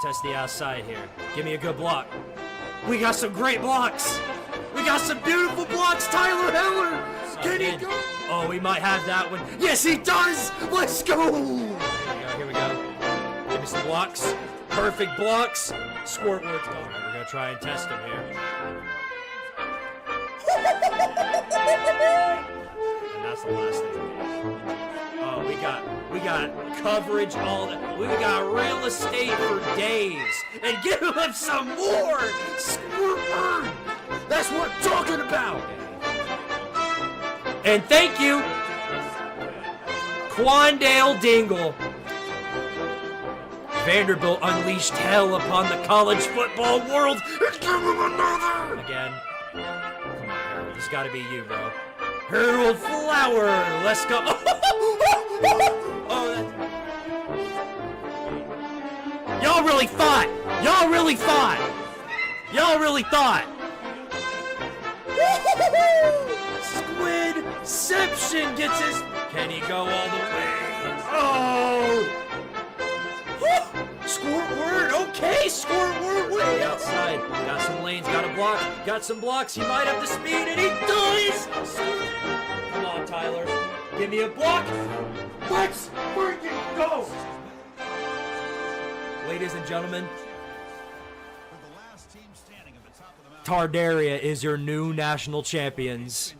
test the outside here. Give me a good block. We got some great blocks. We got some beautiful blocks, Tyler Heller. Can he go? Oh, we might have that one. Yes, he does. Let's go. Here we go. Give me some blocks. Perfect blocks. Squidtard's going. We're going to try and test him here. And that's the last thing. Oh, we got coverage all the, we got real estate for days. And give him some more. Squidtard. That's what I'm talking about. And thank you, Quandale Dingle. Vanderbilt unleashed hell upon the college football world. And give him another. Again. Come on, Harold. It's got to be you, bro. Harold Flower. Let's go. Oh, y'all really thought. Y'all really thought. Y'all really thought. Squidception gets his. Can he go all the way? Oh! Squidtard, okay, Squidtard way outside. Got some lanes, got a block, got some blocks. He might have the speed, and he does. Come on, Tyler, give me a block. Let's freaking go! Ladies and gentlemen, Tardaria is your new national champions.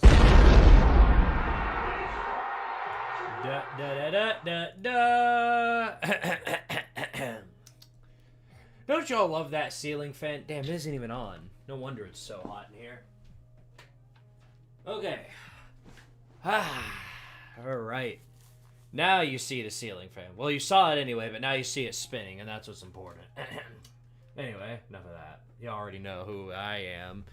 Da, da, da, da, da. Don't y'all love that ceiling fan? Damn, it isn't even on. No wonder it's so hot in here. Okay. Alright. Now you see the ceiling fan. Well, you saw it anyway, but now you see it spinning, and that's what's important. Anyway, enough of that. You already know who I am.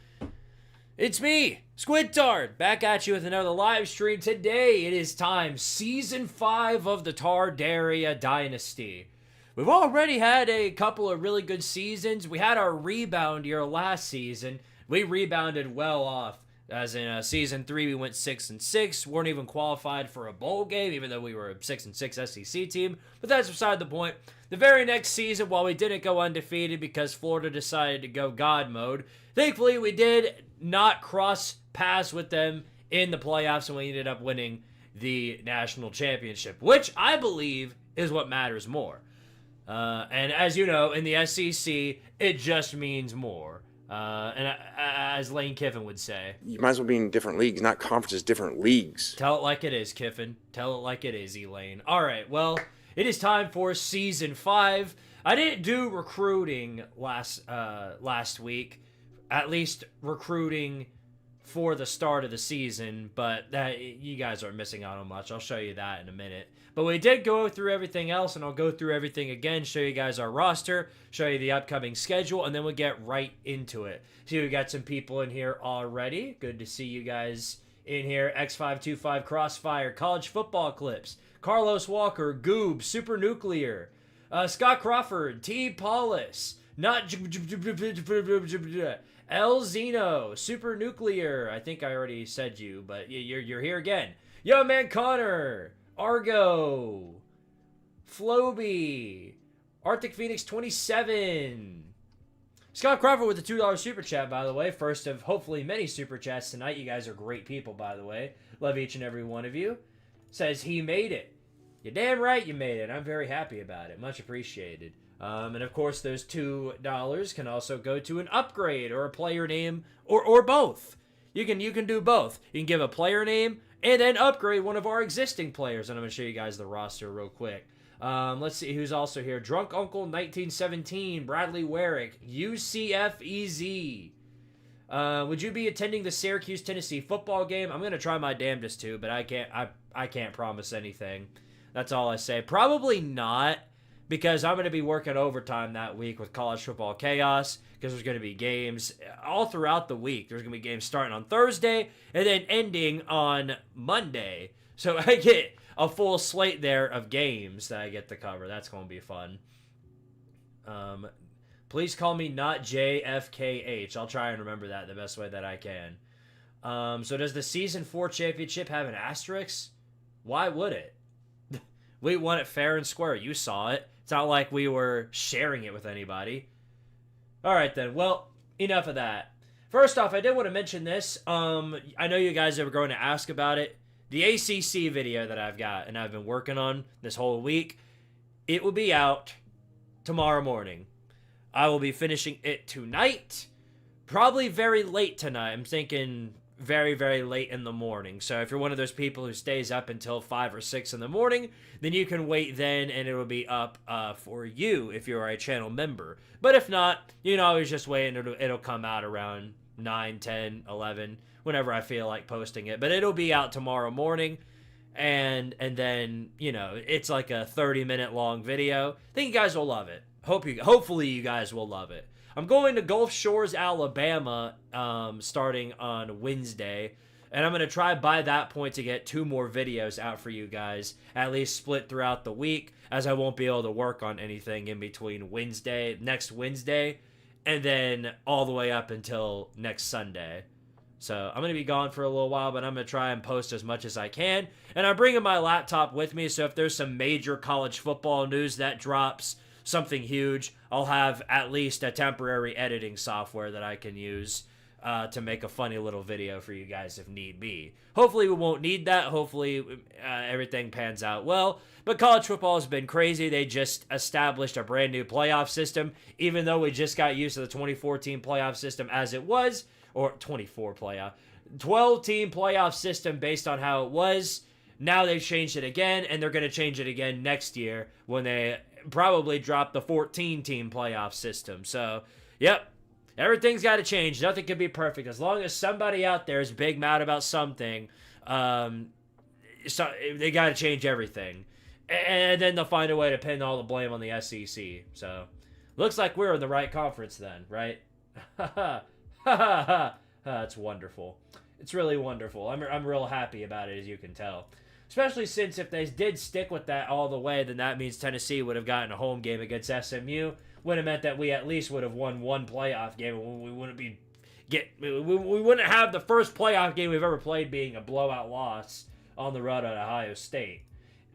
It's me, Squidtard, back at you with another live stream. Today it is time, Season 5 of the Tardaria Dynasty. We've already had a couple of really good seasons. We had our rebound year last season. We rebounded well off. As in Season 3, we went 6-6. Weren't even qualified for a bowl game, even though we were a 6-6 SEC team. But that's beside the point. The very next season, while we didn't go undefeated because Florida decided to go God mode, thankfully we did not cross paths with them in the playoffs, and we ended up winning the national championship, which I believe is what matters more. And as you know, in the SEC, it just means more. And as Lane Kiffin would say, you might as well be in different leagues, not conferences, different leagues. Tell it like it is, Kiffin. Tell it like it is, Elaine. All right, well, it is time for Season 5. I didn't do recruiting last week, at least recruiting for the start of the season, but you guys are missing out on much. I'll show you that in a minute. But we did go through everything else, and I'll go through everything again, show you guys our roster, show you the upcoming schedule, and then we'll get right into it. See, we got some people in here already. Good to see you guys in here. X525 Crossfire, College Football Clips, Carlos Walker, Goob, Super Nuclear, Scott Crawford, T. Paulus, Not El Zeno, Super Nuclear. I think I already said you, but you're here again. Yo, man, Connor, Argo, Floby, Arctic Phoenix 27. Scott Crawford with the $2 super chat, by the way. First of hopefully many super chats tonight. You guys are great people, by the way. Love each and every one of you. Says he made it. You're damn right you made it. I'm very happy about it. Much appreciated. And of course, those $2 can also go to an upgrade or a player name or both. You can do both. You can give a player name and then upgrade one of our existing players. And I'm going to show you guys the roster real quick. Let's see who's also here. Drunk Uncle 1917, Bradley Warwick, UCFEZ. Would you be attending the Syracuse Tennessee football game? I'm going to try my damnedest to, but I can't promise anything. That's all I say. Probably not, because I'm going to be working overtime that week with College Football Chaos, because there's going to be games all throughout the week. There's going to be games starting on Thursday and then ending on Monday. So I get a full slate there of games that I get to cover. That's going to be fun. Please call me not JFKH. I'll try and remember that the best way that I can. So does the Season 4 championship have an asterisk? Why would it? We won it fair and square. You saw it. It's not like we were sharing it with anybody. All right, then. Well, enough of that. First off, I did want to mention this. I know you guys are going to ask about it. The ACC video that I've got and I've been working on this whole week, it will be out tomorrow morning. I will be finishing it tonight. Probably very late tonight. I'm thinking very, very late in the morning. So if you're one of those people who stays up until 5 or 6 in the morning, then you can wait then and it will be up for you if you're a channel member. But if not, you can always just wait and it'll come out around 9, 10, 11, whenever I feel like posting it. But it'll be out tomorrow morning. And then, you know, it's like a 30-minute long video. I think you guys will love it. Hopefully you guys will love it. I'm going to Gulf Shores, Alabama, starting on Wednesday, and I'm going to try by that point to get 2 more videos out for you guys, at least split throughout the week, as I won't be able to work on anything in between next Wednesday, and then all the way up until next Sunday. So I'm going to be gone for a little while, but I'm going to try and post as much as I can, and I'm bringing my laptop with me, so if there's some major college football news that drops, something huge, I'll have at least a temporary editing software that I can use to make a funny little video for you guys if need be. Hopefully we won't need that. Hopefully everything pans out well. But college football has been crazy. They just established a brand new playoff system, even though we just got used to the 2014 playoff system as it was, or 12-team playoff system based on how it was. Now they've changed it again, and they're going to change it again next year when they probably drop the 14-team playoff system. So, yep, everything's got to change. Nothing can be perfect. As long as somebody out there is big mad about something, so they got to change everything. And then they'll find a way to pin all the blame on the SEC. So, looks like we're in the right conference then, right? It's wonderful. It's really wonderful. I'm real happy about it, as you can tell. Especially since if they did stick with that all the way, then that means Tennessee would have gotten a home game against SMU. Would have meant that we at least would have won 1 playoff game. We wouldn't we wouldn't have the first playoff game we've ever played being a blowout loss on the road at Ohio State.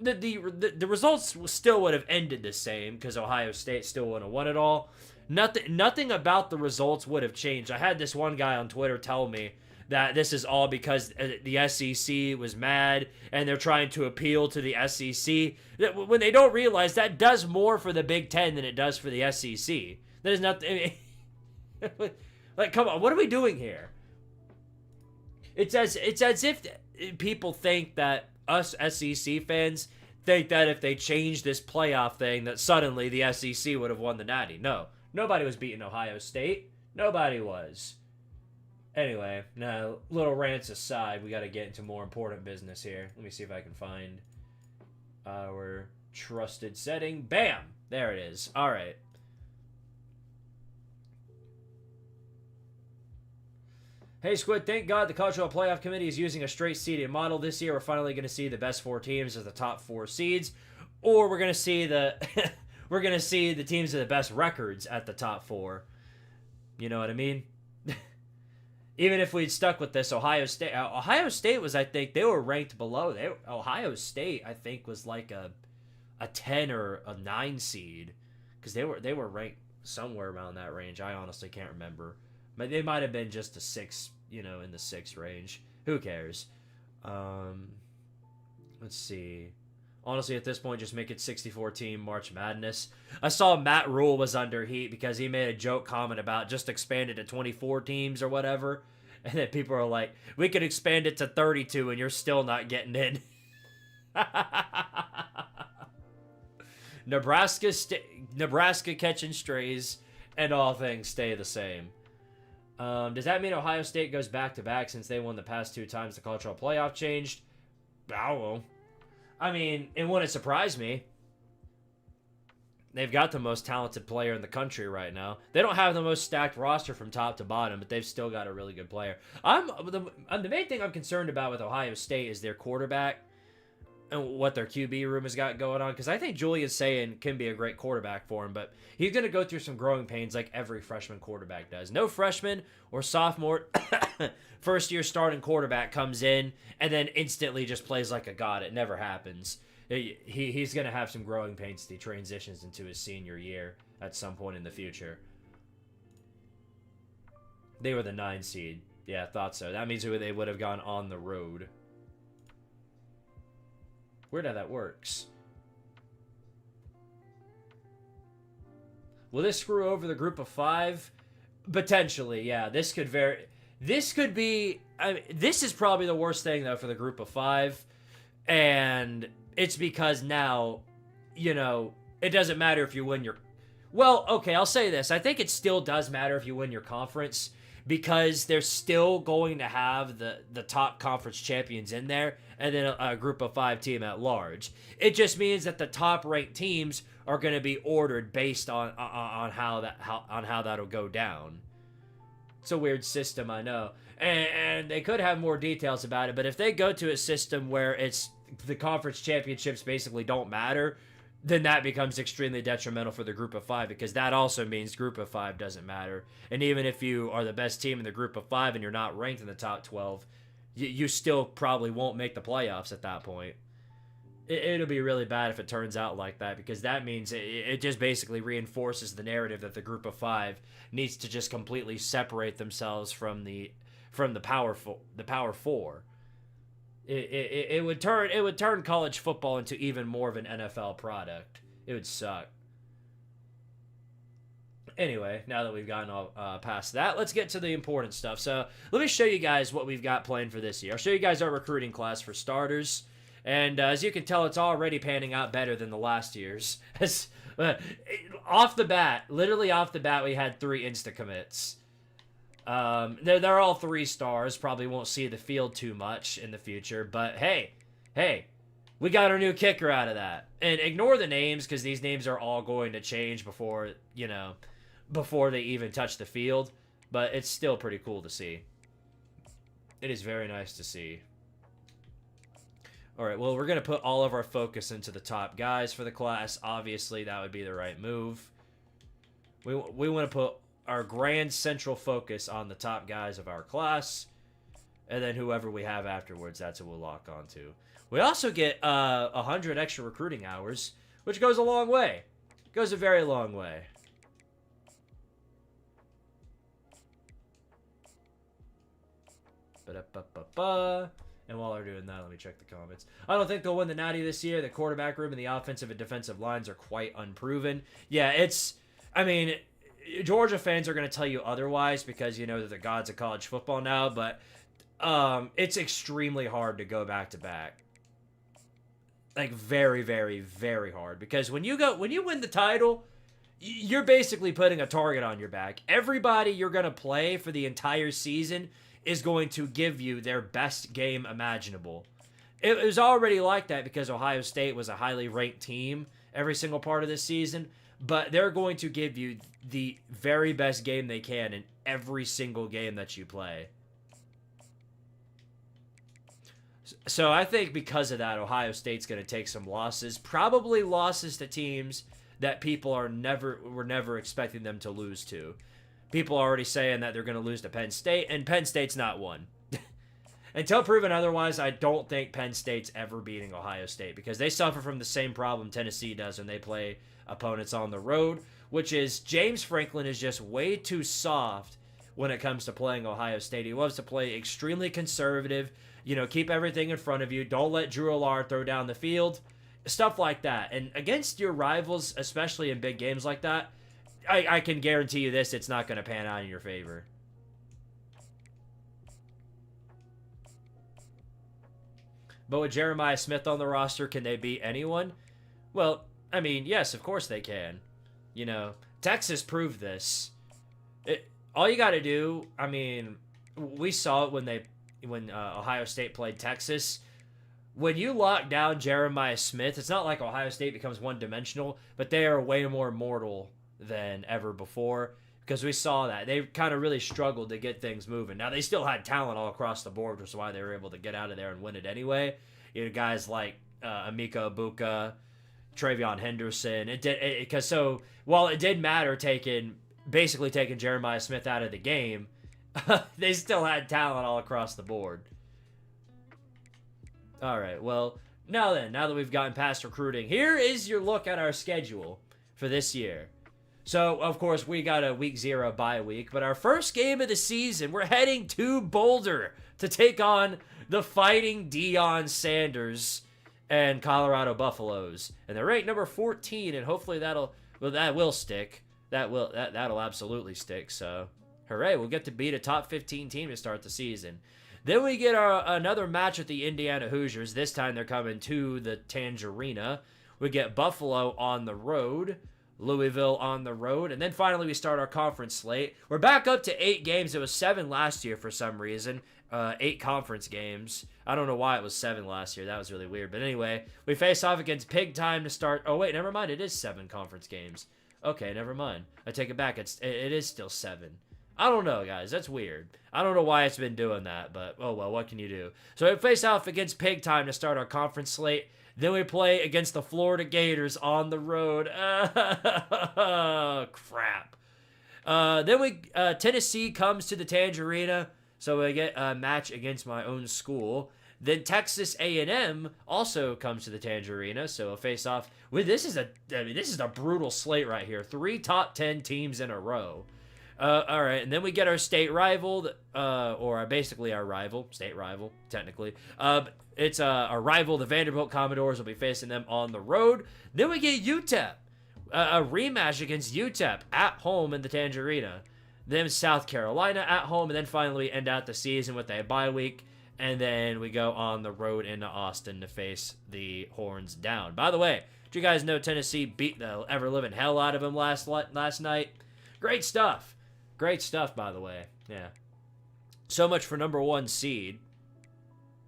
The results still would have ended the same because Ohio State still would have won it all. Nothing about the results would have changed. I had this one guy on Twitter tell me that this is all because the SEC was mad and they're trying to appeal to the SEC. When they don't realize that does more for the Big Ten than it does for the SEC. There's nothing. Like, come on, what are we doing here? It's as if people think that us SEC fans think that if they change this playoff thing, that suddenly the SEC would have won the Natty. No, nobody was beating Ohio State. Nobody was. Anyway, now, little rants aside, we got to get into more important business here. Let me see if I can find our trusted setting. Bam! There it is. All right. Hey, Squid, thank God the College Football Playoff Committee is using a straight seeded model this year. We're finally going to see the best 4 teams as the top 4 seeds, or we're going to see the teams with the best records at the top 4. You know what I mean? Even if we'd stuck with this, Ohio State was, I think, they were ranked below. Ohio State, I think, was like a 10 or a 9 seed because they were ranked somewhere around that range. I honestly can't remember. But they might have been just a 6, in the 6 range. Who cares? Let's see. Honestly, at this point, just make it 64-team March Madness. I saw Matt Rule was under heat because he made a joke comment about just expand it to 24 teams or whatever. And then people are like, we could expand it to 32 and you're still not getting in. Nebraska catching strays and all things stay the same. Does that mean Ohio State goes back-to-back since they won the past 2 times the College Football Playoff changed? I don't know. I mean, it wouldn't surprise me. They've got the most talented player in the country right now. They don't have the most stacked roster from top to bottom, but they've still got a really good player. The main thing I'm concerned about with Ohio State is their quarterback and what their QB room has got going on, because I think Julian Sayin can be a great quarterback for him, but he's going to go through some growing pains like every freshman quarterback does. No freshman or sophomore first-year starting quarterback comes in and then instantly just plays like a god. It never happens. He's going to have some growing pains as he transitions into his senior year at some point in the future. They were the 9 seed. Yeah, I thought so. That means they would have gone on the road. Weird how that works. Will this screw over the group of 5? Potentially, yeah. This could be... I mean, this is probably the worst thing, though, for the group of 5. And it's because now, it doesn't matter if you win your... Well, okay, I'll say this. I think it still does matter if you win your conference, because they're still going to have the top conference champions in there, and then a group of 5 team at large. It just means that the top ranked teams are going to be ordered based on how that'll go down. It's a weird system, I know, and they could have more details about it. But if they go to a system where it's the conference championships basically don't matter, then that becomes extremely detrimental for the group of 5, because that also means group of 5 doesn't matter. And even if you are the best team in the group of 5 and you're not ranked in the top 12, you still probably won't make the playoffs at that point. It'll be really bad if it turns out like that, because that means it just basically reinforces the narrative that the group of 5 needs to just completely separate themselves from the power 4. It would turn college football into even more of an NFL product. It would suck. Anyway, now that we've gotten all past that, let's get to the important stuff. So let me show you guys what we've got planned for this year. I'll show you guys our recruiting class for starters. And as you can tell, it's already panning out better than the last year's. Literally off the bat, we had 3 insta-commits. They're all 3 stars. Probably won't see the field too much in the future. But hey, we got our new kicker out of that. And ignore the names, because these names are all going to change before they even touch the field. But it's still pretty cool to see. It is very nice to see. All right, well, we're going to put all of our focus into the top guys for the class. Obviously, that would be the right move. We want to put our grand central focus on the top guys of our class, and then whoever we have afterwards, that's who we'll lock onto. We also get 100 extra recruiting hours, which goes a long way. Goes a very long way. Ba-da-ba-ba-ba. And while they're doing that, let me check the comments. I don't think they'll win the Natty this year. The quarterback room and the offensive and defensive lines are quite unproven. Yeah, Georgia fans are going to tell you otherwise, because they're the gods of college football now, but it's extremely hard to go back-to-back. Like, very, very, very hard. Because when you win the title, you're basically putting a target on your back. Everybody you're going to play for the entire season is going to give you their best game imaginable. It was already like that because Ohio State was a highly ranked team every single part of this season, but they're going to give you the very best game they can in every single game that you play. So I think because of that, Ohio State's going to take some losses, probably losses to teams that people were never expecting them to lose to. People are already saying that they're going to lose to Penn State, and Penn State's not one. Until proven otherwise, I don't think Penn State's ever beating Ohio State, because they suffer from the same problem Tennessee does when they play opponents on the road, which is James Franklin is just way too soft when it comes to playing Ohio State. He loves to play extremely conservative, keep everything in front of you, don't let Drew Allar throw down the field, stuff like that. And against your rivals, especially in big games like that, I can guarantee you this, it's not going to pan out in your favor. But with Jeremiah Smith on the roster, can they beat anyone? Well, I mean, yes, of course they can. Texas proved this. All you got to do, I mean, we saw it when Ohio State played Texas. When you lock down Jeremiah Smith, it's not like Ohio State becomes one-dimensional, but they are way more mortal than ever before, because we saw that. They kind of really struggled to get things moving. Now, they still had talent all across the board, which is why they were able to get out of there and win it anyway. Guys like Emeka Egbuka, Travion Henderson. While it did matter basically taking Jeremiah Smith out of the game, they still had talent all across the board. All right, well, Now then, now that we've gotten past recruiting, here is your look at our schedule for this year. So, of course, we got a week 0 bye week, but our first game of the season, we're heading to Boulder to take on the Fighting Deion Sanders and Colorado Buffaloes. And they're ranked number 14, and hopefully that will stick. That'll absolutely stick, so hooray, we'll get to beat a top 15 team to start the season. Then we get another match with the Indiana Hoosiers. This time they're coming to the Tangerina. We get Buffalo on the road, Louisville on the road, and then finally we start our conference slate. We're back up to 8 games. It was 7 last year for some reason. 8 conference games. I don't know why it was 7 last year. That was really weird. But anyway, we face off against Pig Time to start. Oh, wait, never mind. It is 7 conference games. Okay, never mind. I take it back. It is still 7. I don't know, guys. That's weird. I don't know why it's been doing that, but oh well, what can you do? So we face off against Pig Time to start our conference slate. Then we play against the Florida Gators on the road. Crap. Then Tennessee comes to the Tangerina, so we get a match against my own school. Then Texas A&M also comes to the Tangerina, so we'll face off. This is a brutal slate right here. 3 top 10 teams in a row. All right, and then we get our state rival, or basically our rival, state rival, technically. It's our rival, the Vanderbilt Commodores. Will be facing them on the road. Then we get UTEP, a rematch against UTEP at home in the Tangerina. Then South Carolina at home, and then finally we end out the season with a bye week, and then we go on the road into Austin to face the Horns Down. By the way, did you guys know Tennessee beat the ever-living hell out of them last night? Great stuff. Great stuff, by the way. Yeah. So much for number 1 seed.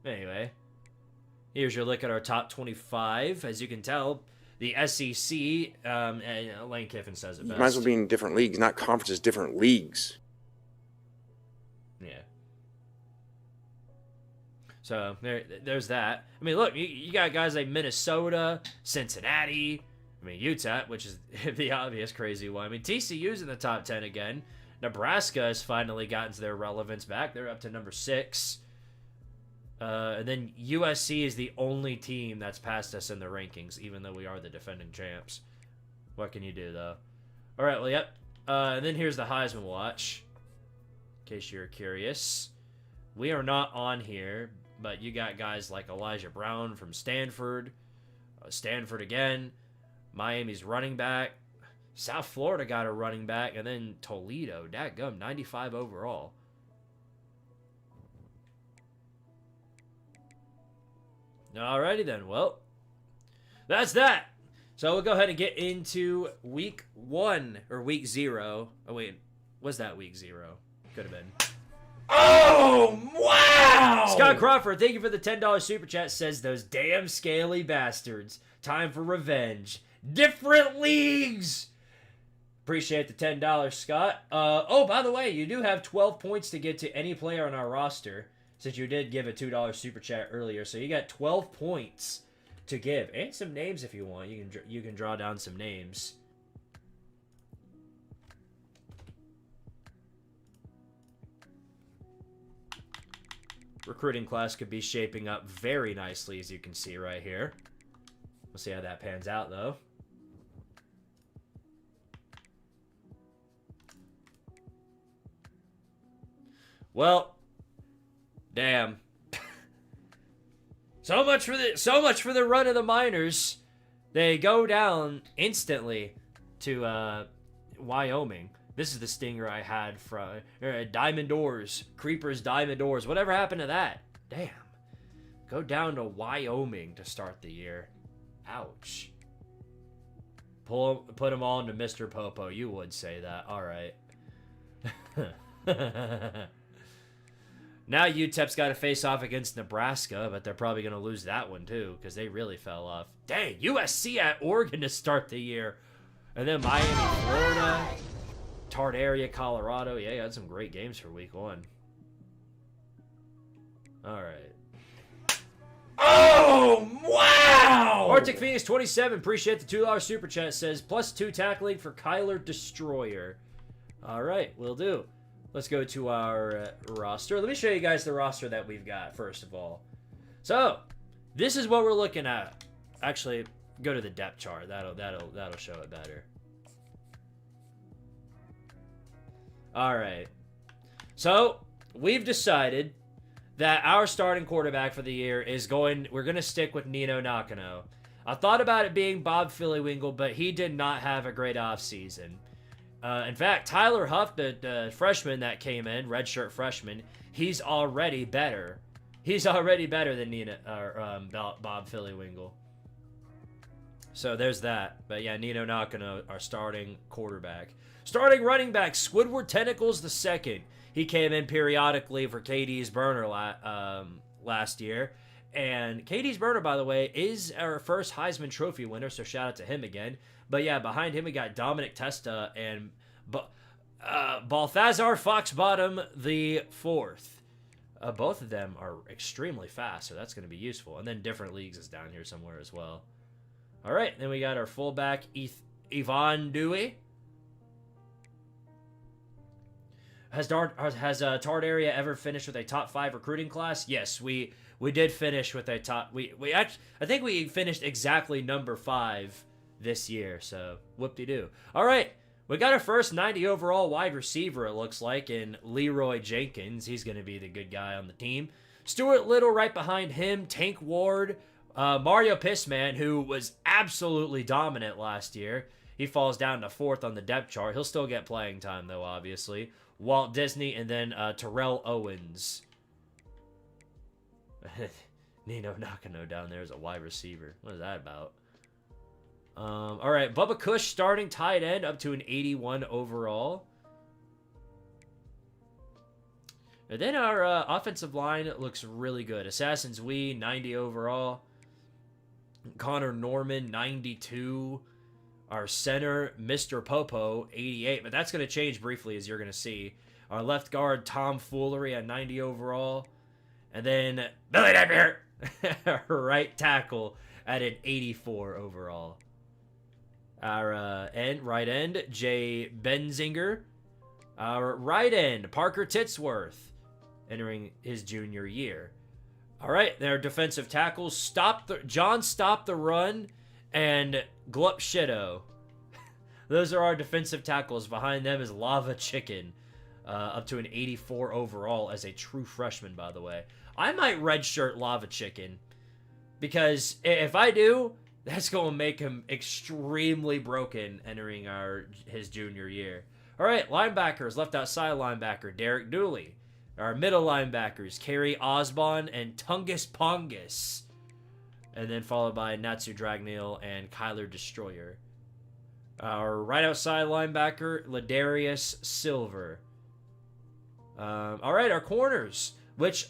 Anyway, here's your look at our top 25. As you can tell, the SEC, Lane Kiffin says it best. Might as well be in different leagues, not conferences, different leagues. Yeah. So there's that. I mean, look, you got guys like Minnesota, Cincinnati, I mean, UTEP, which is the obvious crazy one. I mean, TCU's in the top 10 again. Nebraska has finally gotten to their relevance back. They're up to number 6. And then USC is the only team that's passed us in the rankings, even though we are the defending champs. What can you do, though? All right, well, yep. And then here's the Heisman Watch, in case you're curious. We are not on here, but you got guys like Elijah Brown from Stanford, Stanford again, Miami's running back, South Florida got a running back, and then Toledo, dadgum, 95 overall. Alrighty then, well, that's that. So we'll go ahead and get into week 1, or week 0. Oh wait, was that week 0? Could have been. Oh, wow! Scott Crawford, thank you for the $10 super chat, says those damn scaly bastards. Time for revenge. Different leagues! Appreciate the $10, Scott. Oh, by the way, you do have 12 points to get to any player on our roster, since you did give a $2 super chat earlier. So you got 12 points to give, and some names if you want. You can draw down some names. Recruiting class could be shaping up very nicely, as you can see right here. We'll see how that pans out, though. Well, damn. So much for the run of the Miners. They go down instantly to Wyoming. This is the stinger I had from Diamond Doors, Creepers Diamond Doors. Whatever happened to that? Damn. Go down to Wyoming to start the year. Ouch. Put them all into Mr. Popo. You would say that. All right. Now UTEP's got to face off against Nebraska, but they're probably going to lose that one too because they really fell off. Dang, USC at Oregon to start the year. And then Miami, Florida, Tart Area, Colorado. Yeah, you had some great games for week 1. All right. Oh, wow! Arctic Phoenix 27, appreciate the $2 super chat, says +2 tackling for Kyler Destroyer. All right, will do. Let's go to our roster. Let me show you guys the roster that we've got, first of all. So, This is what we're looking at. Actually, go to the depth chart. That'll show it better. All right. So, we've decided that our starting quarterback for the year is we're going to stick with Nino Nakano. I thought about it being Bob Phillywingle, but he did not have a great offseason. In fact, Tyler Huff, the freshman that came in, redshirt freshman, he's already better. He's already better than Bob Phillywingle. So there's that. But yeah, Nino Nakano, our starting quarterback. Starting running back, Squidward Tentacles II. He came in periodically for KD's burner last year. And KD's burner, by the way, is our first Heisman Trophy winner, so shout out to him again. But yeah, behind him we got Dominic Testa and Balthazar Foxbottom IV. Both of them are extremely fast, so that's going to be useful. And then different leagues is down here somewhere as well. All right, then we got our fullback, Yvonne Dewey. Has Tardaria ever finished with a top 5 recruiting class? Yes, we did finish with a top. I think we finished exactly number 5 this year. So whoop-de-doo. All right, we got our first 90 overall wide receiver. It looks like in Leroy Jenkins. He's going to be the good guy on the team. Stuart Little right behind him. Tank Ward, Mario Pissman, who was absolutely dominant last year. He falls down to 4th on the depth chart. He'll still get playing time though, obviously. Walt Disney, and then Terrell Owens. Nino Nakano down there as a wide receiver. What is that about? All right, Bubba Cush starting tight end up to an 81 overall. And then our offensive line looks really good. Assassin's Wee, 90 overall. Connor Norman, 92. Our center, Mr. Popo, 88. But that's going to change briefly, as you're going to see. Our left guard, Tom Foolery, at 90 overall. And then Billy Napier, right tackle, at an 84 overall. Our right end, Jay Benzinger. Our right end, Parker Titsworth, entering his junior year. All right, their defensive tackles, John Stop the Run, and Glup Shido. Those are our defensive tackles. Behind them is Lava Chicken, up to an 84 overall as a true freshman, by the way. I might redshirt Lava Chicken, because if I do, that's going to make him extremely broken entering his junior year. All right, linebackers, left outside linebacker, Derek Dooley. Our middle linebackers, Kerry Osborne and Tungus Pongus. And then followed by Natsu Dragneel and Kyler Destroyer. Our right outside linebacker, Ladarius Silver. All right, our corners, which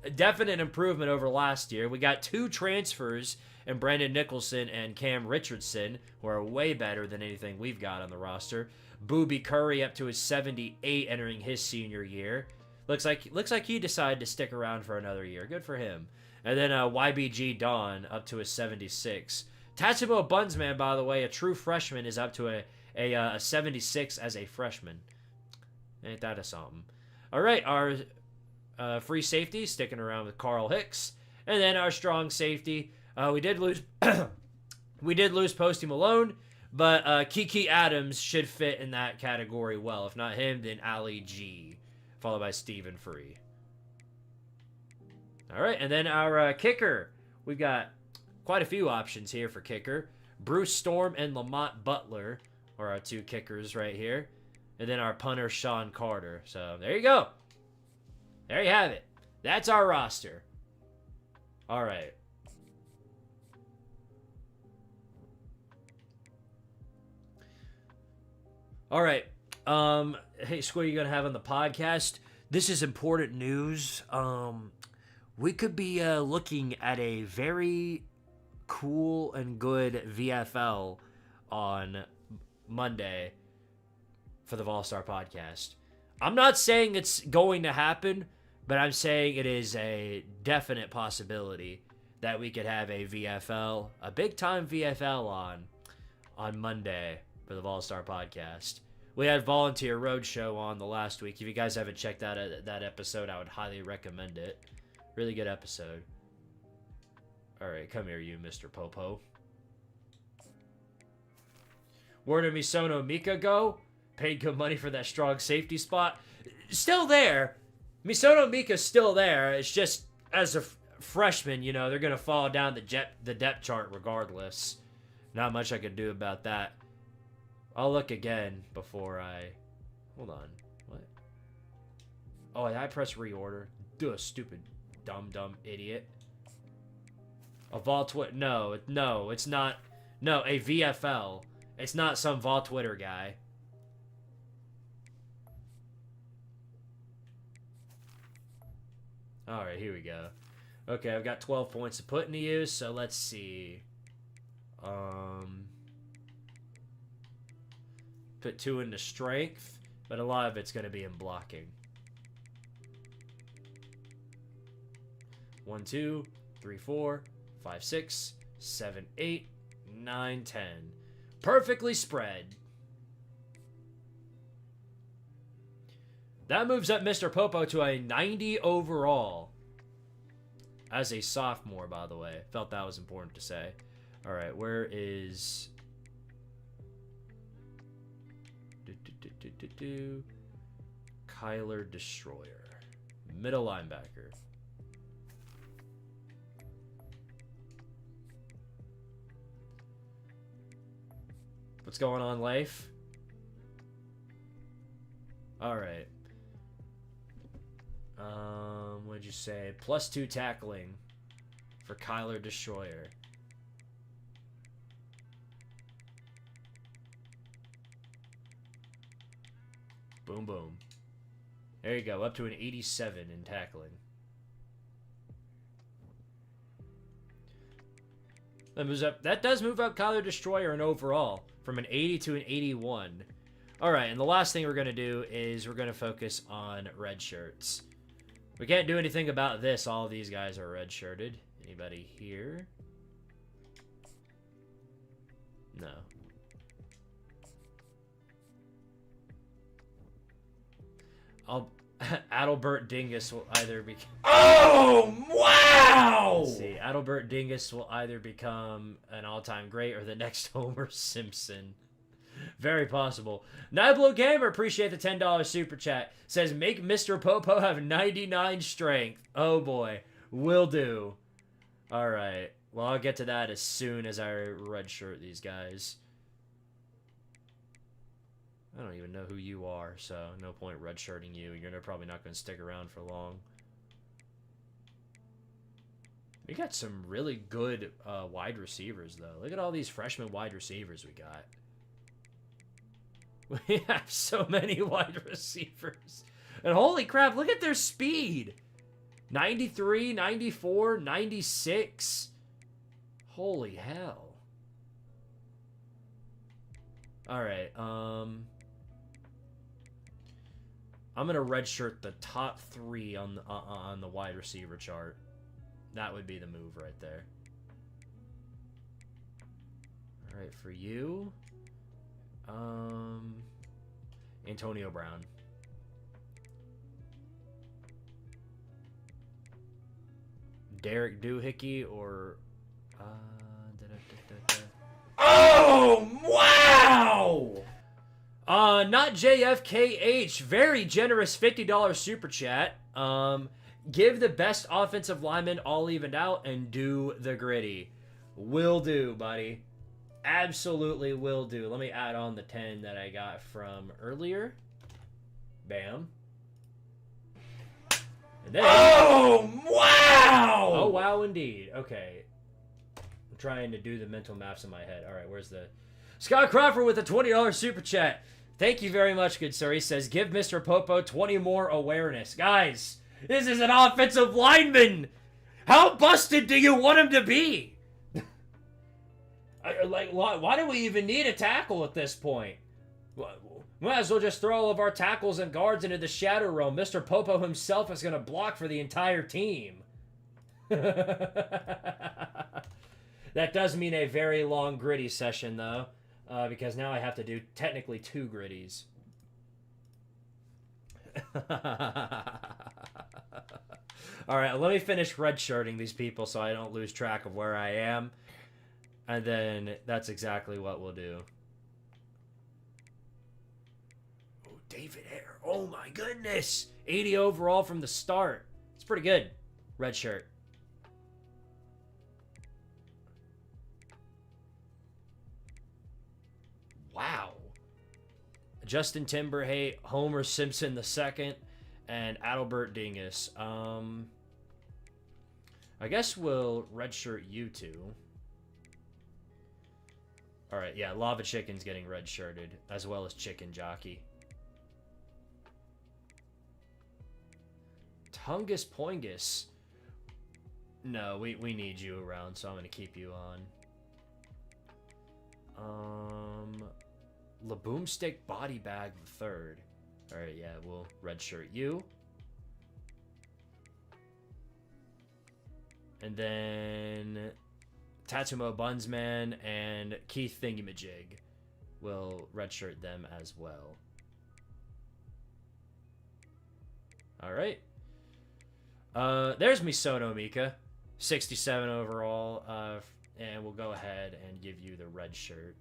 a definite improvement over last year. We got 2 transfers in Brandon Nicholson and Cam Richardson, who are way better than anything we've got on the roster. Booby Curry up to his 78 entering his senior year. Looks like he decided to stick around for another year. Good for him. And then YBG Don up to a 76. Tatsumo Bunsman, by the way, a true freshman, is up to a 76 as a freshman. Ain't that a something? All right, our free safety sticking around with Carl Hicks, and then our strong safety. We did lose Posty Malone, but Kiki Adams should fit in that category well. If not him, then Ali G, followed by Stephen Free. All right, and then our kicker. We've got quite a few options here for kicker. Bruce Storm and Lamont Butler are our 2 kickers right here. And then our punter, Sean Carter. So there you go. There you have it. That's our roster. All right. All right. Hey, Squid, you going to have on the podcast? This is important news. We could be looking at a very cool and good VFL on Monday for the Vol-Star podcast. I'm not saying it's going to happen, but I'm saying it is a definite possibility that we could have a VFL, a big-time VFL on Monday for the Vol-Star podcast. We had Volunteer Roadshow on the last week. If you guys haven't checked out that episode, I would highly recommend it. Really good episode. All right, come here, you Mr. Popo. Where did Misono Mika go? Paid good money for that strong safety spot. Still there. Misono Mika's still there. It's just, as a freshman, you know, they're going to fall down the depth chart regardless. Not much I can do about that. I'll look again before I... Hold on. What? Oh, I press reorder. Do a stupid, dumb idiot. A Vol Twitter... No, it's not... No, a VFL. It's not some Vol Twitter guy. Alright, here we go. Okay, I've got 12 points to put into use, so let's see. Put 2 into strength, but a lot of it's going to be in blocking. 1, 2, 3, 4, 5, 6, 7, 8, 9, 10. Perfectly spread. That moves up Mr. Popo to a 90 overall. As a sophomore, by the way. Felt that was important to say. Alright, where is... Kyler Destroyer. Middle linebacker. What's going on, Leif? Alright. What'd you say? +2 tackling for Kyler Destroyer. Boom, boom. There you go, up to an 87 in tackling. That moves up. That does move up Kyler Destroyer in overall from an 80 to an 81. All right, and the last thing we're going to do is we're going to focus on red shirts. We can't do anything about this. All of these guys are red shirted. Anybody here? No. Adalbert Dingus will either be... Oh, wow! Let's see. Adalbert Dingus will either become an all-time great or the next Homer Simpson. Very possible. Niblo Gamer, appreciate the $10 super chat. Says, make Mr. Popo have 99 strength. Oh, boy. Will do. All right. Well, I'll get to that as soon as I redshirt these guys. I don't even know who you are, so no point redshirting you. You're probably not going to stick around for long. We got some really good wide receivers, though. Look at all these freshman wide receivers we got. We have so many wide receivers. And holy crap, look at their speed. 93, 94, 96. Holy hell. Alright, I'm going to redshirt the top 3 on the wide receiver chart. That would be the move right there. Alright, for you... Antonio Brown. Derek Doohickey or Oh, wow! Not JFKH. Very generous $50 super chat. Give the best offensive lineman all evened out and do the gritty. Will do, buddy. Absolutely will do. Let me add on the 10 that I got from earlier. Bam. And then, oh, wow! Oh, wow, indeed. Okay. I'm trying to do the mental maps in my head. All right, where's the... Scott Crawford with a $20 super chat. Thank you very much, good sir. He says, give Mr. Popo 20 more awareness. Guys, this is an offensive lineman. How busted do you want him to be? Like, why do we even need a tackle at this point? We might as well just throw all of our tackles and guards into the shadow realm. Mr. Popo himself is going to block for the entire team. That does mean a very long gritty session, though, because now I have to do technically 2 gritties. All right, let me finish redshirting these people so I don't lose track of where I am. And then that's exactly what we'll do. Oh, David Hare. Oh, my goodness. 80 overall from the start. It's pretty good. Red shirt. Wow. Justin Timberhate, Homer Simpson the second, and Adalbert Dingus. I guess we'll redshirt you two. All right, yeah, Lava Chicken's getting redshirted, as well as Chicken Jockey. Tungus Poingus. No, we need you around, so I'm gonna keep you on. La Boomstick Body Bag the third. All right, yeah, we'll redshirt you. And then Tatumo Bunsman and Keith Thingamajig will redshirt them as well. All right. There's Misono Mika, 67 overall, and we'll go ahead and give you the red shirt.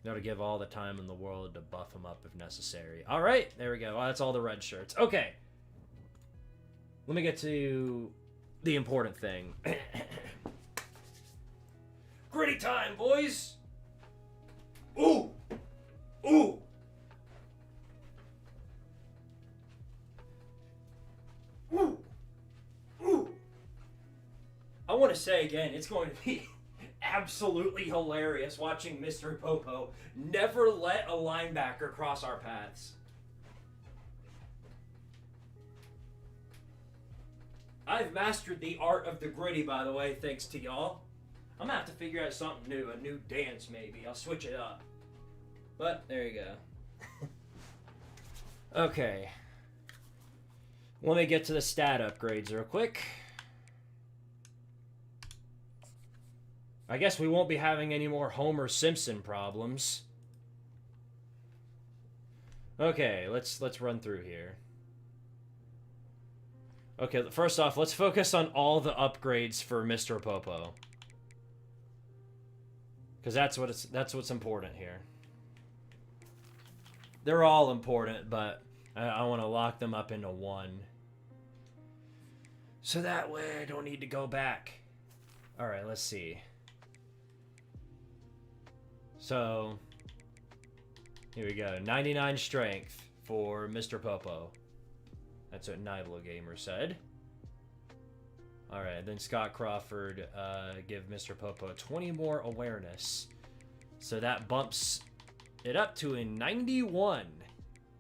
Gotta give all the time in the world to buff him up if necessary. All right, there we go. Well, that's all the red shirts. Okay. Let me get to the important thing. Gritty time, boys! Ooh! Ooh! Ooh! Ooh! I want to say again, it's going to be absolutely hilarious watching Mr. Popo never let a linebacker cross our paths. I've mastered the art of the gritty, by the way, thanks to y'all. I'm gonna have to figure out something new, a new dance maybe. I'll switch it up. But, there you go. Okay. Let me get to the stat upgrades real quick. I guess we won't be having any more Homer Simpson problems. Okay, let's run through here. Okay, first off, let's focus on all the upgrades for Mr. Popo. Because that's what's important here. They're all important, but I want to lock them up into one. So that way I don't need to go back. Alright, let's see. So, here we go. 99 strength for Mr. Popo. That's what Niblo Gamer said. Alright, then Scott Crawford give Mr. Popo 20 more awareness. So that bumps it up to a 91.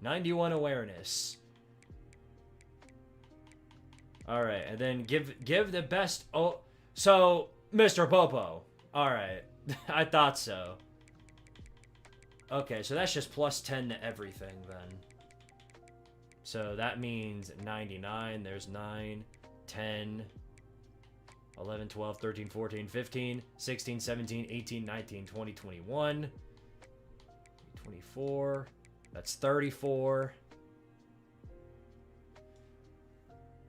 91 awareness. Alright, and then give the best... Oh, so, Mr. Popo. Alright, I thought so. Okay, so that's just plus 10 to everything then. So that means 99, there's 9, 10, 11, 12, 13, 14, 15, 16, 17, 18, 19, 20, 21, 24, that's 34.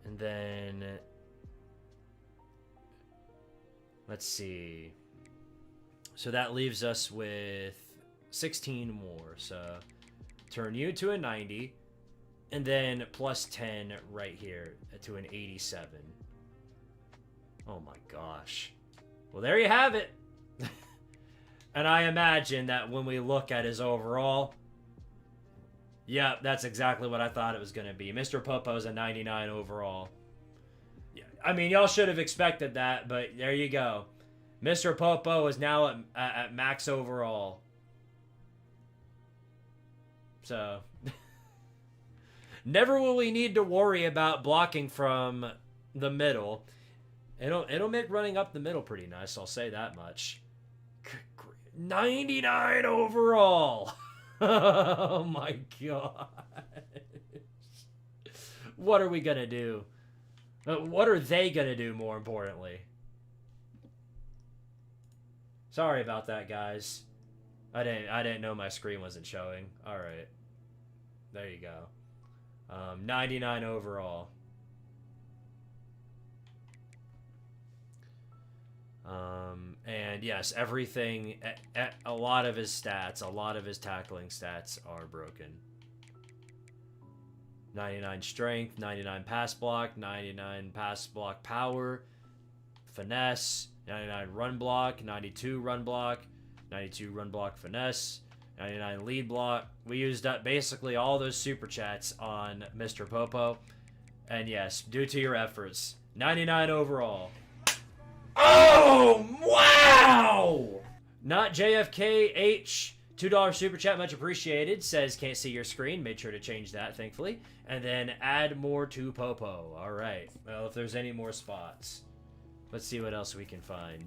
And then, let's see. So that leaves us with 16 more. So turn you to a 90. And then plus 10 right here to an 87. Oh my gosh. Well, there you have it. And I imagine that when we look at his overall, yeah, that's exactly what I thought it was going to be. Mr. Popo's a 99 overall. Yeah, I mean, y'all should have expected that, but there you go. Mr. Popo is now at max overall. So... Never will we need to worry about blocking from the middle. It'll make running up the middle pretty nice, I'll say that much. 99 overall! Oh my god. What are we gonna do? What are they gonna do, more importantly? Sorry about that, guys. I didn't know my screen wasn't showing. Alright. There you go. 99 overall. And yes, everything, a lot of his stats, a lot of his tackling stats are broken. 99 strength, 99 pass block, 99 pass block power, finesse, 99 run block, 92 run block, 92 run block finesse, 99 lead block. We used up basically all those super chats on Mr. Popo. And yes, due to your efforts, 99 overall. Oh, wow! Not JFKH, $2 super chat, much appreciated. Says can't see your screen. Made sure to change that, thankfully. And then add more to Popo. All right. Well, if there's any more spots, let's see what else we can find.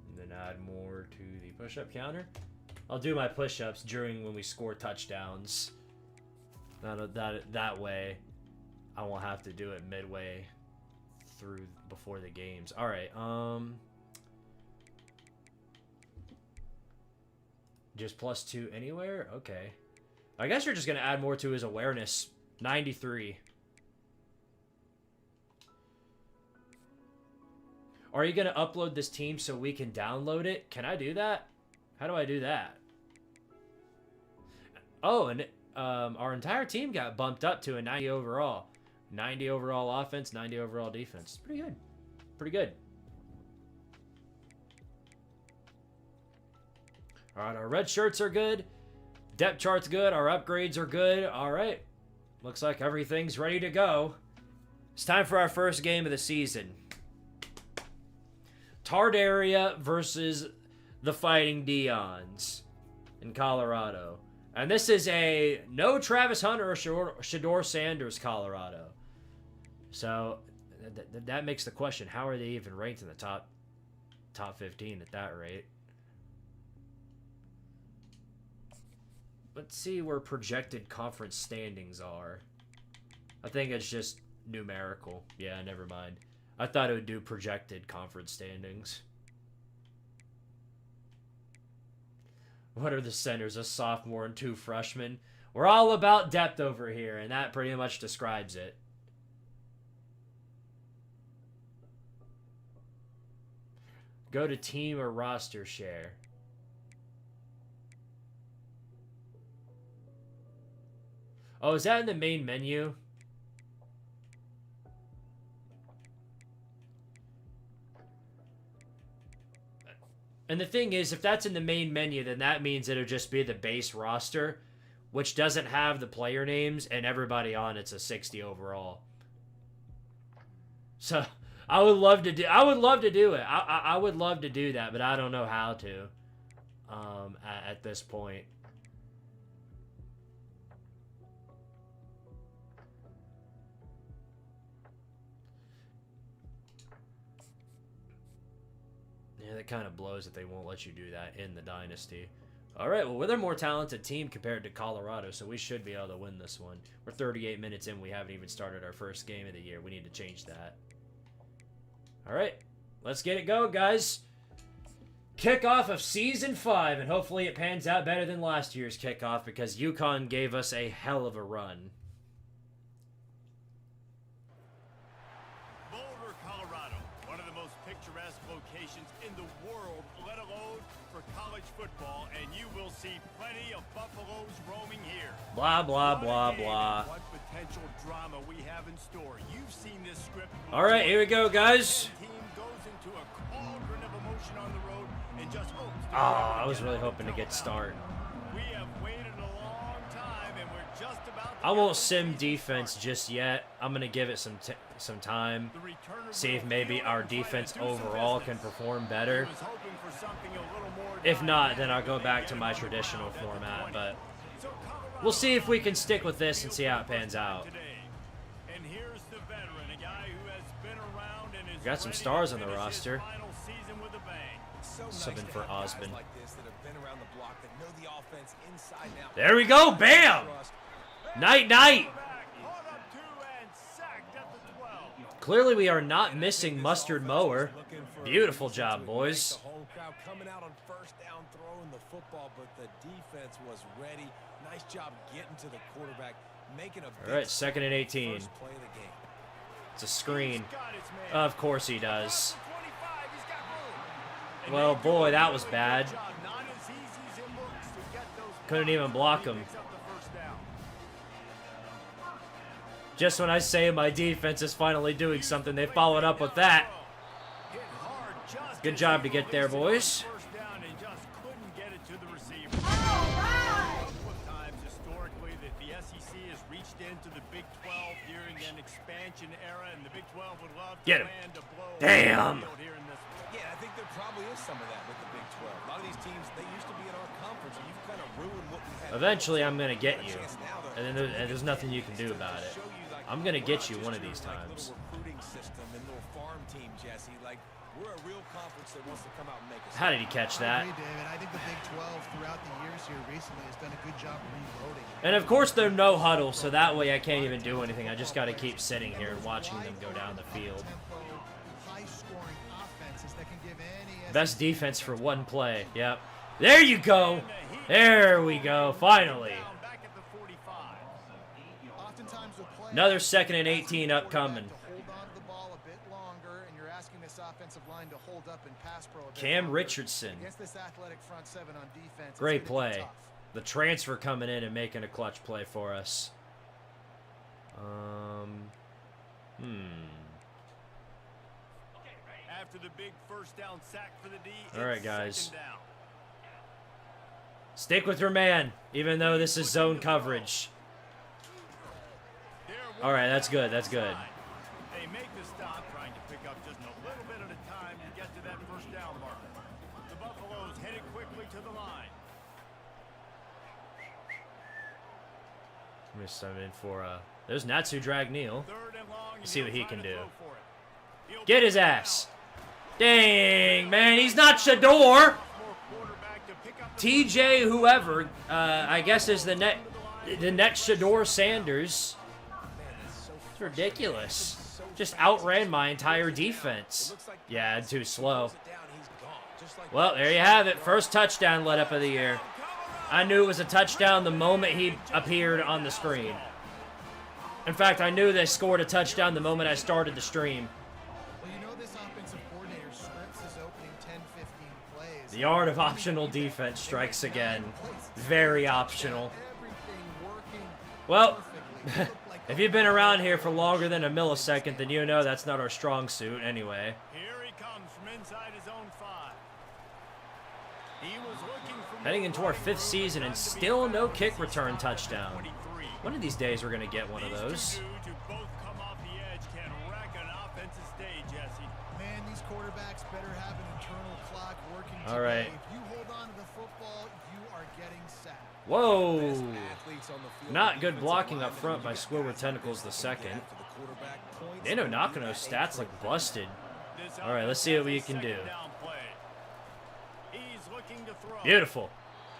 And then add more to the push-up counter. I'll do my push-ups during when we score touchdowns. That way, I won't have to do it midway through before the games. All right. Just +2 anywhere? Okay. I guess you're just gonna add more to his awareness. 93. Are you gonna upload this team so we can download it? Can I do that? How do I do that? Oh, and our entire team got bumped up to a 90 overall. 90 overall offense, 90 overall defense. Pretty good. Pretty good. All right, our red shirts are good. Depth chart's good. Our upgrades are good. All right. Looks like everything's ready to go. It's time for our first game of the season. Tardaria versus the Fighting Deons in Colorado. And this is a no Travis Hunter or Shador Sanders Colorado. So that makes the question, how are they even ranked in the top 15 at that rate? Let's see where projected conference standings are. I think it's just numerical. Yeah, never mind. I thought it would do projected conference standings. What are the centers? A sophomore and 2 freshmen. We're all about depth over here, and that pretty much describes it. Go to team or roster share. Oh, is that in the main menu? And the thing is, if that's in the main menu, then that means it'll just be the base roster, which doesn't have the player names, and everybody on it's a 60 overall. So I would love to do it. I would love to do that, but I don't know how to at this point. Yeah, that kind of blows that they won't let you do that in the Dynasty. All right, well, we're the more talented team compared to Colorado, so we should be able to win this one. We're 38 minutes in. We haven't even started our first game of the year. We need to change that. All right, let's get it going, guys. Kickoff of Season 5, and hopefully it pans out better than last year's kickoff because UConn gave us a hell of a run. Football, and you will see plenty of Buffaloes roaming here. Blah, blah, blah, blah. What potential drama we have in store. You've seen this script. All right, here we go, guys. Team goes into a cauldron of emotion on the road and just hopes to I was really hoping to get start. We have waited a long time, and we're just about to I won't sim defense just yet. I'm going to give it some time. See if maybe our defense overall can perform better. If not, then I'll go back to my traditional format, but we'll see if we can stick with this and see how it pans out. Got some stars on the roster. Subbing for Osmond. There we go, bam! Night, night! Clearly, we are not missing Mustard Mower. Beautiful job, boys. The home crowd coming out on first down, throwing the football, but the defense was ready. Nice job getting to the quarterback, making a big All right, 2nd and 18. first play of the game. It's a screen. Of course he does. 25, he's got room. Well, boy, that was bad. Not as easy as it looks to get those Couldn't even block him. picks up the first down. Just when I say my defense is finally doing something, they followed up with that. Hit hard just Good as job he to get there, released it on boys. first down and just couldn't get it to the receiver. A couple of times historically that the SEC has reached into the Big 12 during an expansion era, and the Big 12 would love to Get him. land a blow Damn. on the field here in this one. Yeah, I think there probably is some of that with the Big 12. A lot of these teams, they used to be in our conference, and you've kind of ruined what we had. Eventually, I'm going to get you. And then there's nothing you can do about it. I'm going to get you one of these times. Little recruiting system and little farm team, Jesse. Like, we're a real conference that wants to come out and make us. How did he catch that? I agree, David. I think the Big 12 throughout the years here recently has done a good job reloading. And of course, they're no huddle, so that way I can't even do anything. I just got to keep sitting here and watching them go down the field. High-scoring offenses that can give any Best defense for one play. Yep. There you go. There we go. Finally. Down back at the 45. Oftentimes with play, Another 2nd and 18 upcoming. to hold on to the ball a bit longer, and you're asking this offensive line to hold up and pass pro a bit Cam longer. Hmm. Against this athletic front seven on defense, Great it's gonna be play. tough. The transfer coming in and making a clutch play for us. After the big first down sack for the D, All right, it's guys. 2nd down. Stick with your man, even though this is zone coverage. All right, that's good. That's good. They make the stop, trying to pick up just a little bit at a time to get to that first down marker. The Buffaloes headed quickly to the line. Let me sum in for there's Natsu Dragneel. 3rd and long. See what he he'll try can to do. throw for it. He'll Get get his it ass. out. Dang, man, he's not Shador. Sophomore quarterback to pick up the TJ, whoever, I guess is the next Shador Sanders. It's ridiculous. Just outran my entire defense. Yeah, too slow. Well, there you have it. First touchdown let up of the year. I knew it was a touchdown the moment he appeared on the screen. In fact, I knew they scored a touchdown the moment I started the stream. Well, you know this offensive coordinator scripts his opening 10, 15 plays. The art of optional defense strikes again. Very optional. Everything working Well, perfectly. if you've been around here for longer than a millisecond, then you know that's not our strong suit anyway. Here he comes from inside his own 5. He was looking for Heading more into our running 5th season and still no kick return touchdown. 23. One of these days we're going to get one of those. These two dudes who both come off the edge can wreck an offensive stage, Jesse. Man, these quarterbacks better have an internal clock working All right. today. If you hold on to the football, you are getting sacked. Whoa. Athletes on the field, Not good defensive blocking up linemen, front you by get Squidward guys Tentacles the that second. after the quarterback points, They know and Nakano's that stats like busted. This All right, let's see what we offense can has a do. second down play. He's looking to throw. Beautiful.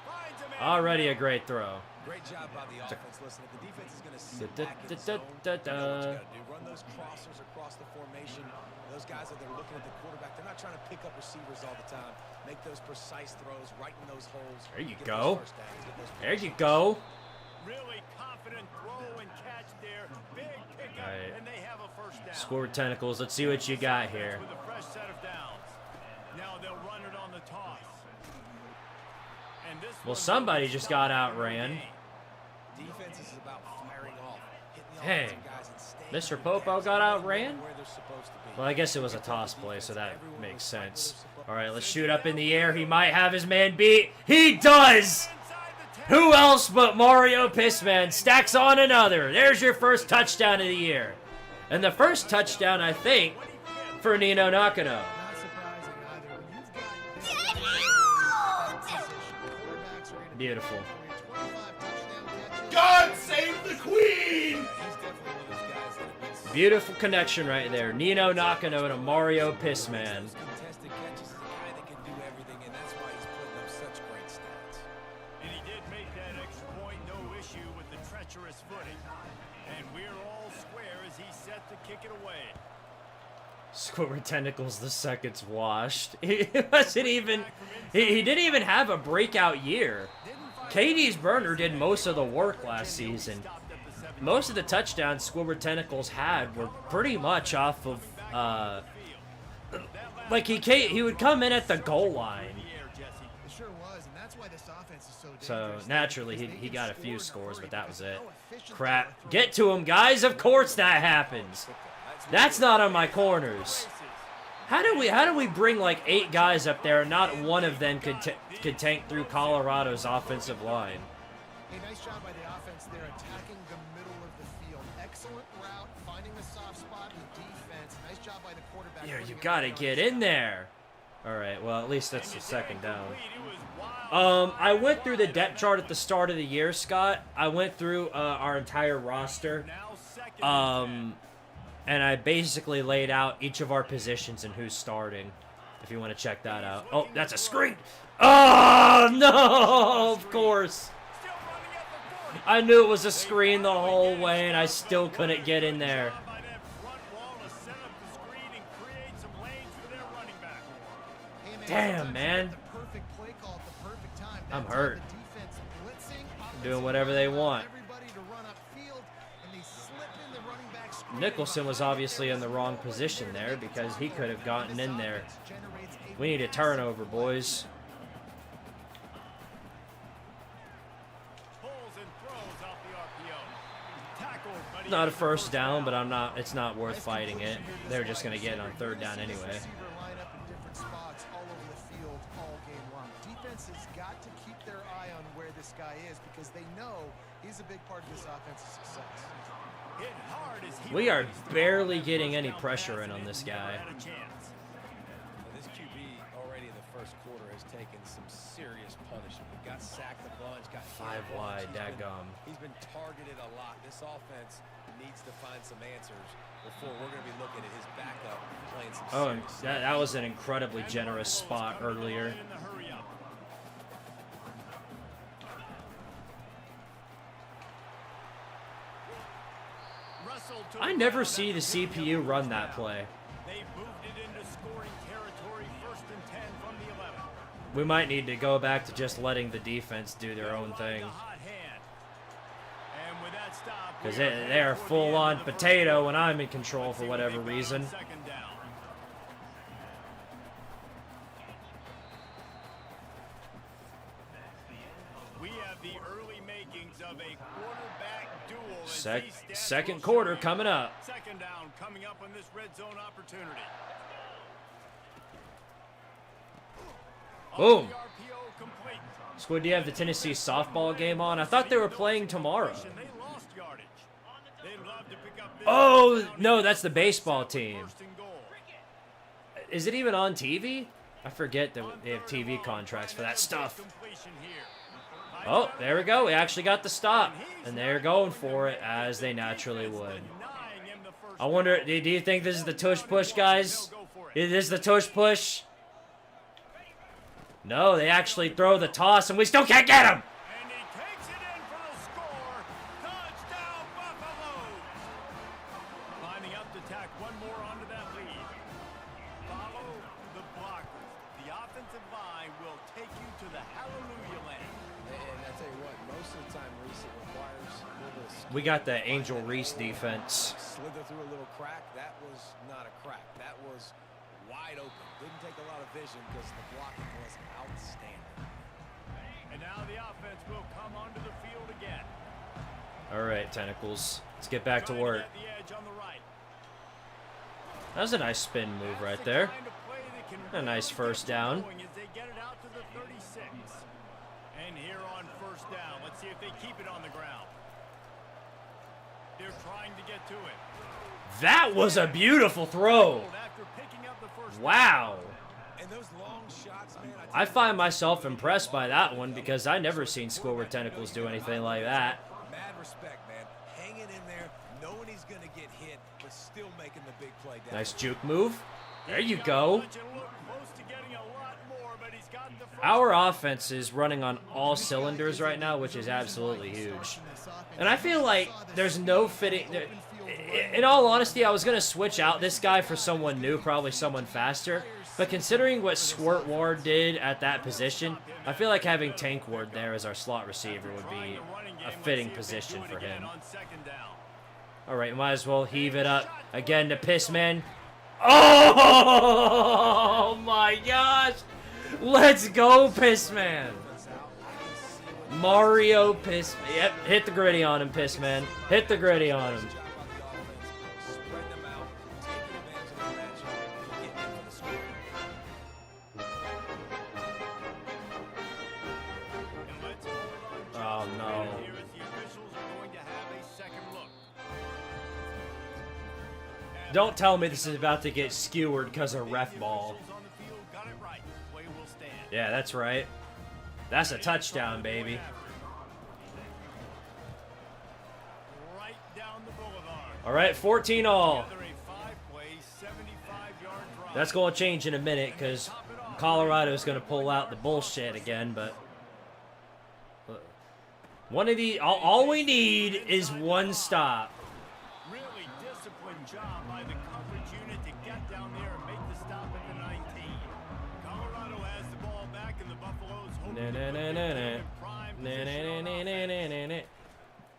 Finds a man. Already a great throw. Great job by the offense. Listen, if the defense is going to sit Da- back in da- the zone, da- you know what you da- got to do. Run those crossers across the formation. Those guys that they're looking at the quarterback, they're not trying to pick up receivers all the time. Make those precise throws right in those holes. There you Get go. those first downs, get those There first you downs. go. Really confident throw and catch there. Big pickup, All right. and they have a first down. Squidward Tentacles, let's see what you got here. With a fresh set of downs. Now they'll run it on the toss. And this Well, one somebody will just stop got the outran. game. Defense is about firing off, hitting the Hey, offensive guys and staying Mr. on Popo task, got getting outran? where they're supposed to be. Well, I guess it was a toss play, so that makes sense. All right, let's shoot up in the air. He might have his man beat. He does! Who else but Mario Pissman stacks on another. There's your first touchdown of the year. And the first touchdown, I think, for Nino Nakano. Not surprising either. When you've got quarterbacks are going to Beautiful. 25 touchdown catches. God save the Queen! He's definitely one of those guys that have been Beautiful connection right there. Nino Nakano to Mario Pissman. contested catches. Is a guy that can do everything, and that's why he's putting up such great stats. And he did make that extra point, no issue with the treacherous footing. And we're all square as he set to kick it away. Squidward Tentacles the second's washed. He wasn't even... He didn't even have a breakout year. Katie's Burner did most of the work last season. Most of the touchdowns Squidward Tentacles had were pretty much off of... like, he would come in at the goal line. It sure was, and that's why this offense is so So, dangerous. naturally, he got a few scores, but that was it. Crap. Get to him, guys. Of course that happens. That's not on my corners. How do we bring like 8 guys up there and not one of them could tank through Colorado's offensive line? Hey, nice job by the offense there, attacking the middle of the field. Excellent route, finding the soft spot in the defense. Nice job by the quarterback. Yeah, you gotta get in there. All right, well, at least that's the second down. I went through the depth chart at the start of the year, Scott. I went through our entire roster. And I basically laid out each of our positions and who's starting, if you want to check that out. Oh, that's a screen. Oh, no, of course. I knew it was a screen the whole way, and I still couldn't get in there. Damn, man. I'm hurt. Doing whatever they want. Nicholson was obviously in the wrong position there because he could have gotten in there. We need a turnover, boys. Not a first down, but it's not worth fighting it. They're just going to get on third down anyway. Defense has got to keep their eye on where this guy is because they know he's a big part of this offense's success. We are barely getting any pressure in on this guy. This QB already in the first quarter has taken some serious punishment. Got sacked a bunch, got 5 wide, daggum. He's been targeted a lot. This offense needs to find some answers before we're going to be looking at his backup playing some serious. That was an incredibly generous spot earlier. I never see the CPU run that play. We might need to go back to just letting the defense do their own thing. Because they're full-on potato when I'm in control for whatever reason. We have the early makings of a quarterback duel. Second quarter coming up. Second down coming up on this red zone opportunity. Boom. Squid, do you have the Tennessee softball game on? I thought they were playing tomorrow. Oh, no, that's the baseball team. Is it even on TV? I forget that they have TV contracts for that stuff. Oh, there we go. We actually got the stop. And they're going for it, as they naturally would. I wonder, do you think this is the tush push, guys? Is this the tush push? No, they actually throw the toss, and we still can't get him! And he takes it in for the score. Touchdown, Buffaloes! Lining up to tack one more onto that lead. Follow the blockers. The offensive line will take you to the hallelujah land. And I tell you what, most of the time, Reese, it requires a little bit of skill. We got the Angel Reese defense. Slither through a little crack. That was not a crack. That was wide open. Didn't take a lot of vision because the blocking was outstanding. And now the offense will come onto the field again. All right, Tentacles. Let's get back to work. At the edge on the right. That was a nice spin move right there. A nice first down. As they get it out to the 36. And here on first down, let's see if they keep it on the ground. They're trying to get to it. That was a beautiful throw. Wow. And those long shots, man, I find myself impressed by that one because I never seen Squidward Tentacles do anything like that. mad respect, man. Hanging in there, knowing he's going to get hit, but still making the big play down. Nice juke move. There you go. Our offense is running on all cylinders right now, which is absolutely huge. And I feel like there's no fitting... in all honesty, I was going to switch out this guy for someone new, probably someone faster. But considering what Squidtard did at that position, I feel like having Tank Ward there as our slot receiver would be a fitting position for him. All right, might as well heave it up again to Pissman. Oh my gosh! Let's go, Pissman! Mario Pissman. Yep, hit the gritty on him, Pissman. Hit the gritty on him. Oh no. Don't tell me this is about to get skewered because of ref ball. Yeah, that's right. That's a touchdown, baby. All right, 14 all. That's going to change in a minute because Colorado's going to pull out the bullshit again, but one of the all we need is one stop. Really disciplined job by the coverage unit to get down there and make the stop at the 19. Colorado has the ball back and the Buffaloes hoping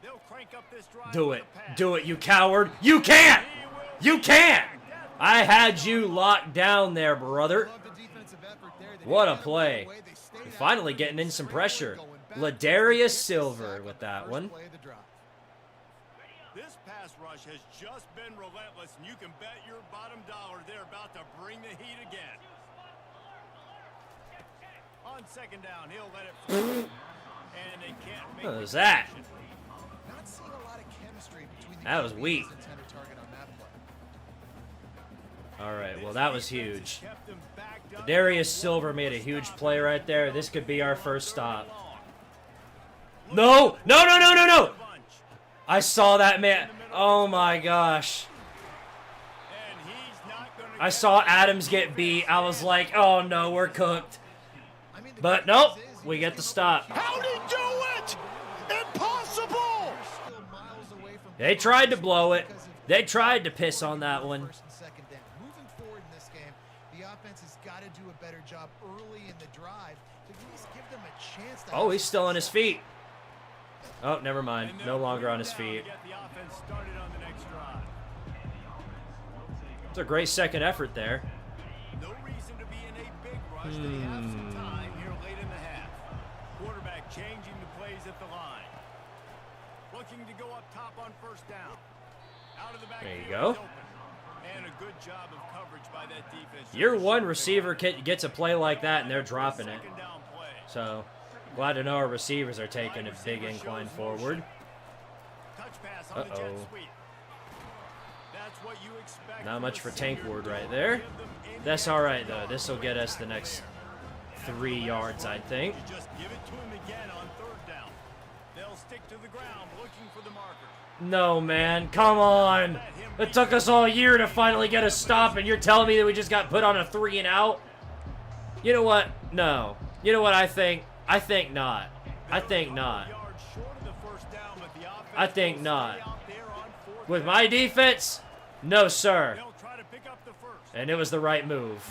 they'll crank up this drive. Do it. Do it, you coward. You can't. You can't. I had you locked down there, brother. What a play. Finally getting in some pressure. Ladarius Silver with that one. This pass rush has just been relentless, and you can bet your bottom dollar they're about to bring the heat again. On second down, he'll let it fly. And they can't make What was that? Not seeing a lot of chemistry between the That was weak. QBs and tender target on that play. All right, well, that was huge. Darius Silver made a huge play right there. This could be our first stop. No! No, no, no, no, no! I saw that, man. Oh, my gosh. I saw Adams get beat. I was like, oh, no, we're cooked. But, nope, we get the stop. How'd he do it? Impossible! They tried to blow it. They tried to piss on that one. Moving forward in this game, the offense has got to do a better job early in the drive to at least give them a chance to. Oh, he's still on his feet. Oh, never mind. No longer on his feet. It's a great second effort there. No reason to be in a big rush. They have some time here late in the half. Quarterback changing the plays at the line. Looking to go up top on first down. Out of the back. There you go. And a good job of coverage by that defense. Your one receiver gets a play like that, and they're dropping it. So, glad to know our receivers are taking a big incline forward. Uh-oh. Not much for Tank Ward right there. That's all right, though. This will get us the next 3 yards, I think. Just give it to him again on third down. They'll stick to the ground looking for the marker. No, man. Come on. It took us all year to finally get a stop, and you're telling me that we just got put on a 3 and out? You know what? No. You know what I think? I think not. I think not. I think not. With my defense? No, sir. And it was the right move.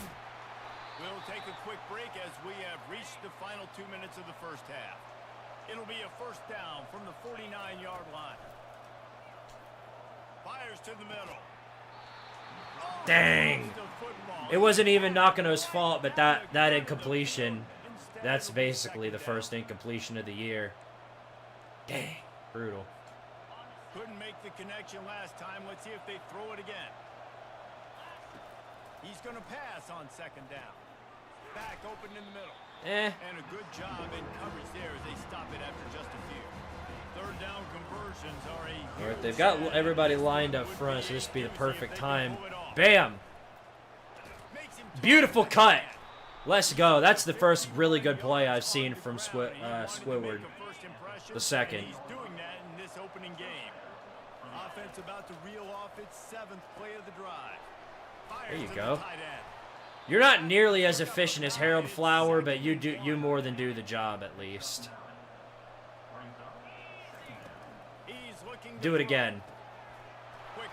We'll take a quick break as we have reached the final 2 minutes of the first half. It'll be a first down from the 49-yard line. Fires to the middle. Dang. It wasn't even Nakano's fault, but that incompletion, that's basically the first incompletion of the year. Dang. Brutal. Couldn't make the connection last time. Let's see if they throw it again. He's going to pass on second down. Back open in the middle. And a good job in coverage there as they stop it after just a few. Third down conversions are a... All right, they've got everybody lined up front, so this would be the perfect time. Bam! Beautiful cut. Let's go. That's the first really good play I've seen from Squidward. The second. He's doing that in this opening game. Offense about to reel off its 7th play of the drive. There you go. You're not nearly as efficient as Harold Flower, but you more than do the job at least. Do it again. Quick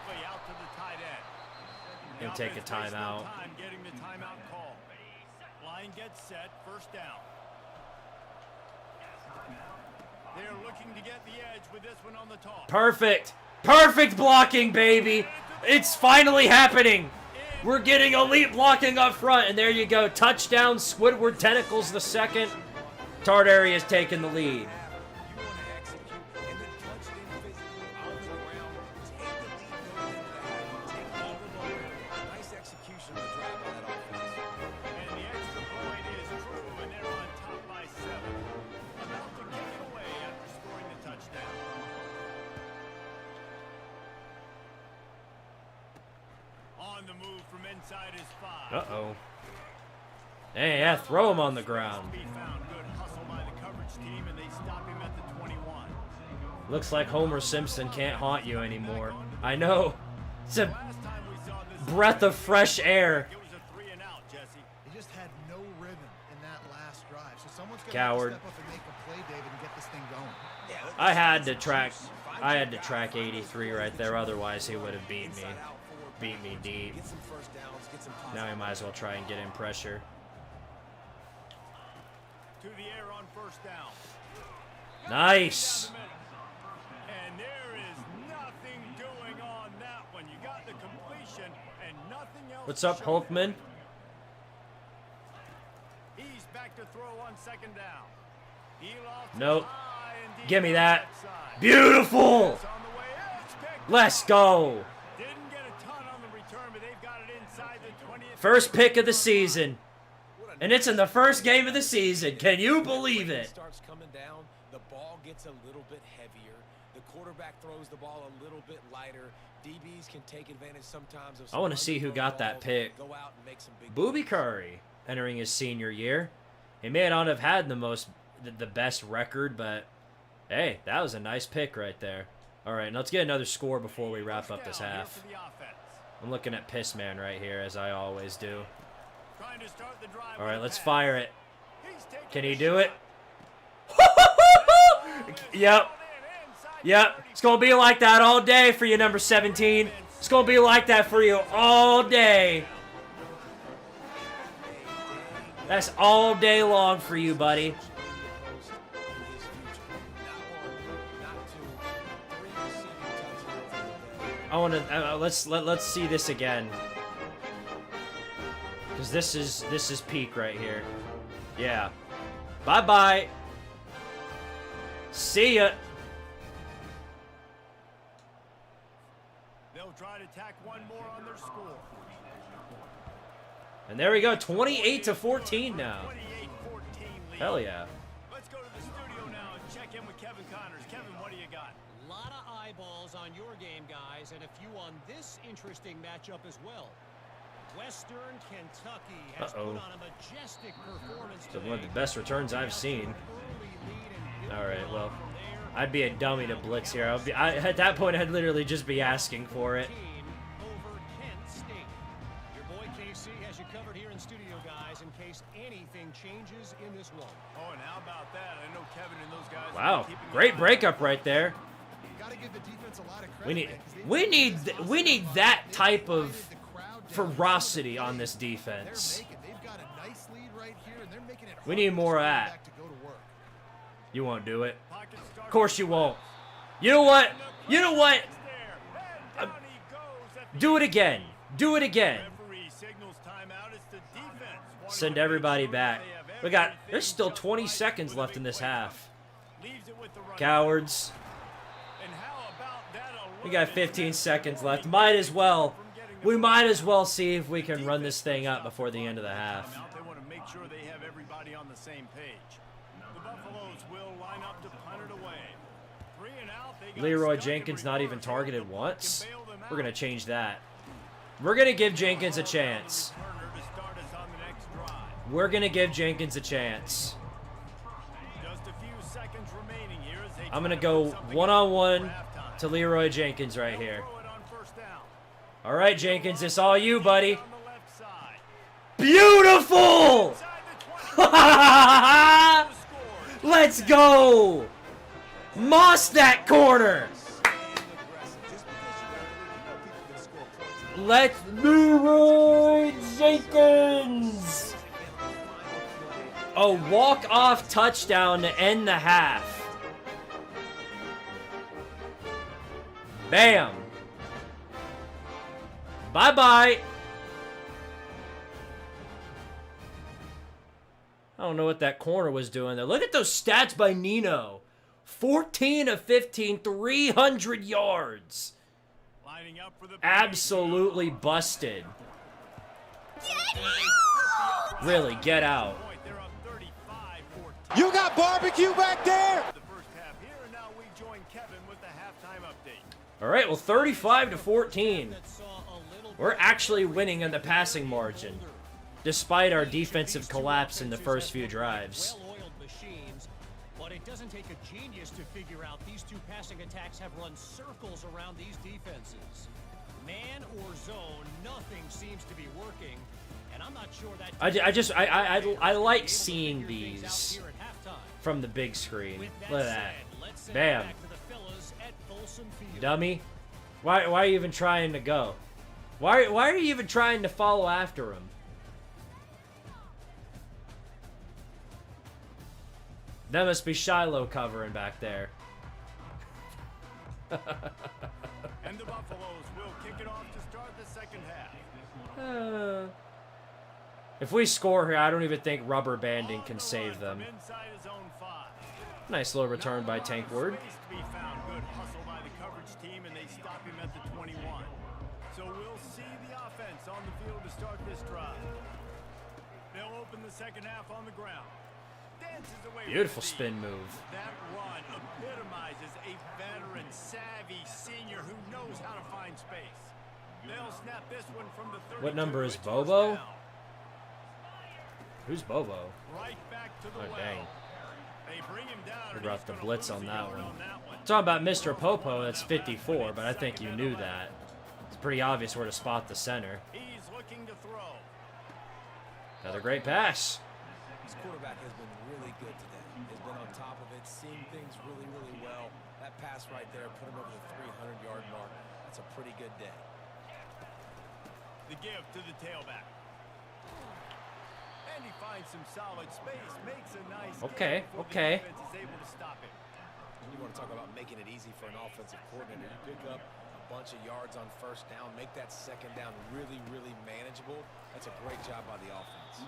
He'll take a timeout. Getting the timeout call. Line gets set, first down. They're looking to get the edge with this one on the top. Perfect. Perfect blocking, baby. It's finally happening. We're getting elite blocking up front, and there you go. Touchdown, Squidward Tentacles the second. Tartary has taken the lead. Uh-oh. Hey, yeah, throw him on the ground. Looks like Homer Simpson can't haunt you anymore. I know. It's a breath of fresh air. He just had no rhythm in that last drive. So someone's gonna Coward. step up and make a play, David, and get this thing going. I had to track 83 right there, otherwise he would have beat me deep. Now he might as well try and get in pressure. To the air on first down. Nice. And there is nothing doing on that one. You got the completion and nothing else. What's up, Hulkman? He's back to throw on second down. Nope. Give me that. Beautiful. Let's go. First pick of the season. And it's in the first game of the season. Can you believe it? Starts coming down, the ball gets a little bit heavier. The quarterback throws the ball a little bit lighter. DBs can take advantage sometimes of. I want to see who got that pick. Go out and make some big Booby Curry entering his senior year. He may not have had the best record, but hey, that was a nice pick right there. All right, let's get another score before we wrap up this half. I'm looking at Pissman right here, as I always do. All right, let's fire it. Can he do it? Yep. Yep. It's going to be like that all day for you, number 17. It's going to be like that for you all day. That's all day long for you, buddy. I want to let's see this again, because this is peak right here. Yeah. Bye bye. See ya. They'll try to tack one more on their score. And there we go, 28-14 now. 28-14 lead. Hell yeah. Let's go to the studio now and check in with Kevin Connors. Kevin, what do you got? A lot of eyeballs on your game, guys, and a few on this interesting matchup as well. Western Kentucky has put on a majestic performance today. One of the best returns I've seen. All right, well, I'd be a dummy to blitz here. At that point, I'd literally just be asking for it. Over Kent State. Your boy KC has you covered here in studio, guys, in case anything changes in this one. Oh, and how about that? I know Kevin and those guys. Wow, great breakup right there. Gotta give the defense a lot of credit. We need that type of ferocity on this defense. We need more of that. You won't do it. Of course you won't. You know what? You know what? Do it again. Do it again. Send everybody back. There's still 20 seconds left in this half. Cowards. We got 15 seconds left. Might as well. We might as well see if we can run this thing up before the end of the half. They want to make sure they have everybody on the same page. The Buffaloes will line up to punt it away. 3 and out. Leroy Jenkins not even targeted once. We're going to change that. We're going to give Jenkins a chance. We're going to give Jenkins a chance. I'm going to go one-on-one to Leroy Jenkins right here. All right, Jenkins, it's all you, buddy. Beautiful! Let's go! Moss that corner! Let's Leroy Jenkins. A walk-off touchdown to end the half. Bam. Bye-bye. I don't know what that corner was doing there. Look at those stats by Nino. 14 of 15, 300 yards. Lining up for the Absolutely busted. Really, get out. They're up 35-14. You got barbecue back there? The first half here, and now we join Kevin with the halftime update. All right, well, 35-14. That saw a little We're actually winning in the passing margin, despite our defensive collapse in the first few drives. well-oiled machines, but it doesn't take a genius to figure out these two passing attacks have run circles around these defenses. Man or zone, nothing seems to be working, and I'm not sure that. I like seeing these from the big screen. Look at that. Bam. Dummy. Why are you even trying to go? Why are you even trying to follow after him? That must be Shiloh covering back there. And the Buffaloes will kick it off to start the second half. If we score here, I don't even think rubber banding can save them. From inside his own 5. Nice little return by Tankward. Space to be found. Good hustle by the coverage team, and they stop him at the 21. So we'll see the offense on the field to start this drive. They'll open the second half on the ground. Dances away. Beautiful with the spin lead. move. That run epitomizes a veteran, savvy senior who knows how to find space. They'll snap this one from the 32. What number is It's Bobo? down. Who's Bobo? Right back to the Oh, well. dang. They bring him down, We and brought he's the gonna blitz lose on a that yard one. on that one. Talking about Mr. Popo, that's 54, but I think you knew that. It's pretty obvious where to spot the center. He's looking to throw. Another great pass. This quarterback has been really good today. He's been on top of it, seeing things really, really well. That pass right there put him over the 300-yard mark. That's a pretty good day. The give to the tailback. And he finds some solid space, makes a nice Okay, gain before okay. the defense is able to stop him. You want to talk about making it easy for an offensive coordinator. You pick up a bunch of yards on first down, make that second down really, really manageable. That's a great job by the offense.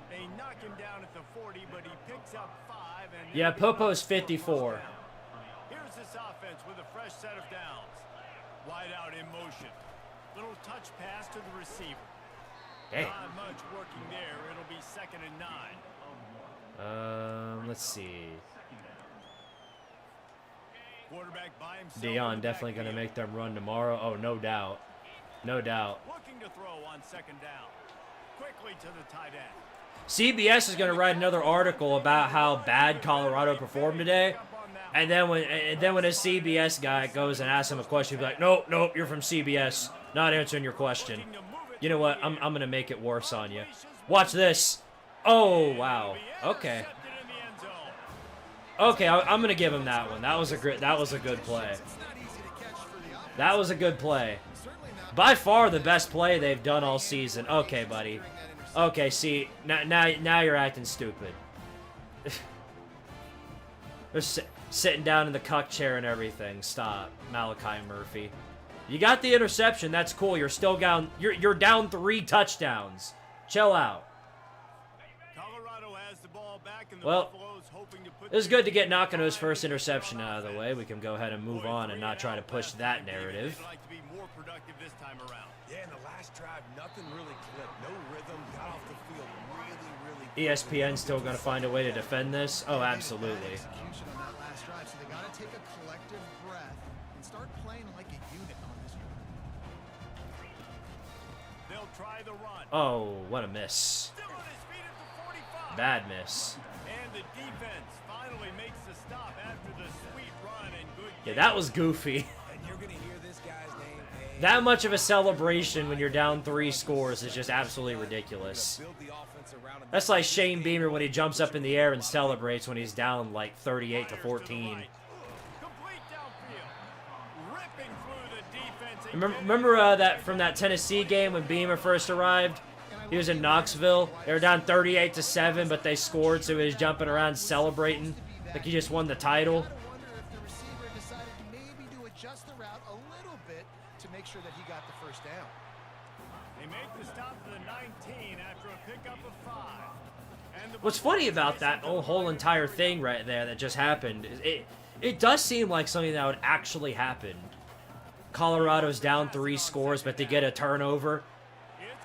They knock him down at the 40, but he picks up 5. And Yeah, he'll be Popo's fine for 54. a first down. Here's this offense with a fresh set of downs. Wide out in motion. Little touch pass to the receiver. Dang. Not much working there. It'll be 2nd and 9. Let's see. Quarterback by himself. Dion definitely going to make them run tomorrow. Oh, no doubt. No doubt. Looking to throw on 2nd down. Quickly to the tight end. CBS is going to write another article about how bad Colorado performed today. And then when a CBS guy goes and asks him a question, he'll be like, nope, you're from CBS. Not answering your question. You know what? I'm going to make it worse on you. Watch this. Oh, wow. Okay. Okay, I'm going to give him that one. That was a good play. That was a good play. By far the best play they've done all season. Okay, buddy. Okay, see, now you're acting stupid. They're sitting down in the cuck chair and everything. Stop, Malachi Murphy. You got the interception. That's cool. You're still down. You're down 3 touchdowns. Chill out. Colorado has the ball back, and the Well, Buffaloes hoping to put it was good to get Nakano's first interception out of the way. We can go ahead and move on and not try to push that narrative. They'd like to be more productive this time around. Yeah, in the last drive, nothing really clicked. No rhythm. Got off the field really ESPN's still going to find a way to defend this? Oh, absolutely. Execution on that last drive, so they got to take a collective breath and start playing like a unit on this one. They'll try the run. Oh, what a miss. Still on his feet at the 45. Bad miss. And the defense finally makes the stop after the sweet run and good Yeah, game. that was goofy. And you're going to hear this guy's name. That much of a celebration when you're down 3 scores is just absolutely ridiculous. Build the offense around him. That's like Shane Beamer when he jumps up in the air and celebrates when he's down like 38 to Fires 14. the right. Complete downfield. Ripping through the defense. Remember that from that Tennessee game when Beamer first arrived? He was in Knoxville. They were down 38-7, but they scored, so he was jumping around celebrating like he just won the title. I wonder if the receiver decided maybe to adjust the route a little bit to make sure that he got the first down. They make the stop to the 19 after a pickup of 5. And the What's funny about that whole entire thing right there that just happened is it does seem like something that would actually happen. Colorado's down 3 scores, but they get a turnover.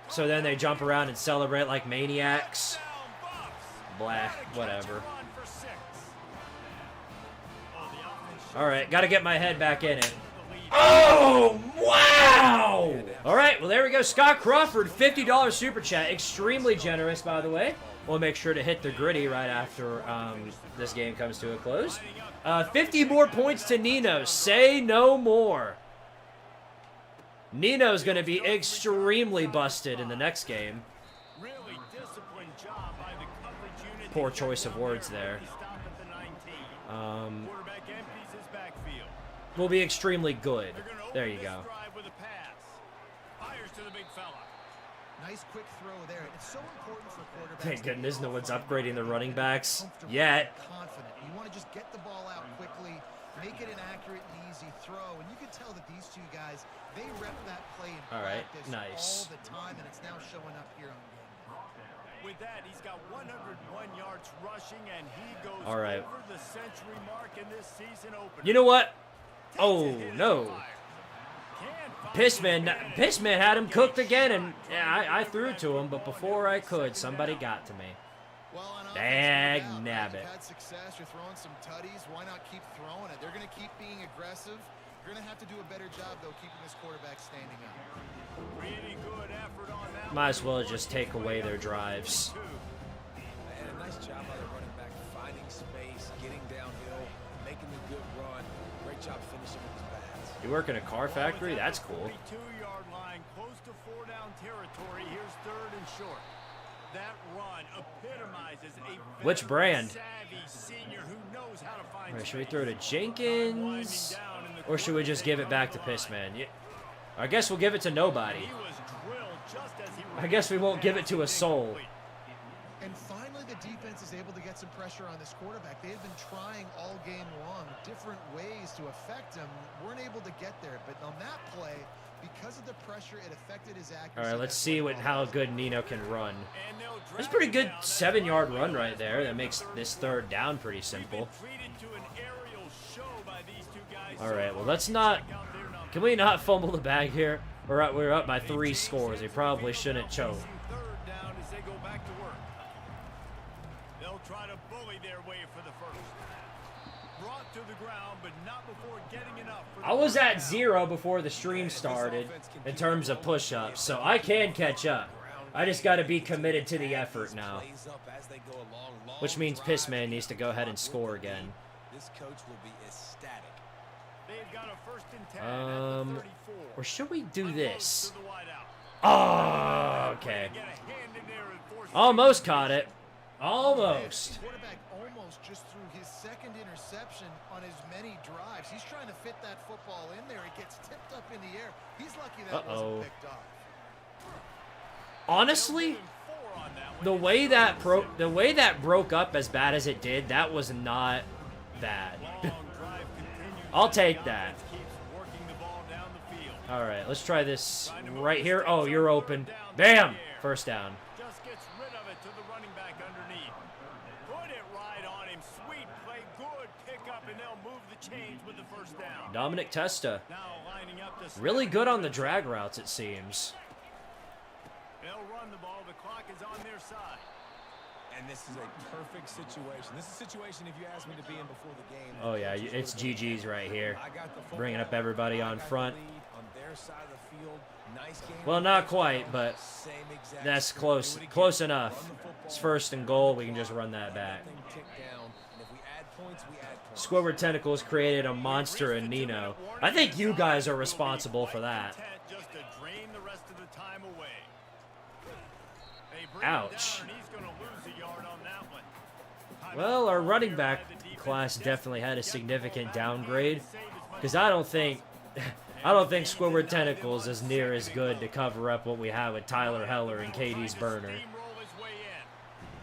So then they jump around and celebrate like maniacs. Blah, whatever. Alright, gotta get my head back in it. Oh, wow! Alright, well there we go. Scott Crawford, $50 super chat. Extremely generous, by the way. We'll make sure to hit the gritty right after this game comes to a close. 50 more points to Nino. Say no more. Nino's going to be extremely busted in the next game. really disciplined job by the coverage unit. Poor choice of words there. Quarterback empties his backfield. Will be extremely good. They're gonna There open you this go. drive with a pass. Fires to the big fella. Nice quick throw there. It's so important for quarterbacks. Thank goodness no one's upgrading the running backs yet. Confident. You want to just get the ball out quickly, make it an accurate and easy throw, and you can tell that these two guys, they rep that play in All right, practice nice. all the time, and it's now showing up here on game. With that, he's got 101 yards rushing, and he goes All right. over the century mark in this season opener. You know what? Takes a Oh, hit as no. he fires. Can't find Pissman had him cooked again, and yeah, I threw it to him, but before I could, somebody got to me. Well, on offense, Dag no doubt, nabbit. You've had success. You're throwing some tutties. Why not keep throwing it? They're going to keep being aggressive. You're going to have to do a better job, though, keeping this quarterback standing up. really good effort on that. Might as well just take away their drives. And a nice job by the running back, finding space, getting downhill, making a good run. Great job finishing with his bats. You work in a car factory? That's cool. 42-yard line, close to 4-down territory. Here's 3rd and short. That run epitomizes a Which brand? savvy senior who knows how to find All right, should we space. throw to Jenkins? Or should we just give it back to Pissman? Yeah. I guess we'll give it to nobody. He was drilled just as he I guess we won't give it to a soul. And finally, the defense is able to get some pressure on this quarterback. They had been trying all game long different ways to affect him. Weren't able to get there, but on that play, because of the pressure, it affected his accuracy. All right, let's That's see what how good Nino can run. And they'll That's a drag pretty him good down. 7-yard run right there. That makes this 3rd down pretty simple. Treated to an aerial show by these two guys. All right, well, let's not... Can we not fumble the bag here? We're up by 3 scores. They probably shouldn't choke. 3rd down as they go back to work. They'll try to bully their way for the first. Brought to the ground, but not before getting enough. For the I was first at down. 0 before the stream started in terms of push-ups, so I can catch up. I just got to be committed to the effort now. Plays up as they go along. Long Which means drive, Pissman needs to go ahead and score again. This coach will be ecstatic. They've got a 1st and 10 at the 34. Or should we do Unloads this? to the wideout. Oh, okay. Get a hand in there and force it. Almost caught it. Almost. The quarterback almost just threw his 2nd interception on as many drives. He's trying to fit that football in there. It gets tipped up in the air. He's lucky that wasn't picked off. Honestly, Four on that one. the way that broke up as bad as it did, that was not bad. Long drive continues. I'll take that. Keeps working the ball down the field. All right, let's try this right here. Oh, you're open. Bam! First down. Just gets rid of it to the running back underneath. Put it right on him. Sweet play. Good pickup, and they'll move the chains with the first down. Dominic Testa. Now lining up to Really good on the drag routes, it seems. They'll run the ball. The clock is on their side. And this is a perfect situation. This is a situation if you asked me to be in before the game. Oh, yeah, it's GG's right here. I got the football. Bringing up everybody I on got the front. lead on their side of the field. Nice game. Well, not quite, but Same exact that's script. close. Do it again. Close enough. Run the football. It's 1st and goal. We can just run that back. Everything ticked down. And if we add points, we add points. Squidward Tentacles created a monster in Nino. I think you guys are responsible for that. Just to drain the rest of the time away. They bring him Ouch. down, and he's gonna lose a yard on that one. Well, our running back class definitely had a significant downgrade, because I don't think I don't think Squidward Tentacles is near as good to cover up what we have with Tyler Heller and Katie's burner.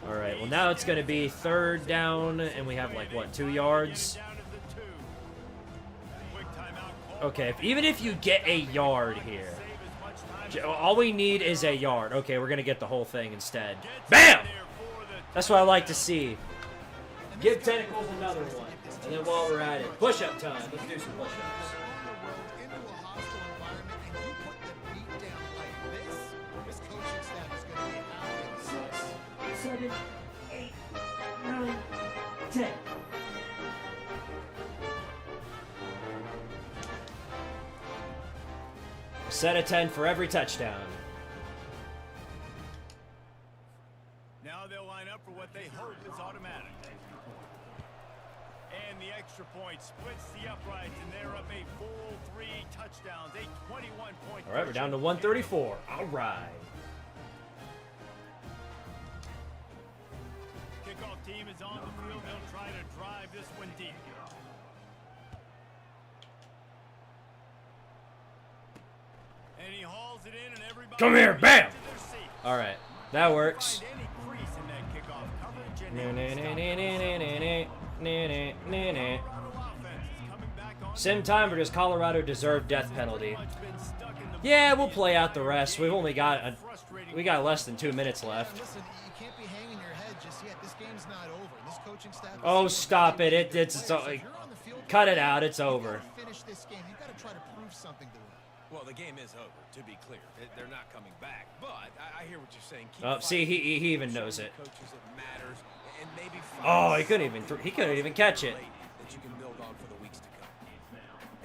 Alright, well now it's going to be 3rd down, and we have like, what, 2 yards? Okay, even if you get a yard here, all we need is a yard. Okay, we're going to get the whole thing instead. BAM! That's what I like to see. Give Tentacles another one. And then while we're at it, push-up time. Let's do some push-ups. Into a hostile environment, and you put the beat down like this coaching staff is going to be happy. 6, 7, 8, 9, 10. Set of 10 for every touchdown. Now they'll line up for what they hope is automatic. And the extra point splits the uprights, and they're up a full 3 touchdowns, a 21-point. All right, we're down to 134. All right. Kickoff team is on the field. They'll try to drive this one deep. And he hauls it in, and everybody Come here, bam! to their seats. All right, that works. Find any crease in that kickoff coverage, and Sim time, or does Colorado deserve death penalty? Yeah, we'll play out the rest. We've only got we got less than 2 minutes left. Listen, you can't be hanging your head just yet. This game's not over. This coaching staff is Oh, stop it! It's You're on the field. cut it out. It's over. You gotta finish this game. You've got to try to prove something to them. Well, the game is over, to be clear. They're not coming back. But I hear what you're saying. Keep Oh, see, fighting. he even knows it. Coaches, it matters, and maybe Oh, find he couldn't even he couldn't even catch it. that you can build on for the weeks to come.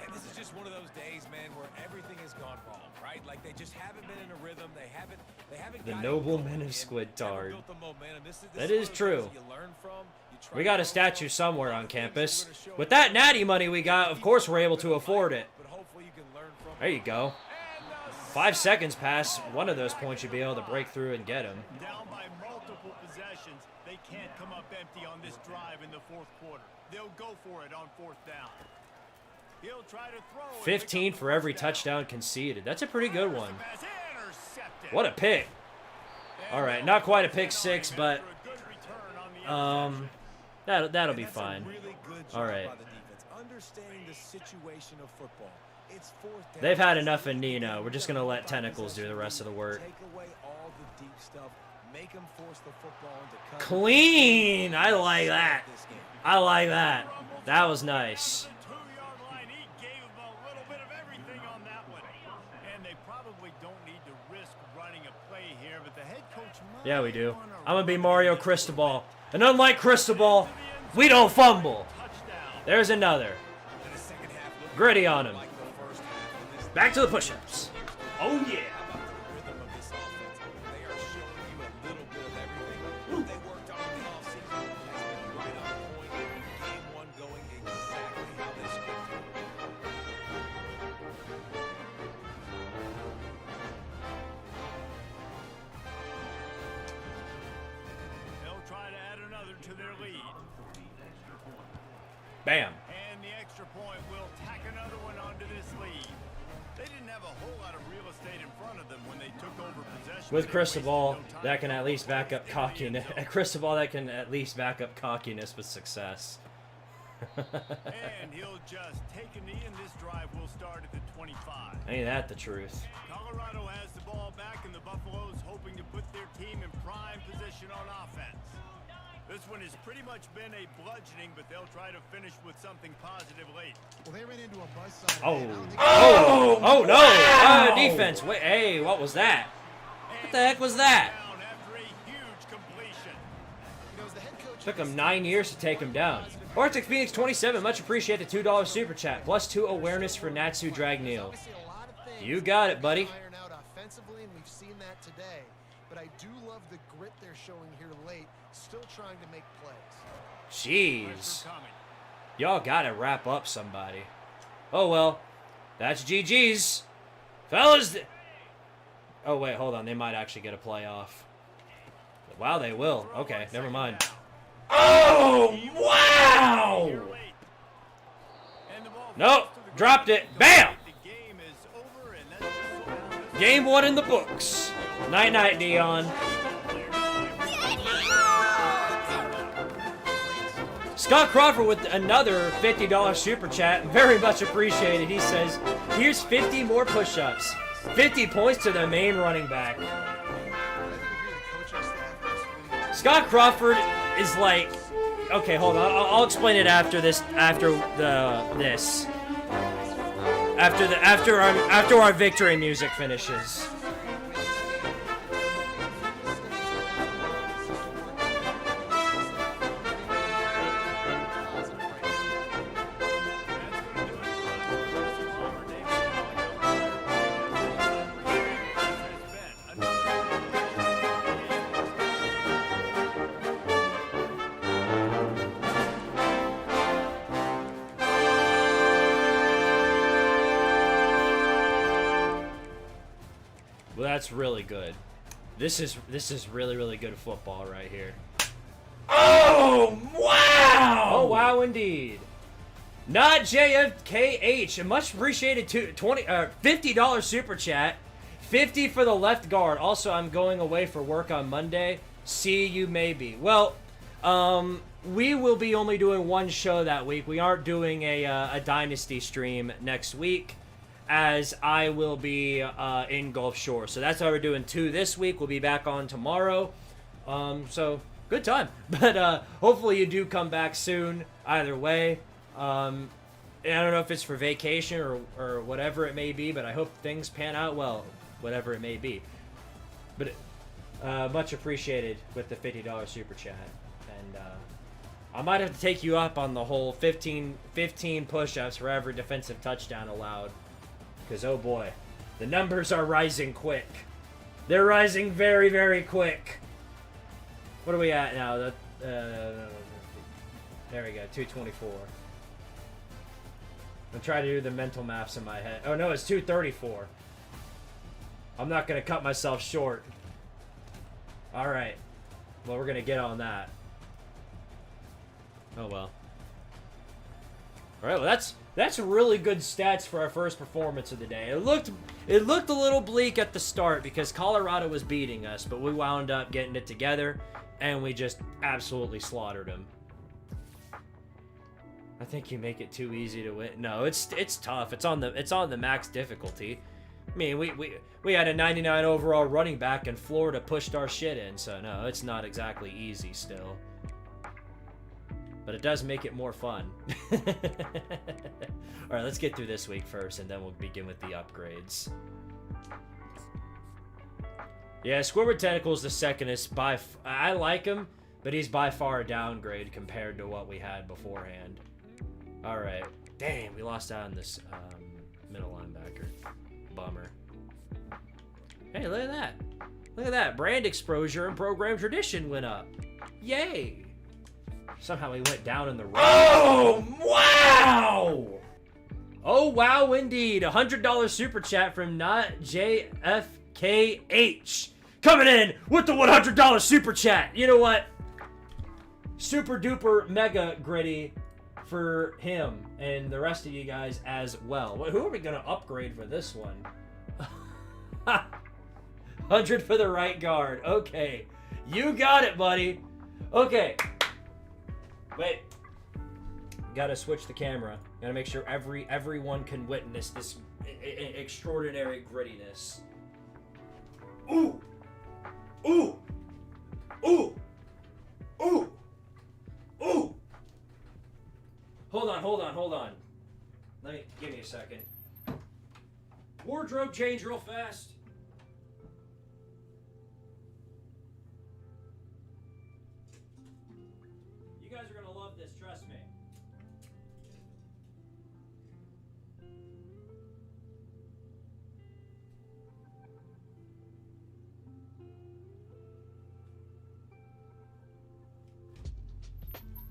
And this is just one of those days, man, where everything has gone wrong, right? Like they just haven't been in a rhythm. They haven't. The got noble it men of going, Squidtard. never built the momentum. This That one is of those true. things that you learn from. You try We to got a build statue on. somewhere on Other things campus. are gonna show With up. that natty money we got, of course we're able to afford it. But hopefully you can learn from There you go. 5 seconds pass. One of those points you'd be able to break through and get him. Down by multiple possessions, they can't come up empty on this drive in the 4th quarter. They'll go for it on 4th down. He'll try to throw and 15 pick up for the every first down. touchdown conceded. That's a pretty good one. Pass intercepted. What a pick. All right, not quite a pick 6, but For a good return on the that'll be That's a fine. really good job All right. by the defense, understanding the situation of football. It's 4th down. They've had enough in Nino. We're just gonna let Tentacles do the rest of the work. Take away all the deep stuff. Make them force the football into coverage. Clean. I like that. This game. I like that. That was nice. The 2-yard line, he gave him a little bit of everything on that one. And they probably don't need to risk running a play here, but the head coach might Yeah, we do. wanna I'm gonna be run Mario it. Cristobal. And unlike Cristobal, we don't fumble. Touchdown. There's another. And the second half looked Gritty on him. like the first half of this. Back to the push-ups. Oh, yeah. How about the rhythm of this offense? They are showing you a little bit of everything. What they worked on in the offseason has been right on point. Game 1 going exactly how they scripted. They'll try to add another to their lead. Bam. And the extra point will tack another one onto this lead. They didn't have a whole lot of real estate in front of them when they took over possession. With They Cristobal, wasted no time that can at least back up in the end cockiness. zone. Cristobal, that can at least back up cockiness with success. And he'll just take a knee, and this drive will start at the 25. Ain't that the truth? Colorado has the ball back, and the Buffaloes hoping to put their team in prime position on offense. This one has pretty much been a bludgeoning, but they'll try to finish with something positive late. Well, they ran into a buzzsaw. Oh. today, and I don't think- Oh no! Defense. Wait, hey, what was that? What the heck was that? Down after a huge completion. You know, as the head coach Took him 9 years to take him down. Arctic Phoenix 27, much appreciate the $2 super chat. +2 awareness for Natsu Dragneel. Obviously, a lot of things You got it, buddy. iron out offensively, and we've seen that today. But I do love the grit they're showing here late, still trying to make plays. Jeez. Pressure coming. Y'all gotta wrap up somebody. Oh well. That's GG's. Fellas. Oh wait, hold on. They might actually get a playoff. Wow, they will. Okay, never mind. Oh, wow! And the ball Nope, falls to the dropped ground. it. Bam! The game is Game 1 in the books. Night-night, Dion. Scott Crawford with another $50 super chat. Very much appreciated. He says, here's 50 more push-ups. 50 points to the main running back. Scott Crawford is like... Okay, hold on. I'll explain it after this. After our victory music finishes. Well, that's really good. This is really, really good football right here. Oh, wow! Oh, wow, indeed. Not JFKH. A much appreciated $50 super chat. 50 for the left guard. Also, I'm going away for work on Monday. See you maybe. Well, we will be only doing one show that week. We aren't doing a Dynasty stream next week, as I will be in Gulf Shore. So that's why we're doing 2 this week. We'll be back on tomorrow. So good time. But hopefully you do come back soon. Either way. And I don't know if it's for vacation or whatever it may be, but I hope things pan out well, whatever it may be. But much appreciated with the $50 super chat. And I might have to take you up on the whole 15 push-ups for every defensive touchdown allowed. Because, oh boy, the numbers are rising quick. They're rising very, very quick. What are we at now? There we go, 224. I'm trying to do the mental maths in my head. Oh no, it's 234. I'm not going to cut myself short. Alright. Well, we're going to get on that. Oh well. Alright, well that's really good stats for our first performance of the day. It looked a little bleak at the start because Colorado was beating us, but we wound up getting it together and we just absolutely slaughtered them. I think you make it too easy to win. No, it's tough. It's on the max difficulty. I mean, we had a 99 overall running back and Florida pushed our shit in, so no, it's not exactly easy still. But it does make it more fun. Alright, let's get through this week first, and then we'll begin with the upgrades. Yeah, Squidward Tentacle's the secondest. I like him, but he's by far a downgrade compared to what we had beforehand. Alright. Damn, we lost out on this middle linebacker. Bummer. Hey, look at that. Look at that. Brand exposure and program tradition went up. Yay! Somehow he went down in the road. Oh, wow! Oh, wow, indeed. $100 super chat from not JFKH. Coming in with the $100 super chat. You know what? Super duper mega gritty for him and the rest of you guys as well. Who are we going to upgrade for this one? 100 for the right guard. Okay. You got it, buddy. Okay. Wait. Gotta switch the camera. Gotta make sure everyone can witness this extraordinary grittiness. Ooh! Ooh! Ooh! Ooh! Ooh! Hold on. Give me a second. Wardrobe change real fast. You guys are gonna love this, trust me.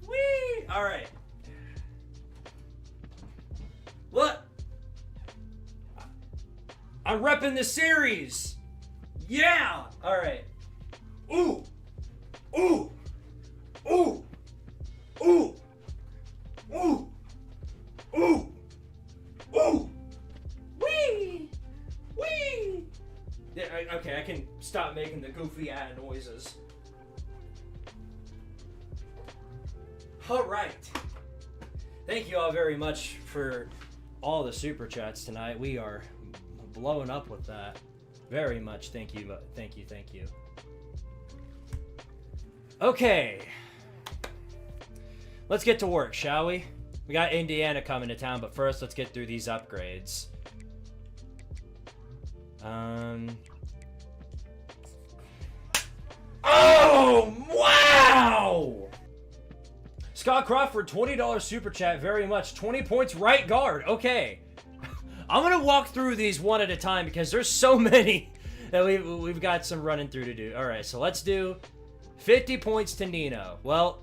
Whee! Alright. Look! I'm repping the series! Yeah! Alright. Ooh! Ooh! Ooh! Ooh! Ooh! Ooh! Ooh! Wee! Wee! I can stop making the goofy noises. All right. Thank you all very much for all the super chats tonight. We are blowing up with that. Very much. Thank you. Thank you. Thank you. Okay. Let's get to work, shall we? We got Indiana coming to town, but first let's get through these upgrades. Oh, wow! Scott Crawford, $20 super chat, very much. 20 points, right guard. Okay. I'm going to walk through these one at a time because there's so many that we've got some running through to do. All right, so let's do 50 points to Nino. Well,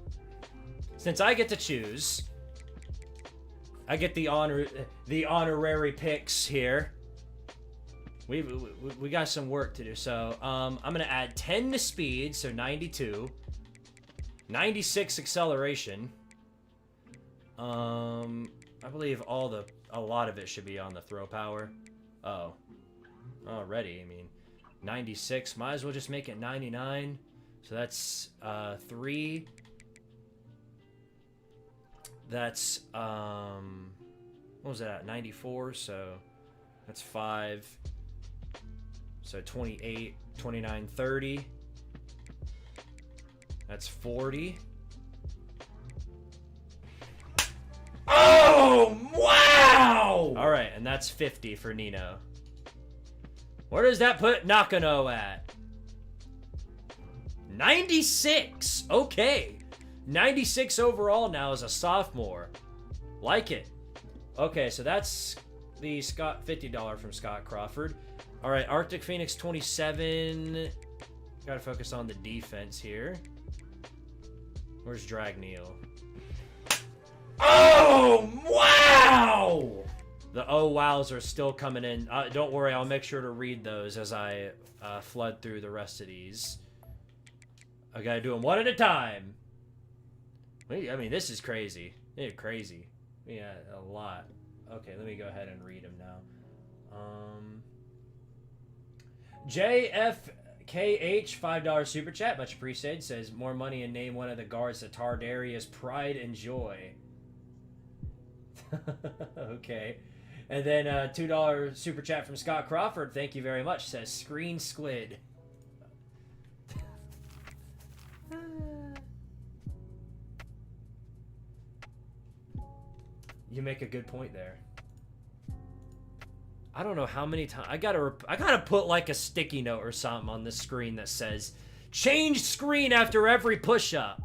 since I get to choose, I get the honorary picks here. We got some work to do. So I'm going to add 10 to speed, so 92. 96 acceleration. I believe a lot of it should be on the throw power. Oh. Already, I mean, 96. Might as well just make it 99. So that's 3. That's what was that at? 94, so that's 5. So 28, 29, 30. That's 40. Oh, wow! All right, and that's 50 for Nino. Where does that put Nakano at? 96. Okay. 96 overall now as a sophomore. Like it. Okay, so that's the $50 from Scott Crawford. All right, Arctic Phoenix 27. Got to focus on the defense here. Where's Dragneil? Oh, wow! The oh wows are still coming in. Don't worry, I'll make sure to read those as I flood through the rest of these. I gotta do them one at a time. I mean, this is crazy. It's crazy. Yeah, a lot. Okay, let me go ahead and read them now. JFKH, $5 super chat, much appreciated. Says more money and name one of the guards to Tardaria's pride and joy. Okay. And then $2 super chat from Scott Crawford. Thank you very much. Says Screen Squid. You make a good point there. I don't know how many times I gotta put like a sticky note or something on the screen that says change screen after every push-up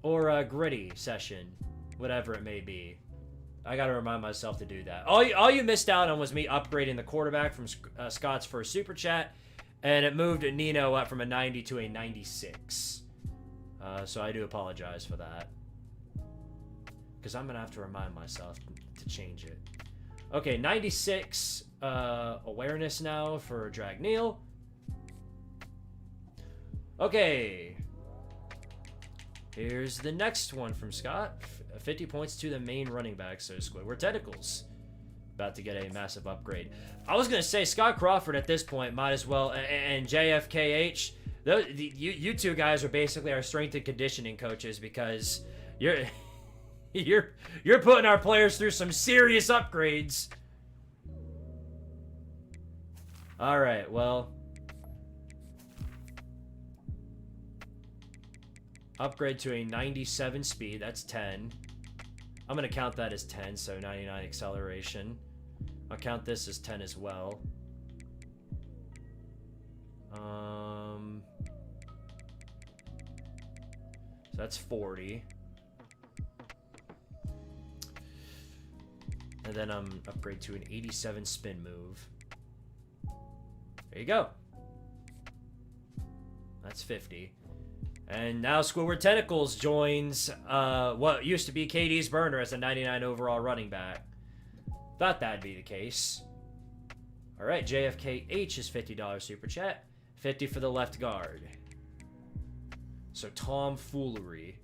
or a gritty session, whatever it may be. I gotta remind myself to do that. All you missed out on was me upgrading the quarterback from Scott's first super chat, and it moved Nino up from a 90 to a 96. So I do apologize for that, because I'm gonna have to remind myself to change it. Okay, 96 awareness now for Dragneil. Okay. Here's the next one from Scott. 50 points to the main running back, so Squidtard Tentacles. About to get a massive upgrade. I was going to say, Scott Crawford at this point might as well, and JFKH, you two guys are basically our strength and conditioning coaches, because you're putting our players through some serious upgrades. All right, well, upgrade to a 97 speed. That's 10. I'm gonna count that as 10, so 99 acceleration. I'll count this as 10 as well. So that's 40. And then upgrade to an 87 spin move. There you go. That's 50. And now Squidtard Tentacles joins what used to be KD's burner as a 99 overall running back. Thought that'd be the case. All right, JFKH is $50 super chat. 50 for the left guard. So tomfoolery.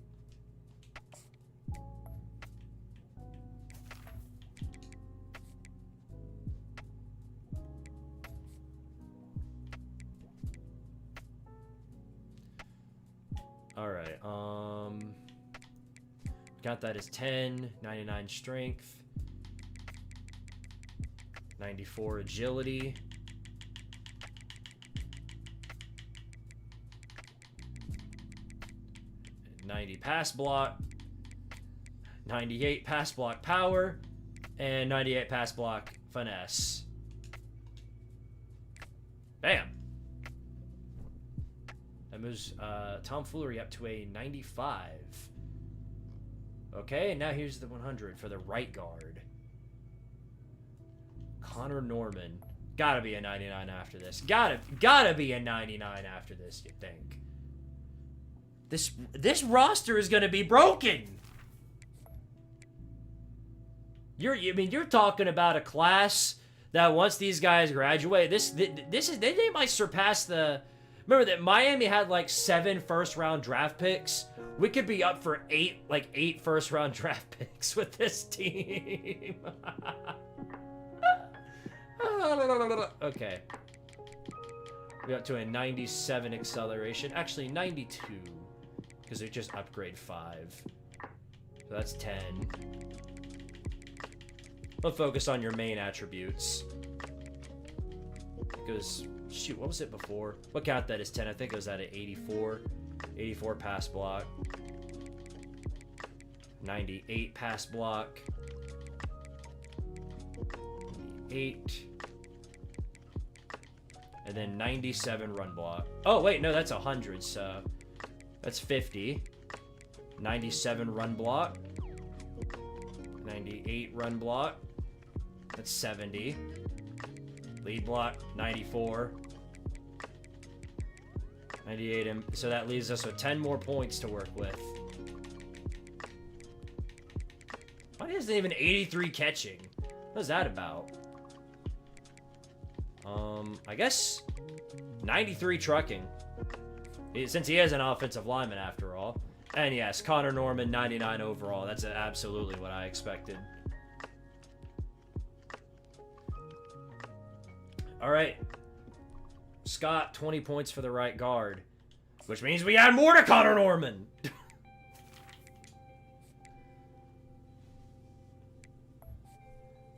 Got that as 10, 99 strength, 94 agility. 90 pass block, 98 pass block power, and 98 pass block finesse. Bam! That moves Tomfoolery up to a 95. Okay, and now here's the 100 for the right guard. Connor Norman. Gotta be a 99 after this. Gotta be a 99 after this, you think. This roster is gonna be broken. You're talking about a class that once these guys graduate, they might surpass the. Remember that Miami had like 7 first-round draft picks. We could be up for 8 first-round draft picks with this team. Okay. We're up to a 97 acceleration. Actually, 92. Because they just upgrade 5. So that's 10. Let's focus on your main attributes. Because, shoot, what was it before? What count that is 10? I think it was at an 84. 84 pass block. 98 pass block. 8. And then 97 run block. Oh, wait, no, that's 100, so that's 50. 97 run block. 98 run block. That's 70. Lead block, 94. 98, so that leaves us with 10 more points to work with. Why isn't even 83 catching? What's that about? I guess 93 trucking. Since he is an offensive lineman after all. And yes, Connor Norman, 99 overall. That's absolutely what I expected. All right. Scott, 20 points for the right guard. Which means we add more to Connor Norman.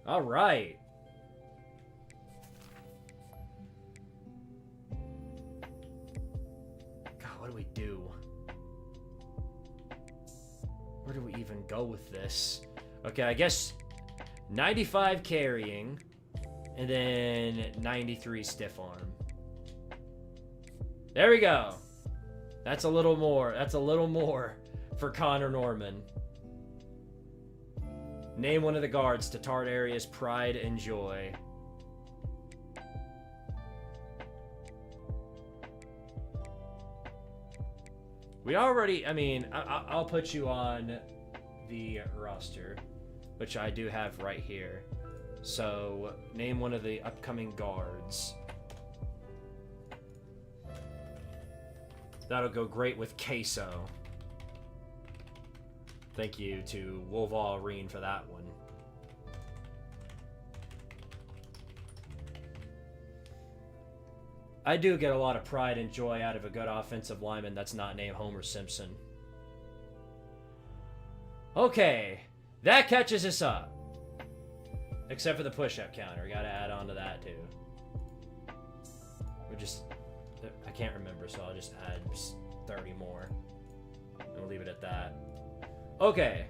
All right. God, what do we do? Where do we even go with this? Okay, I guess 95 carrying, and then 93 stiff arm. There we go. That's a little more. That's a little more for Connor Norman. Name one of the guards to Tardarius' pride and joy. We already, I'll put you on the roster, which I do have right here. So, name one of the upcoming guards. That'll go great with Queso. Thank you to Wolverine for that one. I do get a lot of pride and joy out of a good offensive lineman that's not named Homer Simpson. Okay, that catches us up. Except for the push-up counter. We gotta add on to that too. I can't remember, so I'll just add 30 more. And we'll leave it at that. Okay.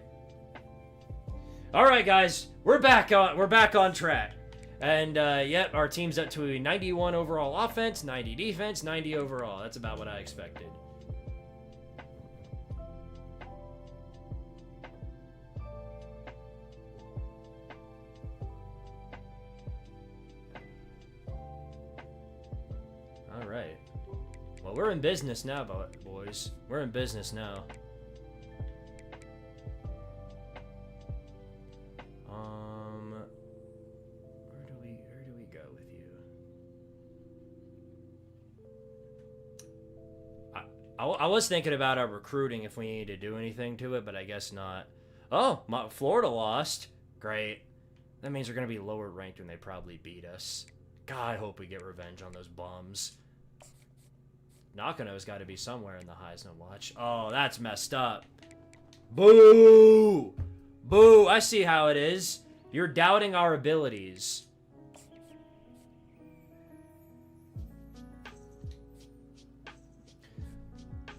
Alright guys, we're back on track. And yep, our team's up to a 91 overall offense, 90 defense, 90 overall. That's about what I expected. Alright. Well, we're in business now, boys. We're in business now. Where do we go with you? I was thinking about our recruiting if we need to do anything to it, but I guess not. Oh, Florida lost. Great. That means we're going to be lower ranked when they probably beat us. God, I hope we get revenge on those bums. Nakano's got to be somewhere in the Heisman watch. Oh, that's messed up. Boo! Boo! I see how it is. You're doubting our abilities.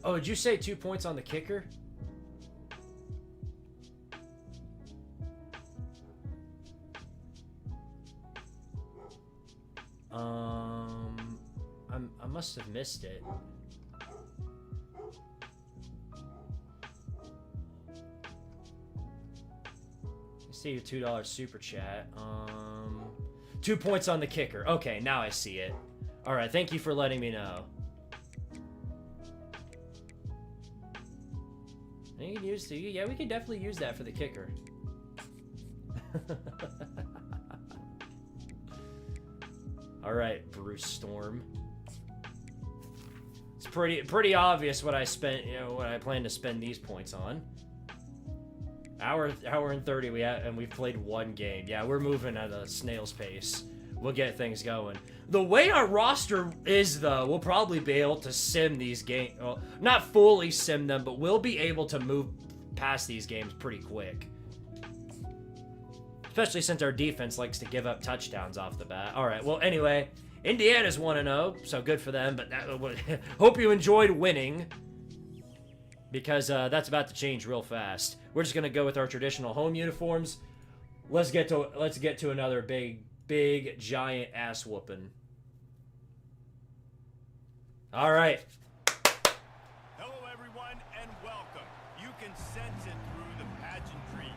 Oh, did you say 2 points on the kicker? I must have missed it. See your $2 super chat. 2 points on the kicker. Okay, now I see it. All right, thank you for letting me know. You can use yeah, we can definitely use that for the kicker. All right, Bruce Storm. It's pretty obvious what I spent, what I plan to spend these points on. Hour and 30 and we've played one game. Yeah, we're moving at a snail's pace. We'll get things going. The way our roster is, though, we'll probably be able to sim these games. Well, not fully sim them, but we'll be able to move past these games pretty quick. Especially since our defense likes to give up touchdowns off the bat. All right, well, anyway, Indiana's 1-0, so good for them. But hope you enjoyed winning, because that's about to change real fast. We're just gonna go with our traditional home uniforms. Let's get to another big giant ass whooping. All right. Hello, everyone, and welcome. You can sense it through the pageantry.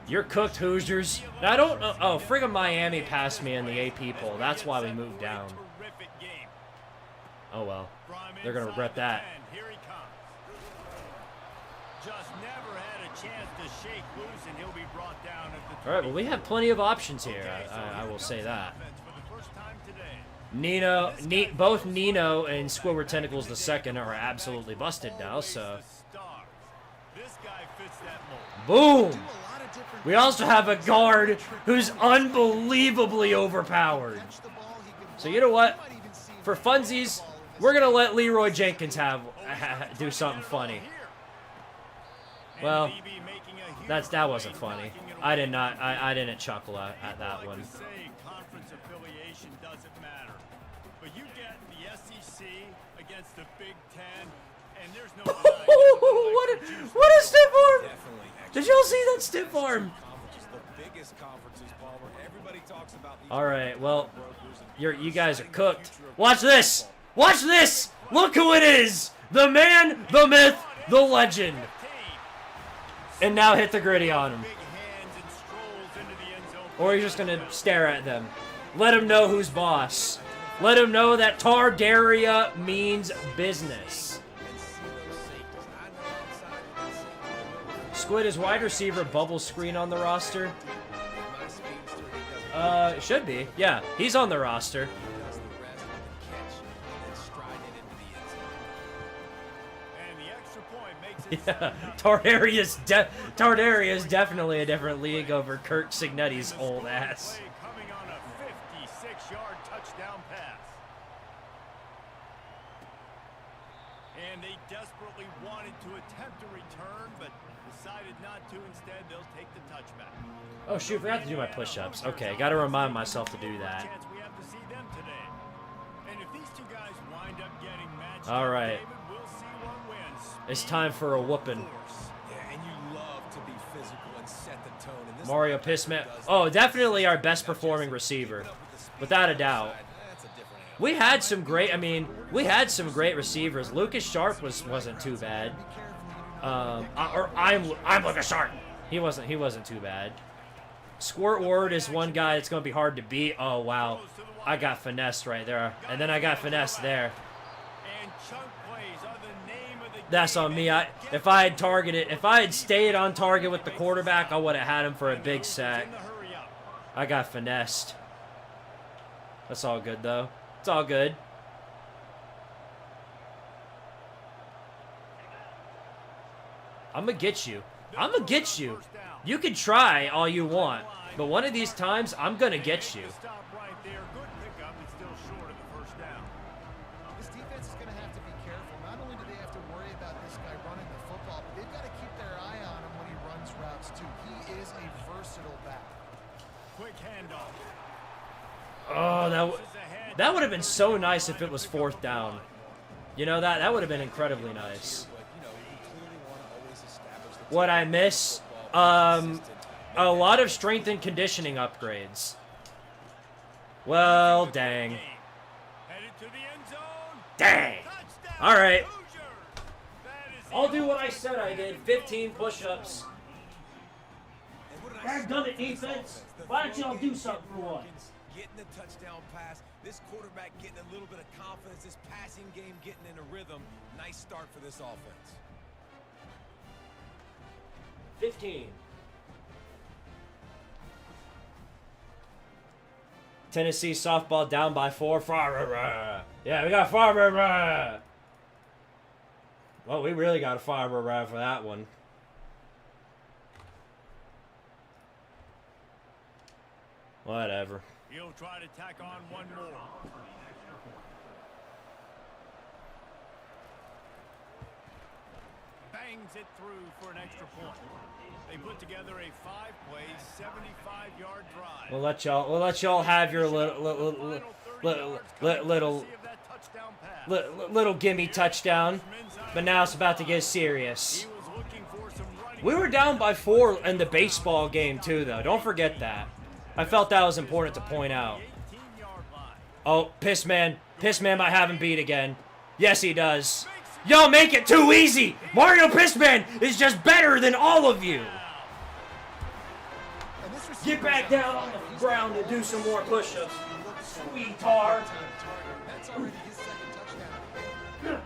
You're cooked, Hoosiers. Now, I don't know. Oh, friggin' Miami passed me in the AP poll. That's why we moved down. Oh well. They're gonna regret that. Here he comes. Just never had a chance to shake loose, and he'll be brought down at the. All right, well, we have plenty of options here. I will say that. Both Nino and Squidward Tentacles II are absolutely busted now, so. Boom! We also have a guard who's unbelievably overpowered. So you know what? For funsies, we're gonna let Leroy Jenkins do something funny. Well, that wasn't funny. I didn't chuckle at that one. Conference affiliation doesn't matter, but you get the SEC against the Big Ten, and there's no. What a stiff arm! Did y'all see that stiff arm? All right, well, you guys are cooked. Watch this! Watch this! Look who it is! The man, the myth, the legend. And now hit the gritty on him. Or he's just gonna stare at them. Let him know who's boss. Let him know that Tardaria means business. Squid is wide receiver bubble screen on the roster. Should be. Yeah, he's on the roster. Yeah, Tardaria is definitely a different league over Kirk Signetti's old ass. Coming on a 56-yard touchdown pass. And they desperately wanted to attempt a return, but decided not to. Instead, they'll take the touchback. Oh shoot, forgot to do my push-ups. Okay, gotta remind myself to do that. We have to see them today. And if these two guys wind up getting matched, all right. we'll see one wins. It's time for a whooping. Yeah, and you love to be physical and set the tone. And this Mario Pismet. Oh, definitely our best performing receiver, without a doubt. We had some great. I mean, we had some great receivers. Lucas Sharp wasn't too bad. I'm Lucas Sharp. He wasn't too bad. Squirtward is one guy that's gonna be hard to beat. Oh wow, I got finessed right there, and then I got finessed there. That's on me. If I had stayed on target with the quarterback, I would have had him for a big sack. I got finessed. That's all good though. It's all good. I'm gonna get you. I'm gonna get you. You can try all you want, but one of these times, I'm gonna get you. This defense is going to have to be careful versatile back. Quick handoff. Oh, that would have been so nice if it was 4th down. You know, that would have been incredibly nice. What I miss? A lot of strength and conditioning upgrades. Well, dang. Headed to the end zone. Dang. Touchdown, All right. Hoosiers. That is I'll do what I said I did. 15 push-ups. I've done it, defense. Why don't y'all do something for once? Getting the touchdown pass. This quarterback getting a little bit of confidence. This passing game getting in a rhythm. Nice start for this offense. 15. Tennessee softball down by 4. Yeah, we got far. Well, we really got a far for that one. Whatever. He'll try to tack on one more. Bangs it through for an extra point. They put together a 5-play, 75-yard drive. We'll let y'all have your little gimme touchdown. But now it's about to get serious. We were down by 4 in the baseball game too, though. Don't forget that. I felt that was important to point out. Oh, Pissman. Pissman might have him beat again. Yes, he does. Y'all make it too easy. Mario Pissman is just better than all of you. Get back down on the ground and do some more push-ups. Squidtard. That's already his second touchdown.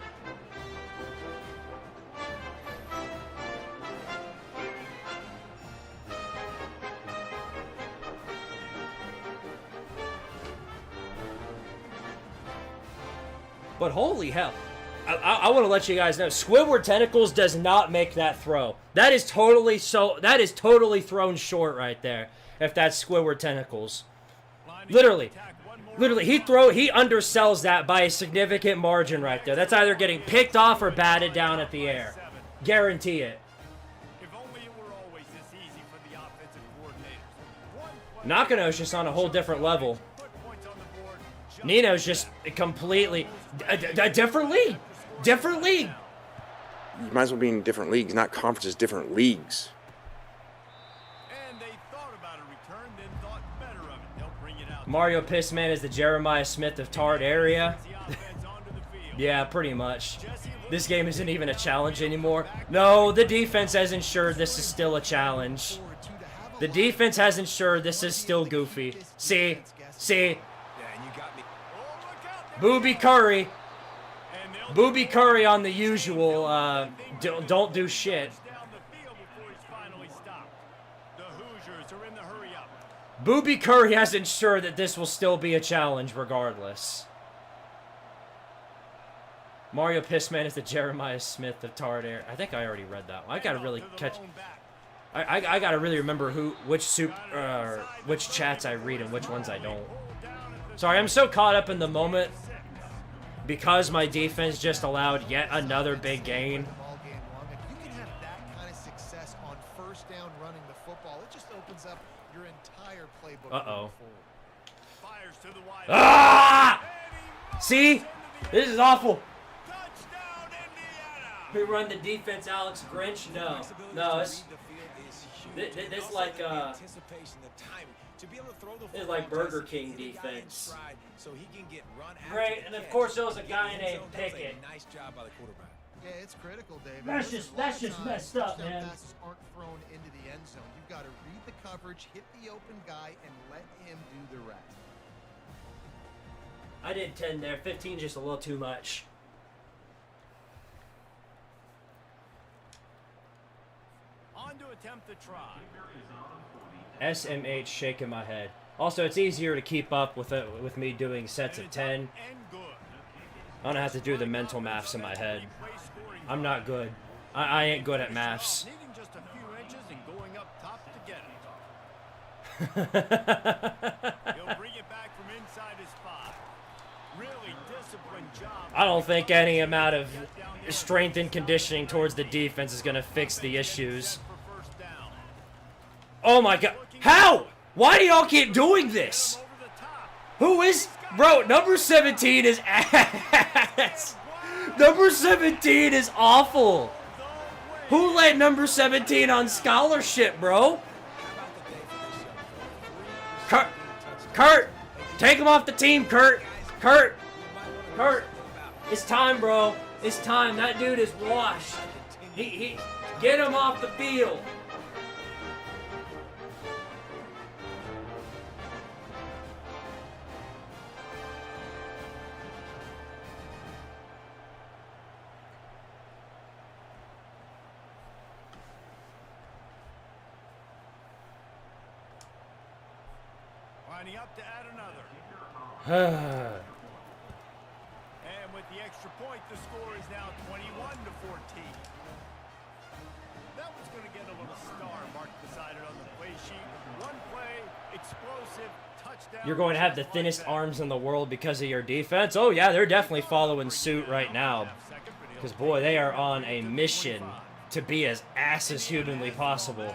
But holy hell. I want to let you guys know, Squidward Tentacles does not make that throw. That is totally thrown short right there. If that's Squidward Tentacles. Literally, he undersells that by a significant margin right there. That's either getting picked off or batted down at the air. Guarantee it. If only it were always this easy for the offensive coordinators. Nakano's just on a whole different level. Nino's just completely a different league. Different league. You might as well be in different leagues, not conferences, different leagues. And they thought about a return, then thought better of it. They'll bring it out. Mario Pissman is the Jeremiah Smith of Tard area. Yeah, pretty much. This game isn't even a challenge anymore. No, the defense has ensured this is still a challenge. The defense has ensured this is still goofy. See? Booby Curry. Booby Curry on the usual, don't do shit. Booby Curry has ensured that this will still be a challenge regardless. Mario Pissman is the Jeremiah Smith of Tard Air. I think I already read that one. I gotta really catch... I gotta really remember which chats I read and which ones I don't. Sorry, I'm so caught up in the moment because my defense just allowed yet another big gain. All game long. If you can have that kind of success on first down running the football, it just opens up your entire playbook. Uh-oh. Fires to the wide. Ah! See? This is awful. Touchdown, Indiana. We run the defense, Alex Grinch? No. It's this like it's like Burger King defense. Right, and of course there was a guy named Pickett. Nice job by the quarterback. Yeah, it's critical, David. That's Listen, just a lot of messed times, up, touchdown man. passes aren't thrown into the end zone. You've got to read the coverage, hit the open guy, and let him do the rest. I did 10 there. 15 just a little too much. On to attempt the try. SMH shaking my head. Also, it's easier to keep up with me doing sets of 10. And good. I don't have to do the mental maths in my head. I'm not good. I ain't good at maths. Needing just a few inches and going up top to get it. He'll bring it back from inside his 5. Really disciplined job. I don't think any amount of strength and conditioning towards the defense is going to fix the issues. Oh my god. How? Why do y'all keep doing this? Who is... Bro, number 17 is ass. Number 17 is awful. Who let number 17 on scholarship, bro? Kurt, take him off the team, Kurt. Kurt, it's time, bro. It's time. That dude is washed. He get him off the field. Lining up to add another. And with the extra point, the score is now 21-14. That was going to get a little star marked beside it on the play sheet. One play, explosive, touchdown. You're going to have the thinnest arms in the world because of your defense? Oh, yeah, they're definitely following suit right now. Because, boy, they are on a mission to be as ass as humanly possible.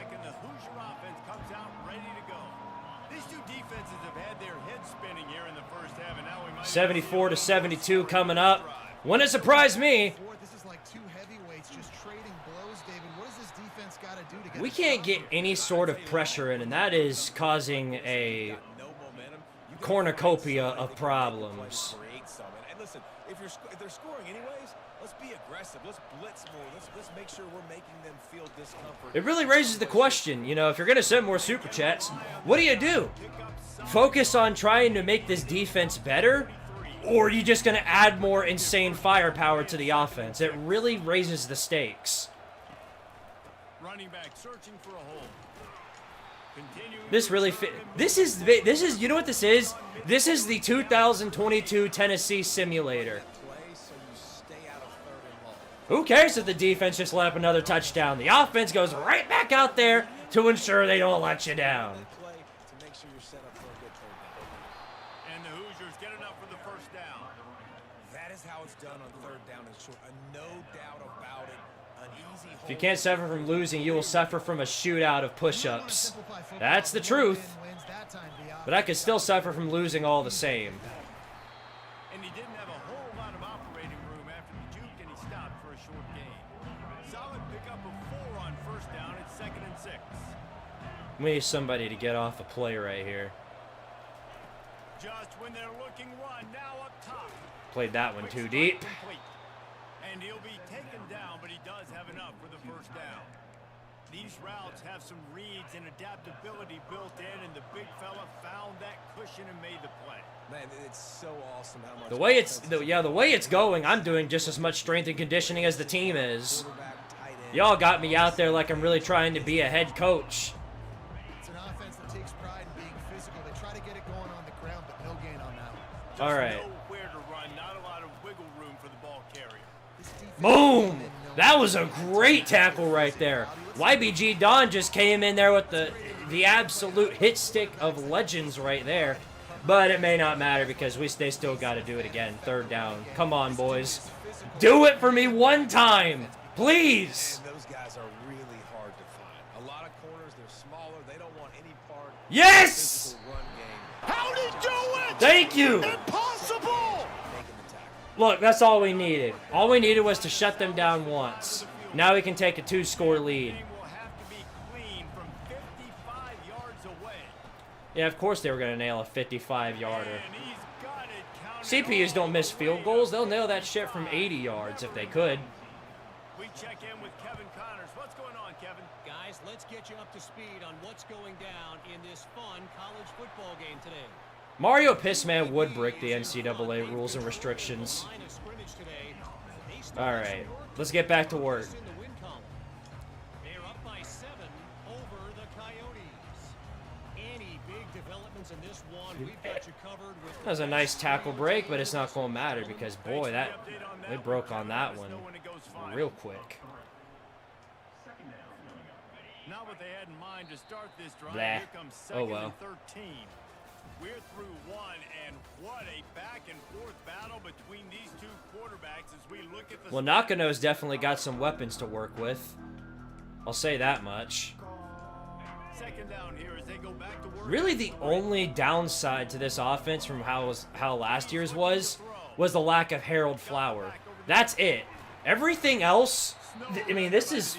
74-72 coming up. Wouldn't surprise me. This is like two heavyweights just trading blows, David. What does this defense got to do to get We can't get any sort of pressure in, and that is causing a cornucopia of problems. And listen, if they're scoring anyways, let's be aggressive. Let's blitz more. Let's make sure we're making them feel discomfort. It really raises the question, you know, if you're going to send more super chats, what do? Focus on trying to make this defense better, or are you just going to add more insane firepower to the offense? It really raises the stakes. Running back searching for a hole. This really this is you know what this is? This is the 2022 Tennessee simulator. Who cares if the defense just let up another touchdown? The offense goes right back out there to ensure they don't let you down. And the Hoosiers get enough for the first down. That is how it's done on third down and short. No doubt about it. An easy If you can't suffer from losing, you will suffer from a shootout of push-ups. That's the truth. But I could still suffer from losing all the same. And he didn't have a whole lot of operating room after the juke, and he stopped for a short gain. Solid pickup of 4 on first down. It's 2nd and 6. We need somebody to get off a play right here. Just when they're looking run, now up top. Played that one too deep. Complete. And he'll be taken down, but he does have enough for the first down. These routes have some reads and adaptability built in, and the big fella found that cushion and made the play. Man, it's so awesome how much The way it's going, I'm doing just as much strength and conditioning as the team is. Y'all got me out there like I'm really trying to be a head coach. It's an offense that takes pride in being physical. They try to get it going on the ground, but no gain on that one. All right. Nowhere to run, not a lot of wiggle room for the ball carrier. Boom! That was a great tackle right there. YBG Don just came in there with the absolute hit stick of legends right there. But it may not matter because they still got to do it again. Third down. Come on, boys. Do it for me one time, please. And those guys are really hard to find. A lot of corners, they're smaller. They don't want any part Yes! of the run game. How'd he do it? Thank you. Impossible! Making the tackle. Look, that's all we needed. All we needed was to shut them down once. Now we can take a 2-score lead. Will have to be clean from 55 yards away. Yeah, of course they were going to nail a 55-yarder. And he's got it. CPUs don't miss field goals. They'll nail that shit from 80 yards if they could. We check in with Kevin Connors. What's going on, Kevin? Guys, let's get you up to speed on what's going down in this fun college football game today. Mario Pissman would break the NCAA rules and restrictions. All right, let's get back to work. They're up by 7 over the Coyotes. Any big developments in this one, we've got you covered with. That was a nice tackle break, but it's not going to matter because, boy, they broke on that one real quick. Not what they had in mind to start this drive. Blah. Here comes 2nd Oh, well. and 13. We're through one, and what a back-and-forth battle between these two quarterbacks as we look at the... Well, Nakano's definitely got some weapons to work with. I'll say that much. Second down here as they go back to work. Really, the only downside to this offense from how last year's was the lack of Harold Flower. That's it. Everything else, I mean, this is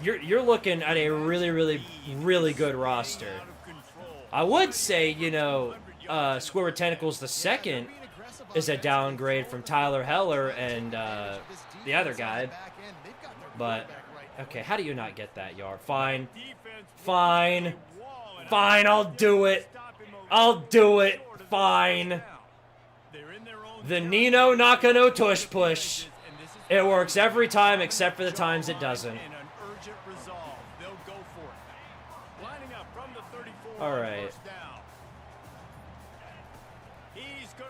you're looking at a really, really, really good roster. I would say, you know, Squidward Tentacles II is a downgrade from Tyler Heller and the other guy. But, okay, how do you not get that yard? Fine. Fine. Fine, I'll do it. I'll do it. Fine. The Nino Nakano tush push. It works every time except for the times it doesn't. Alright.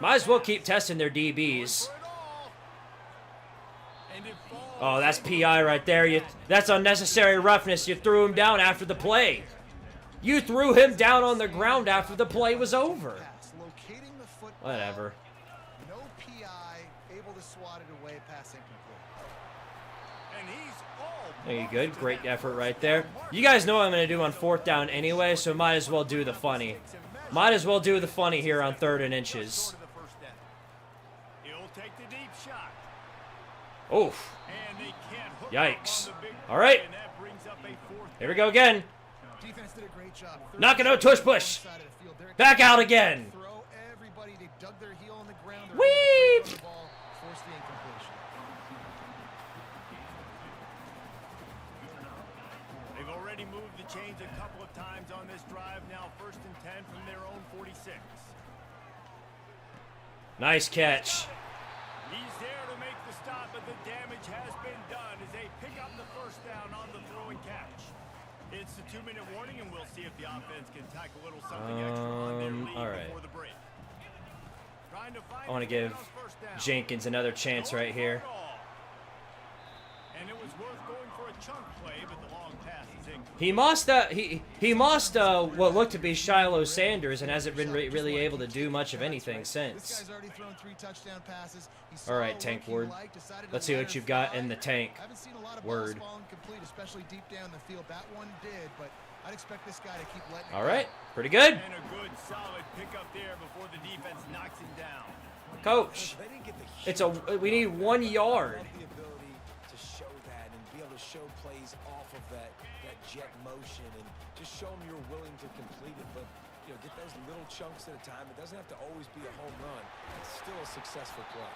Might as well keep testing their DBs. Oh, that's PI right there. That's unnecessary roughness. You threw him down after the play. You threw him down on the ground after the play was over. Whatever. No PI, able to swat it away, pass incomplete. There you good. Great effort right there. You guys know what I'm going to do on 4th down anyway, so might as well do the funny. Might as well do the funny here on 3rd and inches. Oof. Yikes. All right. Here we go again. Knocking out tush push. Back out again. Weep. They've already moved the chains a couple of times on this drive. Now 1st and 10 from their own 46. Nice catch. He's there to make the stop, but the damage has been done as they pick up the 1st down on the throw and catch. It's the 2-minute warning, and we'll see if the offense can tack a little something extra on their lead before the break. I want to give Jenkins another chance right here. And it was worth going for a chunk play, but the long pass is incomplete. He lost what looked to be Shiloh Sanders and hasn't been really able to do much of anything since. All right, Tank Ward. Let's see what you've got in the tank. Word. All right, pretty good. And a good solid pickup there before the defense knocks him down. Coach, we need 1 yard. The ability to show that and be able to show plays off of that jet motion and just show them you're willing to complete it, but you know, get those little chunks at a time. It doesn't have to always be a home run. It's still a successful play.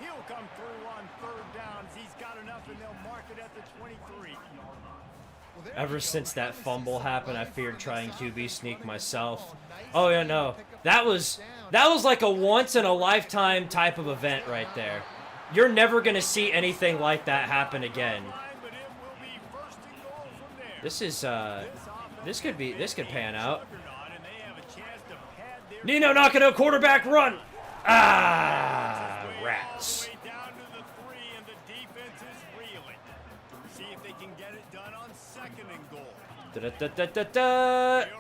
He'll come through on 3rd downs. He's got enough, and they'll mark it at the 23. Ever since that fumble happened, I feared trying QB sneak myself. Oh yeah, no. That was like a once in a lifetime type of event right there. You're never going to see anything like that happen again. This could pan out. Nino knocking a quarterback run. Ah, rats.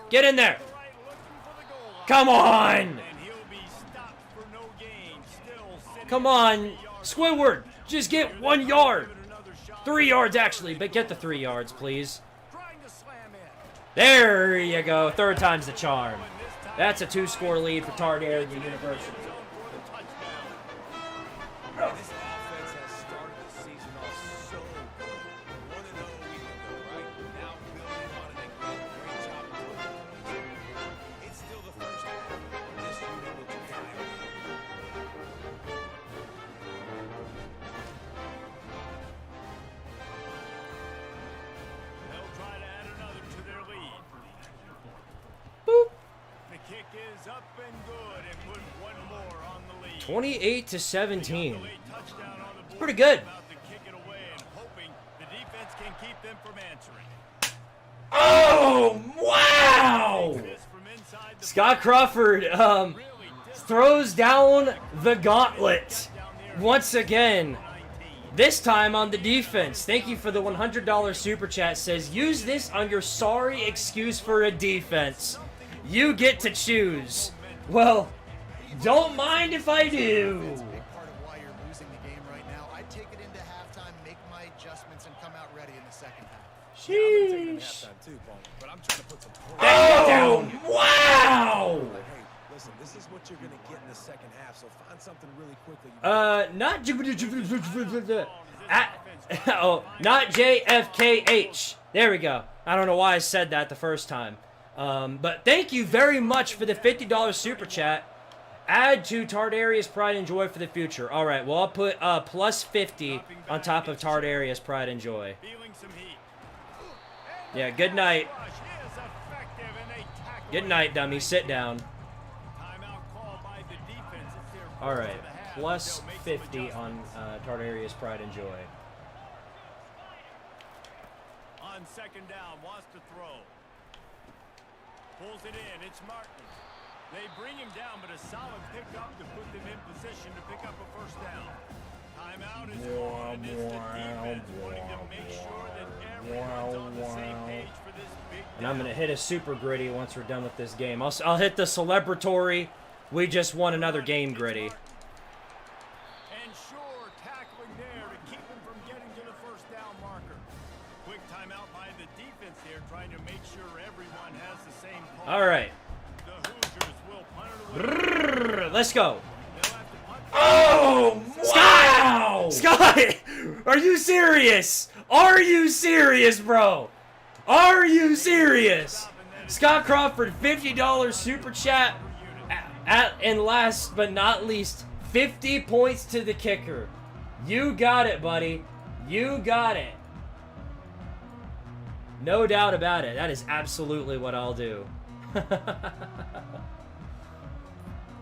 Get in there. Come on. Come on. Squidward, just get 1 yard. 3 yards, actually, but get the 3 yards, please. There you go. 3rd time's the charm. That's a 2-score lead for Tardare University. This offense has started the season off so good. 1-0 a week ago, right? Now building on it again. Great job of putting the points. It's still the 1st half. This unit will try to win. They'll try to add another to their lead. Boop. The kick is up and good, and put 1 more on the lead. 28-17. It's pretty good. Oh, wow! Scott Crawford throws down the gauntlet once again. This time on the defense. Thank you for the $100 super chat. Says, use this on your sorry excuse for a defense. You get to choose. Well, don't mind if I do. Take it into halftime, make my adjustments, and come out ready in the second half. Yeah, I'm taking Sheesh. halftime too, Paul. but I'm trying to put some points. Oh, wow! Like, hey, listen, this is what you're going to get in the second half, so find something really quickly. Not JFKH. There we go. I don't know why I said that the first time. But thank you very much for the $50 super chat. Add to Tardarius' Pride and Joy for the future. All right, well, I'll put plus 50 on top of Tardarius' Pride and Joy. Yeah, good night. Good night, dummy. Sit down. All right, plus 50 on Tardarius' Pride and Joy. On second down, wants to throw. Pulls it in. It's Martin. They bring him down, but a solid pickup to put them in position to pick up a first down. Timeout is gone, and it's the defense wanting to make sure that everyone's on the same page for this big And I'm going to hit a super gritty once we're done with this game. I'll hit the celebratory. We just won another game gritty. And sure, tackling there to keep him from getting to the first down marker. Quick timeout by the defense here, trying to make sure everyone has the same call. All right. The Hoosiers will punt it away. Let's go. They'll have to punt. Oh, wow! Sky! Are you serious? Are you serious, bro? Are you serious? Scott Crawford, $50 super chat. And last but not least, 50 points to the kicker. You got it, buddy. You got it. No doubt about it. That is absolutely what I'll do.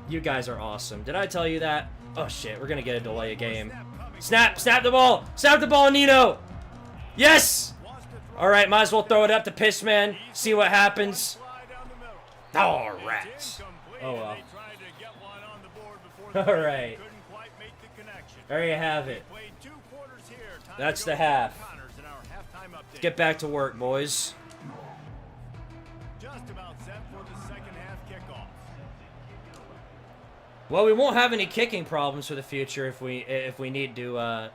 You guys are awesome. Did I tell you that? Oh, shit. We're going to get a delay of game. Snap. Snap the ball. Snap the ball, Nino. Yes. All right. Might as well throw it up to Pissman. See what happens. Oh, rats. Oh, well. All right. There you have it. That's the half. Let's get back to work, boys. Just about set for the second half kickoff. Well, we won't have any kicking problems for the future if we need to.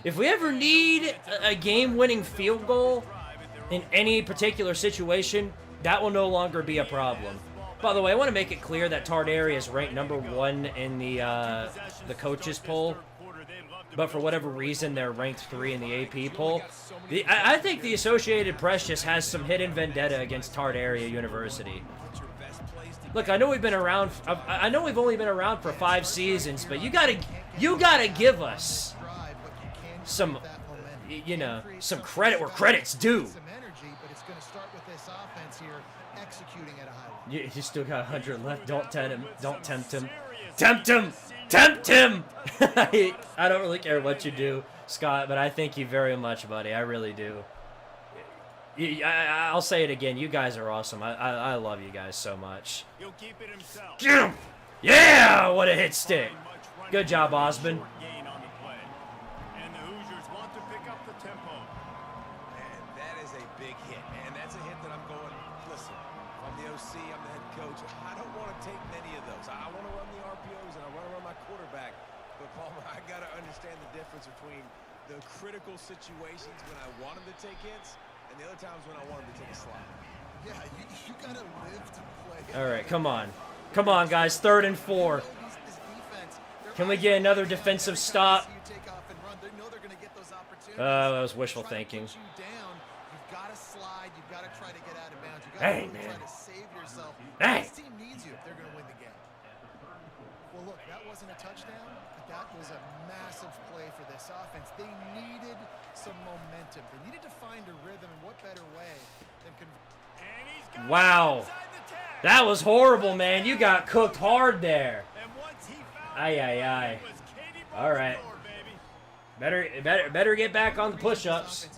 If we ever need a game-winning field goal in any particular situation, that will no longer be a problem. By the way, I want to make it clear that Tardari is ranked #1 in the coaches poll, but for whatever reason, they're ranked 3 in the AP poll. I think the Associated Press just has some hidden vendetta against Tardari University. Look, I know we've been around. I know we've only been around for 5 seasons, but you gotta give us some, some credit where credit's due. You still got 100 left. Don't tempt him. Don't tempt him. Tempt him. Tempt him. I don't really care what you do, Scott, but I thank you very much, buddy. I really do. I'll say it again. You guys are awesome. I love you guys so much. He'll keep it himself. Get him. Yeah, what a hit stick. Good job, Osmond. Gain on the play. And the Hoosiers want to pick up the tempo. Man, that is a big hit, man. That's a hit that I'm going, listen, I'm the OC, I'm the head coach. I don't want to take many of those. I want to run the RPOs and I want to run my quarterback. But, Palmer, I got to understand the difference between the critical situations when I want him to take hits and the other times when I want him to take a slide. Yeah, you got to live to play. All right, come on. Come on, guys. 3rd and 4. Can we get another defensive stop? That was wishful thinking. You've got to slide. You've got to try to get out of bounds. You've got Hey, to man. try to save yourself. Hey. This team needs you if they're going to win the game. Well, look, that wasn't a touchdown, but that was a massive play for this offense. They needed some momentum. They needed to find a rhythm, and what better way than Wow. That was horrible, man. You got cooked hard there. Aye, aye, aye. All right. Better get back on the push-ups.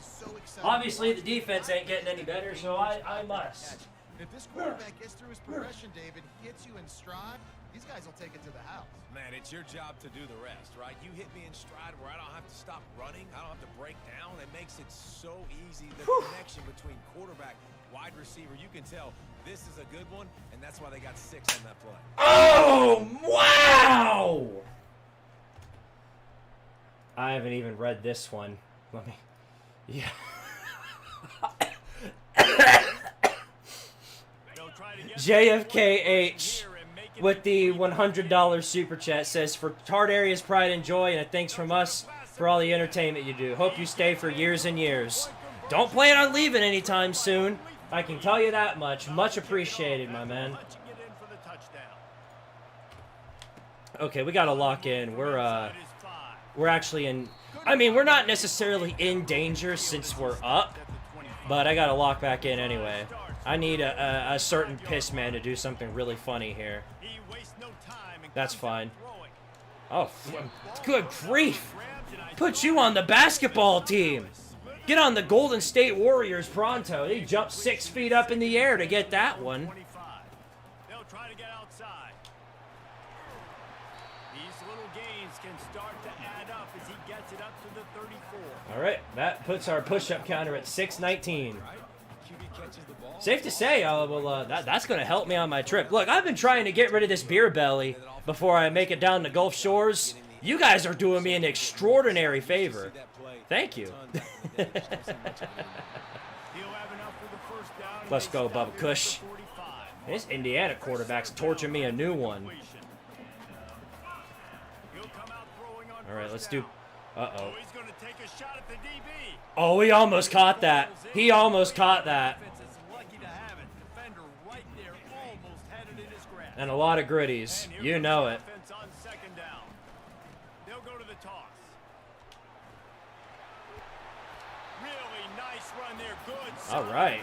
Obviously, the defense ain't getting any better, so I must. If this quarterback gets through his progression, David, hits you in stride, these guys will take it to the house. Man, it's your job to do the rest, right? You hit me in stride where I don't have to stop running. I don't have to break down. It makes it so easy. The connection between quarterback, wide receiver, you can tell this is a good one, and that's why they got 6 on that play. Oh, wow! I haven't even read this one. Let me... Yeah. JFKH with the $100 super chat says, for Tard Area's pride and joy, and a thanks from us for all the entertainment you do. Hope you stay for years and years. Don't plan on leaving anytime soon. I can tell you that much. Much appreciated, my man. Okay, we gotta lock in. We're actually in. I mean, we're not necessarily in danger since we're up, but I gotta lock back in anyway. I need a certain piss man to do something really funny here. That's fine. Oh, good grief! Put you on the basketball team. Get on the Golden State Warriors pronto. They jumped 6 feet up in the air to get that one. They'll try to get outside. These little gains can start to add up as he gets it up to the 34. All right, that puts our push-up counter at 619. Safe to say, that's going to help me on my trip. Look, I've been trying to get rid of this beer belly before I make it down to Gulf Shores. You guys are doing me an extraordinary favor. Thank you. Let's go, Bubba Kush. This Indiana quarterback's torching me a new one. All right, let's do... Uh-oh. Oh, he almost caught that. He almost caught that. And a lot of gritties. You know it. All right.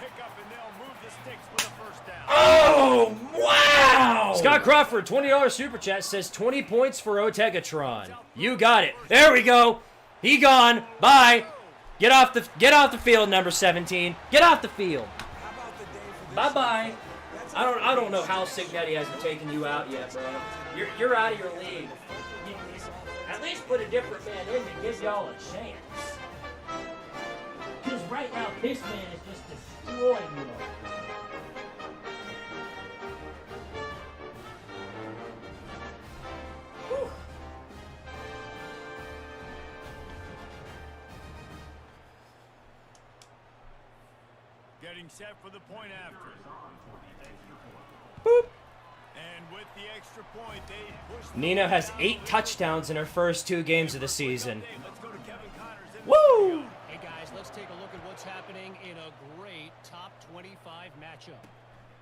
Oh, wow! Scott Crawford, $20 super chat says 20 points for Otegatron. You got it. There we go. He gone. Bye. Get off the field, number 17. Get off the field. Bye-bye. I don't know how Signetti hasn't taken you out yet, bro. You're out of your league. At least put a different man in to give y'all a chance. Because right now, this man is just destroying you. Whew. Getting set for the point after. Boop. And with the extra point, they push. Nina has 8 touchdowns in her first 2 games of the season. Woo! Hey guys, let's take a look at what's happening in a great top 25 matchup.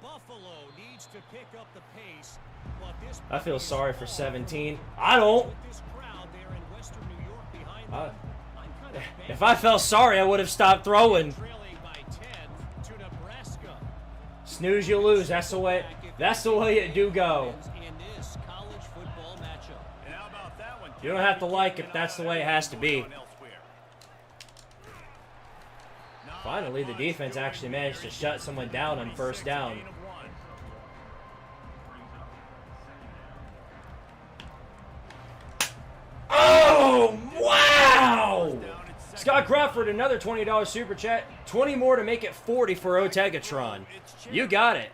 Buffalo needs to pick up the pace, but this I feel sorry for 17. I don't. with this crowd there in Western New York behind them, I'm kind of If I felt sorry, I would have stopped throwing. trailing by 10 to Nebraska. Snooze, you lose. That's the way it do go. In this college football matchup. And how about that one? You don't have to like it. That's the way it has to be. Finally, the defense actually managed to shut someone down on first down. Oh, wow! Scott Crawford, another $20 super chat. 20 more to make it 40 for Otegatron. You got it.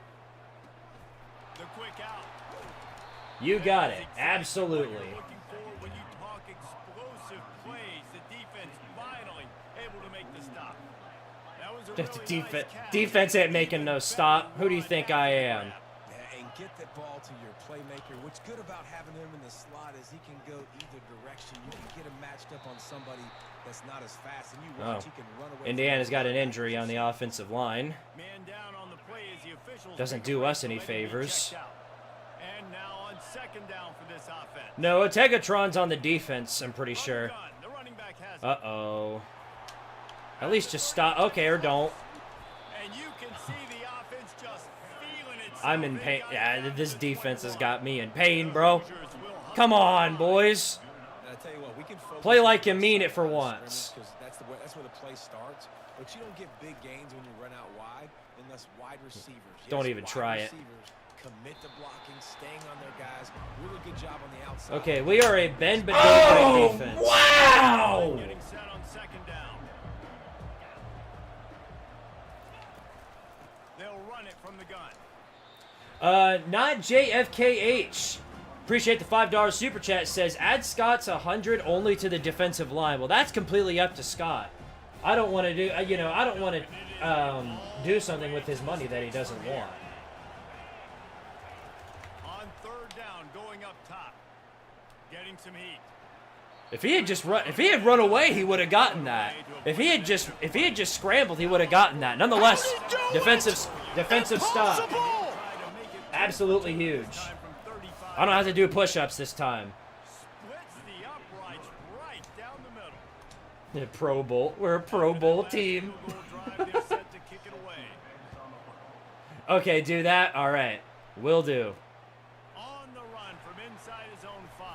You got it. Absolutely. The defense ain't making no stop. Who do you think I am? And get the ball to your playmaker. What's good about having him in the slot is he can go either direction. You can get him matched up on somebody that's not as fast, and you watch he can run away. Indiana's got an injury on the offensive line. Man down on the play as the officials Doesn't do us any favors. And now on second down for this offense. No, Otegatron's on the defense, I'm pretty sure. The running back has Uh-oh. At least just stop. Okay, or don't. And you can see the offense just feeling it. I'm in pain. Yeah, this defense has got me in pain, bro. Come on, boys. And I tell you what, we can focus Play like you mean it for once. because that's where the play starts. But you don't get big gains when you run out wide unless wide receivers. Don't even wide try it. receivers commit to blocking, staying on their guys. Really good job on the outside. Okay, we are a bend but don't break defense. Wow! Getting set on second down. They'll run it from the gun. Not JFKH. Appreciate the $5 super chat. Says add Scott's 100 only to the defensive line. Well, that's completely up to Scott. I don't want to do. I don't want to do something with his money that he doesn't want. going up top. Getting some heat. If he had run away, he would have gotten that. If he had just scrambled, he would have gotten that. Nonetheless, defensive stop. Impossible! Absolutely huge. I don't have to do push-ups this time. Splits the uprights right down the middle. Yeah, Pro Bowl. We're a Pro Bowl team. Drive, they're set to kick it away. Okay, do that. All right, will do. On the run from inside his own 5.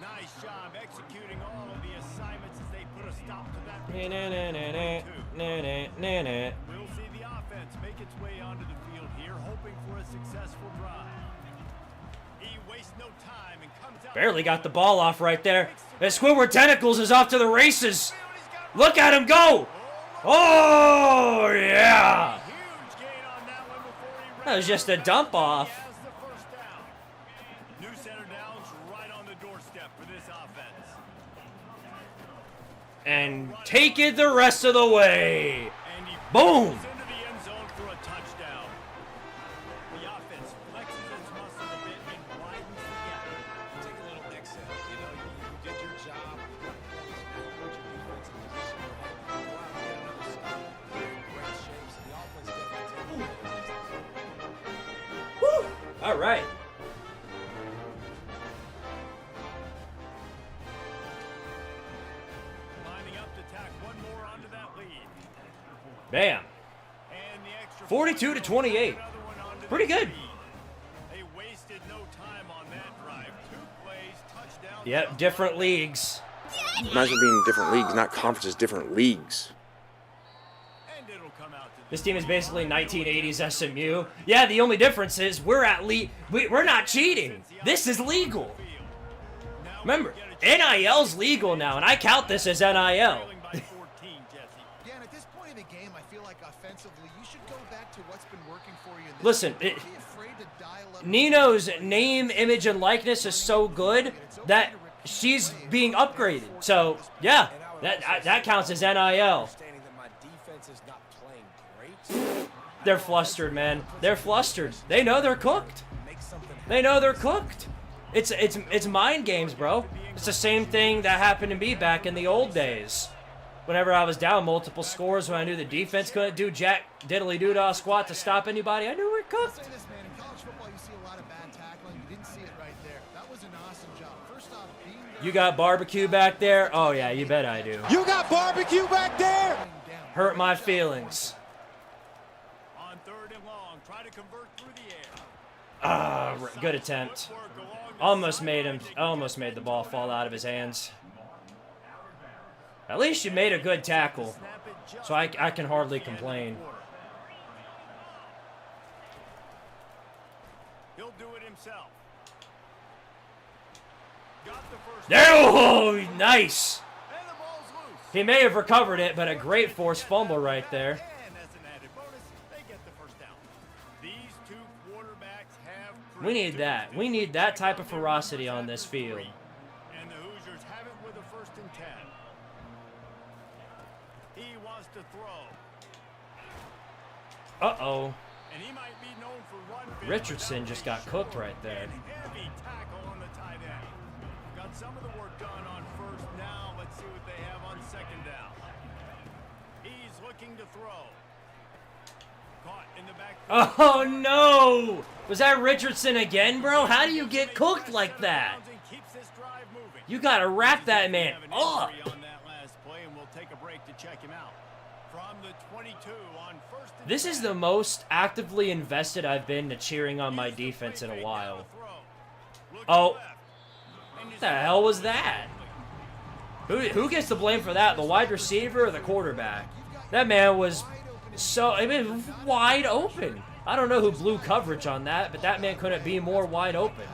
Nice job executing all of the assignments as they put a stop to that. Na, na, na, na, na, na, na, na, na. We'll see the offense make its way onto the field here, hoping for a successful drive. He wastes no time and comes out. Barely got the ball off right there. And Squidward Tentacles is off to the races. Look at him go! Oh yeah! Huge gain on that one before he That was just a dump off. has the first down. New center downs right on the doorstep for this offense. And take it the rest of the way. And he Boom! into the end zone for a touchdown. The offense flexes its muscle a bit and widens the gap. Take a little exhale. You know, you did your job. You got points. Now you put your defense in position. Go out and get another stop. They're in great shape. So the offense definitely taking care of business. Woo! All right. Lining up to tack one more onto that lead. Bam. And the extra 42 to 28. another one onto Pretty the good. lead. They wasted no time on that drive. 2 plays, touchdown. Yep, different leagues. Might as well be in different leagues, not conferences, different leagues. And it'll come out to This team is basically 1980s SMU. Yeah, the only difference is we're not cheating. This is legal. Remember, NIL's legal now, and I count this as NIL. trailing by 14, Jesse. Yeah, and at this point in the game, I feel like offensively, you should go back to what's been working for you. In this Listen, game. Be afraid to dial up. Nino's name, image, and likeness is so good that she's being upgraded. So, yeah, that counts as NIL. Understanding that my defense is not playing great. They're flustered, man. They're flustered. They know they're cooked. Make something happen. They know they're cooked. It's mind games, bro. It's the same thing that happened to me back in the old days. Whenever I was down multiple scores, when I knew the defense couldn't do jack diddly doo-dah squat to stop anybody, I knew we were cooked. Say this, man. In college football, you see a lot of bad tackling. You didn't see it right there. That was an awesome job. First off, being You got barbecue back there? Oh yeah, you bet I do. You got barbecue back there? down. Hurt my feelings. On 3rd and long, try to convert through the air. Ah, good attempt. Footwork along the Almost made the ball fall out of his hands. At least you made a good tackle, snap it just so I can hardly complain. He'll do it himself. Got the first There, oh, nice. and the ball's loose. He may have recovered it, but a great forced fumble right there. And as an added bonus, they get the first down. These two quarterbacks have We need that. We need that type of ferocity on this field. And the Hoosiers have it with a 1st and 10. He wants to throw. Uh-oh. And he might be known for run fit, Richardson but that just was a got cooked short right there. and heavy tackle on the tight end. Got some of the work done on 1st. Now let's see what they have on 2nd down. He's looking to throw. Caught in the back. Oh no! Was that Richardson again, bro? How do you get cooked like that? And keeps this drive moving. You gotta wrap that man Have an up. injury on that last play, and we'll take a break to check him out. From the 22 on 1st and This is 10. the most actively invested I've been to cheering on my defense in a while. Oh. What the hell was that? Who gets the blame for that? The wide receiver or the quarterback? That man was wide open. I don't know who blew coverage on that, but that man couldn't be more wide open.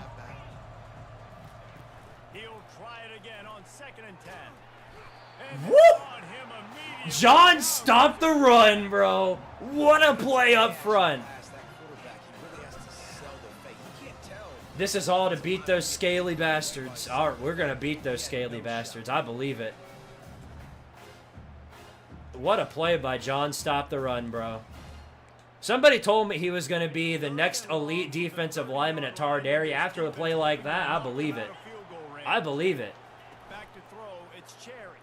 He'll try it again on 2nd and 10. And Woo! on him immediately. John stopped the run, bro. What a play up front. That quarterback, he really has to sell the fake. You can't tell. This is all to beat those scaly bastards. All right, we're going to beat those scaly bastards. I believe it. What a play by John. Stop the run, bro. Somebody told me he was going to be the next elite defensive lineman at Tar Dairy. After a play like that, I believe it. I believe it. Back to throw, it's Cherry.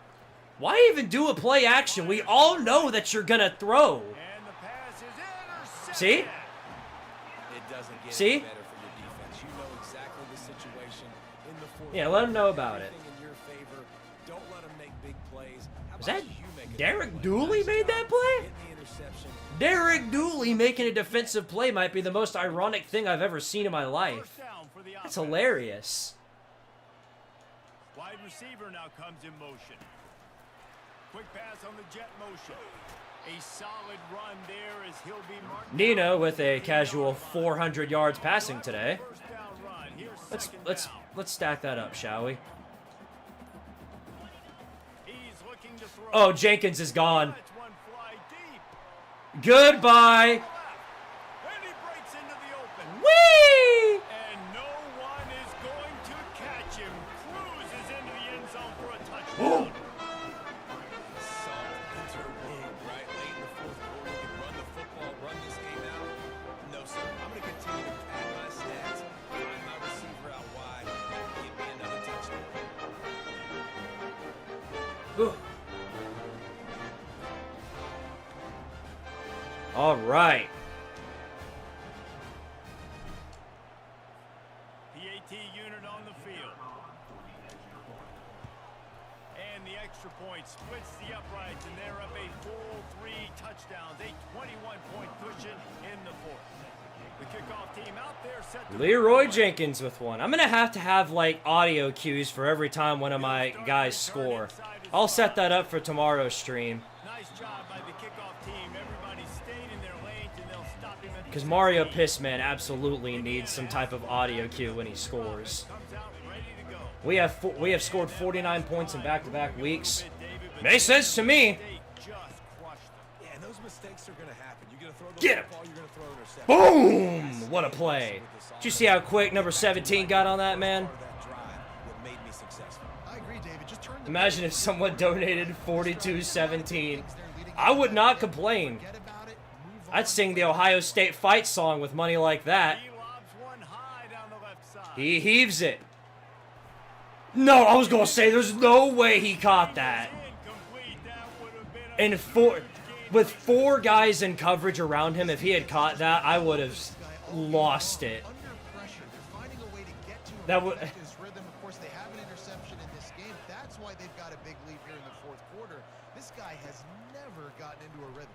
Why even do a play action? We all know that you're going to throw. And the pass is intercepted. See? It doesn't get See? any better for your defense. You know exactly the situation in the fourth. Yeah, let him know about it. Everything in your favor. Don't let him make big plays. How Was about that you make a Derek play? Dooley Nice made job that play? getting the interception. Derek Dooley making a defensive play might be the most ironic thing I've ever seen in my life. First down for the That's offense. hilarious. Wide receiver now comes in motion. Quick pass on the jet motion. A solid run there as he'll be marked. Nino with a casual 400 yards passing today. First down run. Here's second Let's down. stack that up, shall we? He's looking to throw. Oh, Jenkins is gone. That's one fly deep. Goodbye. And he breaks into the open. Whee! And no one is going to catch him. Cruises into the end zone for a touchdown. Salt into a wound, right? Late in the fourth quarter, you can run the football, run this game out. No, sir. I'm going to continue to pad my stats, find my receiver out wide, and get me another touchdown. Ooh. All right. PAT unit on the field. And the extra point splits the uprights, and they're up a full 3 touchdowns, a 21-point cushion in the fourth. The kickoff team out there set to Leroy Jenkins with one. I'm going to have like audio cues for every time one of my guys score. I'll set that up for tomorrow's stream. Nice job by the kickoff team. Everybody staying in their lanes, and they'll stop him at the Because Mario Pissman absolutely needs some type of audio cue when he scores. comes out ready to go. We have scored 49 points in back-to-back weeks. Makes sense to me. They just crushed them. Yeah, and those mistakes are going to happen. You're going to throw the Get him. football, you're going to throw an interception. Boom! What a play. Did you see how quick number 17 got on that, man? Part of that drive, what made me successful. I agree, David. Just turn the Imagine if someone donated 42-17. I would not complain. Forget about it. Move on. I'd sing the Ohio State fight song with money like that. He lobs one high down the left side. He heaves it. No, I was going to say, there's no way he caught that. Incomplete. That would have been a With 4 guys in coverage around him, if he had caught that, I would have lost it. Under pressure, they're finding a way to get to him. That would- affect his rhythm. Of course, they have an interception in this game. That's why they've got a big lead here in the fourth quarter. This guy has never gotten into a rhythm.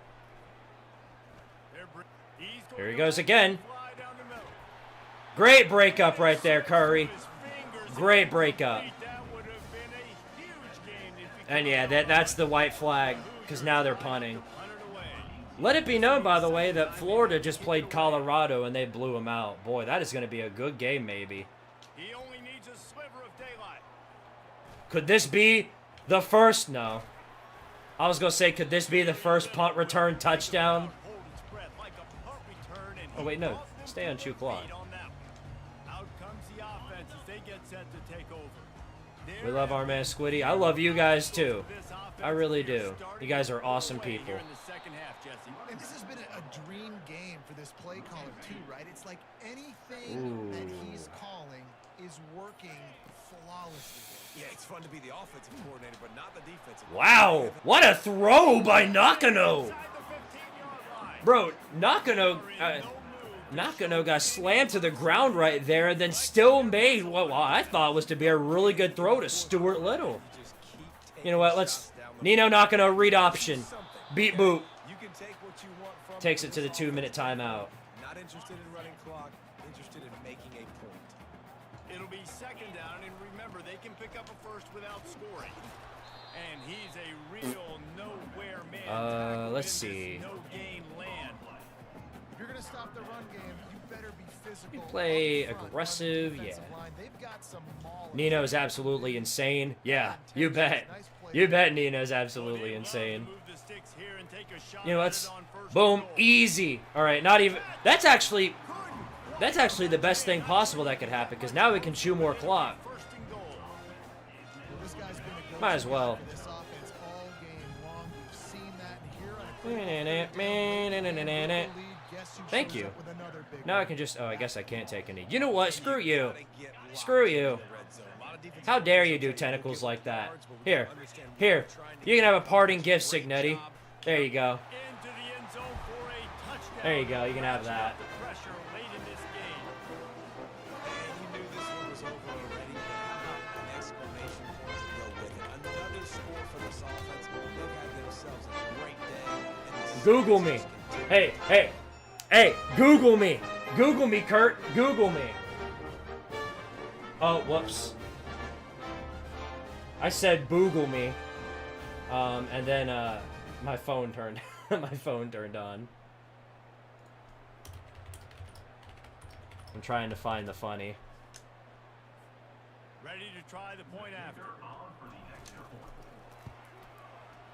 Here he goes again. fly down the middle. Great breakup right there, Curry. His fingers Great breakup. that would have been a huge game if he And yeah, that's the white flag, because now they're punting. punted away. Let it be known, by the way, that Florida just played Colorado and they blew them out. Boy, that is going to be a good game, maybe. He only needs a sliver of daylight. Could this be the first? No. I was going to say, could this be the first punt return touchdown? Hold its breath like a punt return, and Oh, wait, he no. caught them Stay on with shoe their clock. feet on that one. Out comes the offense as they get set to take over. We love our man Squiddy. I love you guys, too. This offense I really is do. starting You guys are to pull awesome away people. here in the second half, Jesse. And this has been a dream game for this play caller, too, right? It's like anything that he's calling is working flawlessly. Yeah, it's fun to be the offensive coordinator, but not the defensive. Wow. What a throw by Nakano. Inside the 15-yard line. Bro, Nakano got slammed to the ground right there and then still made what I thought was to be a really good throw to Stuart Little. Just keep taking You know what? shots down the Nino Nakano read option. Beat boot. You can take what you want from Takes it to the 2-minute timeout. Not interested in running clock, interested in making a point. It'll be second down, and remember, they can pick up a first without scoring. And he's a real nowhere man. Let's see. No gain land. If you're going to stop the run game, you better be physical. Play up front on the aggressive, defensive yeah. line. They've got some maulers. Nino's absolutely insane. Yeah, you bet. You bet Nino's absolutely insane. Move the sticks here and take a shot You know, at let's it on first boom, and goal. easy. All right, not even. That's actually the best thing possible that could happen because now we can chew more clock. First and goal. Well, this guy's been a Might as well. for this offense all game long. We've seen that here on a critical third down. Lead, get Thank you. Now I can just... Oh, I guess I can't take any. You know what? Screw you. Screw you. How dare you do tentacles like that? Here. Here. You can have a parting gift, Signetti. There you go. There you go. You can have that. Google me. Hey, hey, hey, Google me. Google me, Kurt. Google me. Oh, whoops. I said Google me. And then my phone turned my phone turned on. I'm trying to find the funny. Ready to try the point after.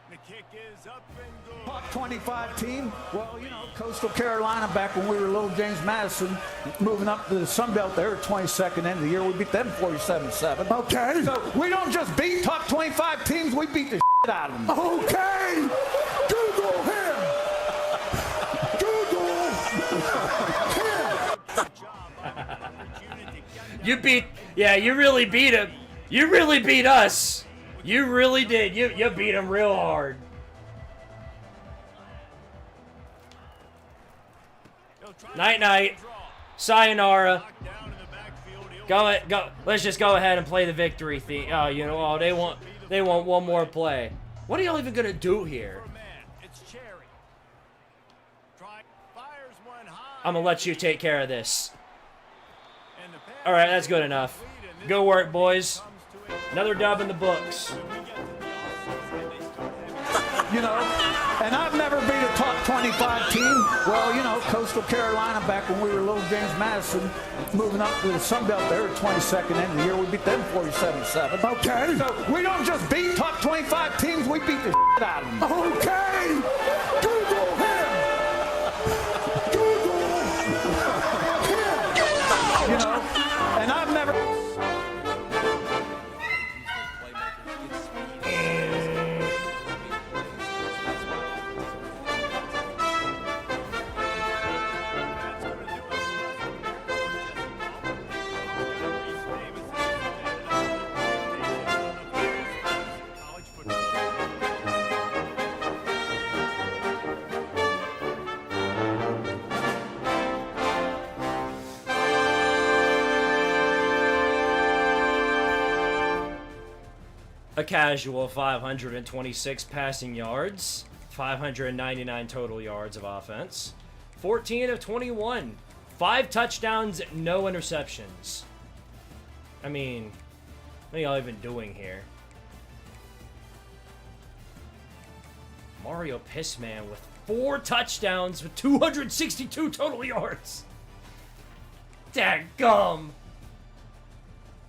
The kick is up and good. Top 25 team. Well, you know, Coastal Carolina back when we were little James Madison, moving up to the Sun Belt there, 22nd end of the year, we beat them 47-7. Okay. So we don't just beat top 25 teams, we beat the shit out of them. Okay. Google him. Google him. You beat... Yeah, you really beat him. You really beat us. You really did. You beat him real hard. Night night. Sayonara. Go. Let's just go ahead and play the victory theme. Oh, you know, oh, they want one more play. What are y'all even gonna do here? I'm gonna let you take care of this. All right, that's good enough. Go work, boys. Another dub in the books. You know, and I've never beat a top 25 team. Well, you know, Coastal Carolina back when we were little James Madison, moving up to the Sun Belt there, 22nd end of the year, we beat them 47-7. Okay. So we don't just beat top 25 teams, we beat the shit out of them. Okay. Google him. Google him. You know, and I've never... A casual 526 passing yards, 599 total yards of offense, 14 of 21, 5 touchdowns, no interceptions. I mean, what are y'all even doing here? Mario Pissman with 4 touchdowns with 262 total yards. Dadgum.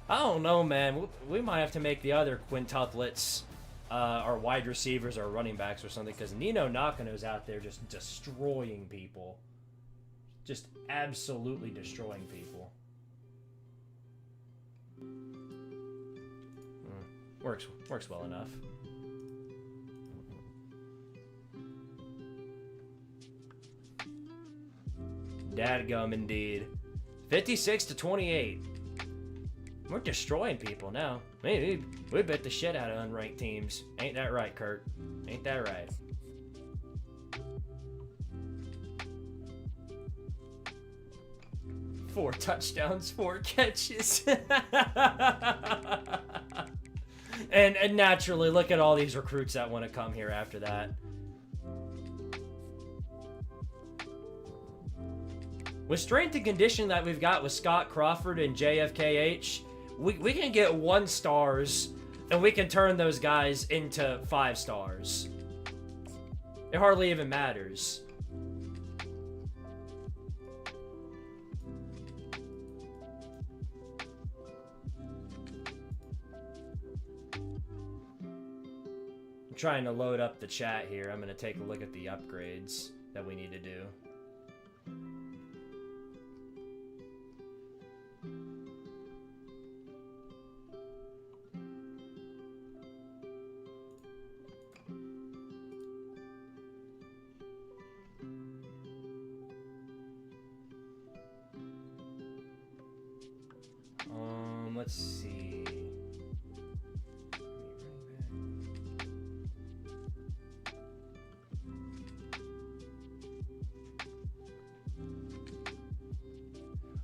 I don't know, man. We might have to make the other quintuplets our wide receivers or running backs or something, because Nino Nakano's out there just destroying people. Just absolutely destroying people. Works well enough. Dadgum indeed. 56-28. We're destroying people now. Maybe we bet the shit out of unranked teams. Ain't that right, Kurt? Ain't that right? Four touchdowns, 4 catches. and naturally, look at all these recruits that want to come here after that. With strength and conditioning that we've got with Scott Crawford and JFKH, we can get 1 stars, and we can turn those guys into 5 stars. It hardly even matters. I'm trying to load up the chat here. I'm going to take a look at the upgrades that we need to do. let's see.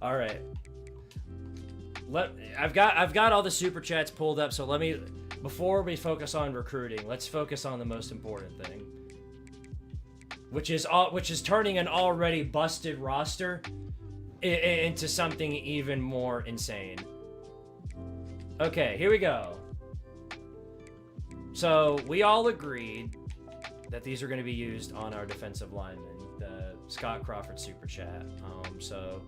All right. I've got all the super chats pulled up, so let me, before we focus on recruiting, let's focus on the most important thing, which is turning an already busted roster into something even more insane. Okay, here we go. So we all agreed that these are going to be used on our defensive linemen. The Scott Crawford super chat. So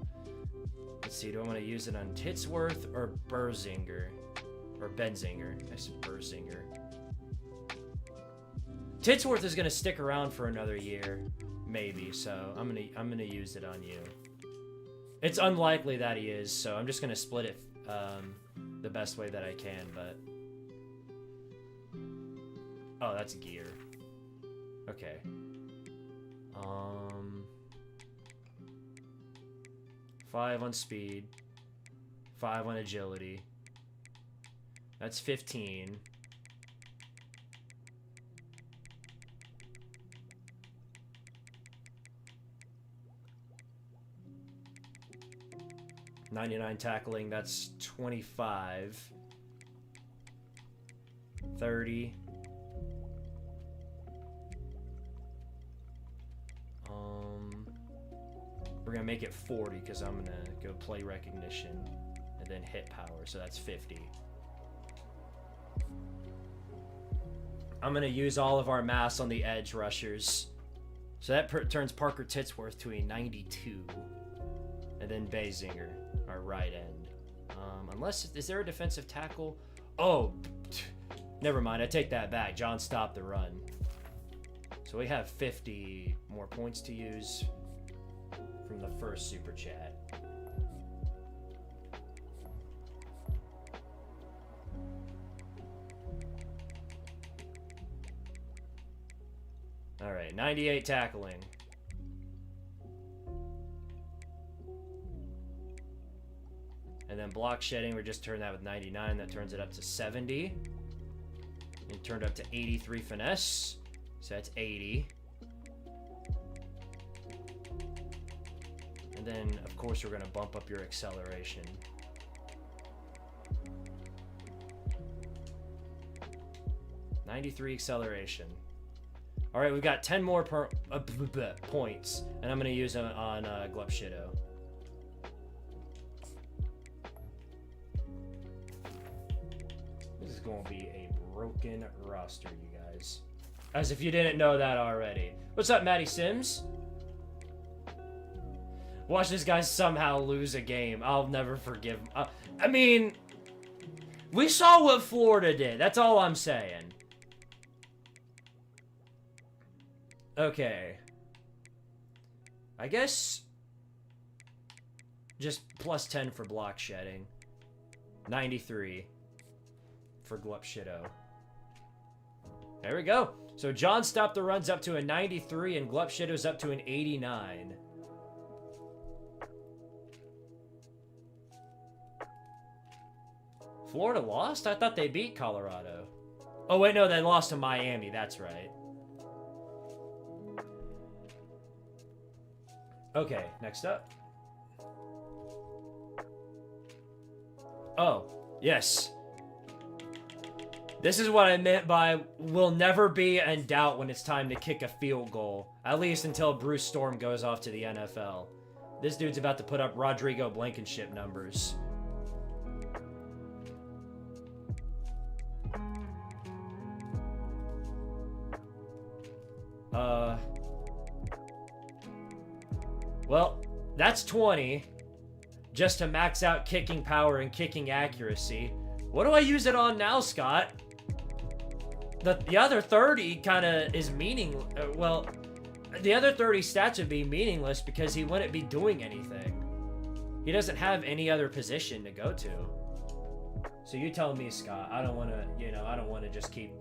let's see. Do I want to use it on Titsworth or Berzinger or Benzinger? I said Berzinger. Titsworth is going to stick around for another year, maybe. So I'm gonna use it on you. It's unlikely that he is, so I'm just going to split it the best way that I can, but... Oh, that's gear. Okay. 5 on speed. 5 on agility. That's 15. .99 tackling, that's 25. 30. We're gonna make it 40 because I'm gonna go play recognition and then hit power, so that's 50. I'm gonna use all of our mass on the edge rushers, so that turns Parker Titsworth to a 92, and then Basinger, our right end. Unless, is there a defensive tackle? Oh, never mind. I take that back. John stopped the run. So we have 50 more points to use from the first super chat. All right, 98 tackling. And then block shedding, we're just turning that with 99. That turns it up to 70. And turned up to 83 finesse. So that's 80. And then, of course, we're going to bump up your acceleration. .93 acceleration. All right, we've got 10 more points. And I'm going to use them on Glupshido. This is going to be a broken roster, you guys. As if you didn't know that already. What's up, Matty Sims? Watch this guy somehow lose a game. I'll never forgive him. I mean, we saw what Florida did. That's all I'm saying. Okay. I guess just plus 10 for block shedding. 93 for Glupshido. There we go. So John stopped the runs up to a 93 and Glupshido's up to an 89. Florida lost? I thought they beat Colorado. Oh, wait, no, they lost to Miami. That's right. Okay, next up. Oh, yes. This is what I meant by will never be in doubt when it's time to kick a field goal. At least until Bruce Storm goes off to the NFL. This dude's about to put up Rodrigo Blankenship numbers. Well, that's 20. Just to max out kicking power and kicking accuracy. What do I use it on now, Scott? The other 30 kind of is well, the other 30 stats would be meaningless because he wouldn't be doing anything. He doesn't have any other position to go to. So you tell me, Scott. I don't want to, I don't want to just keep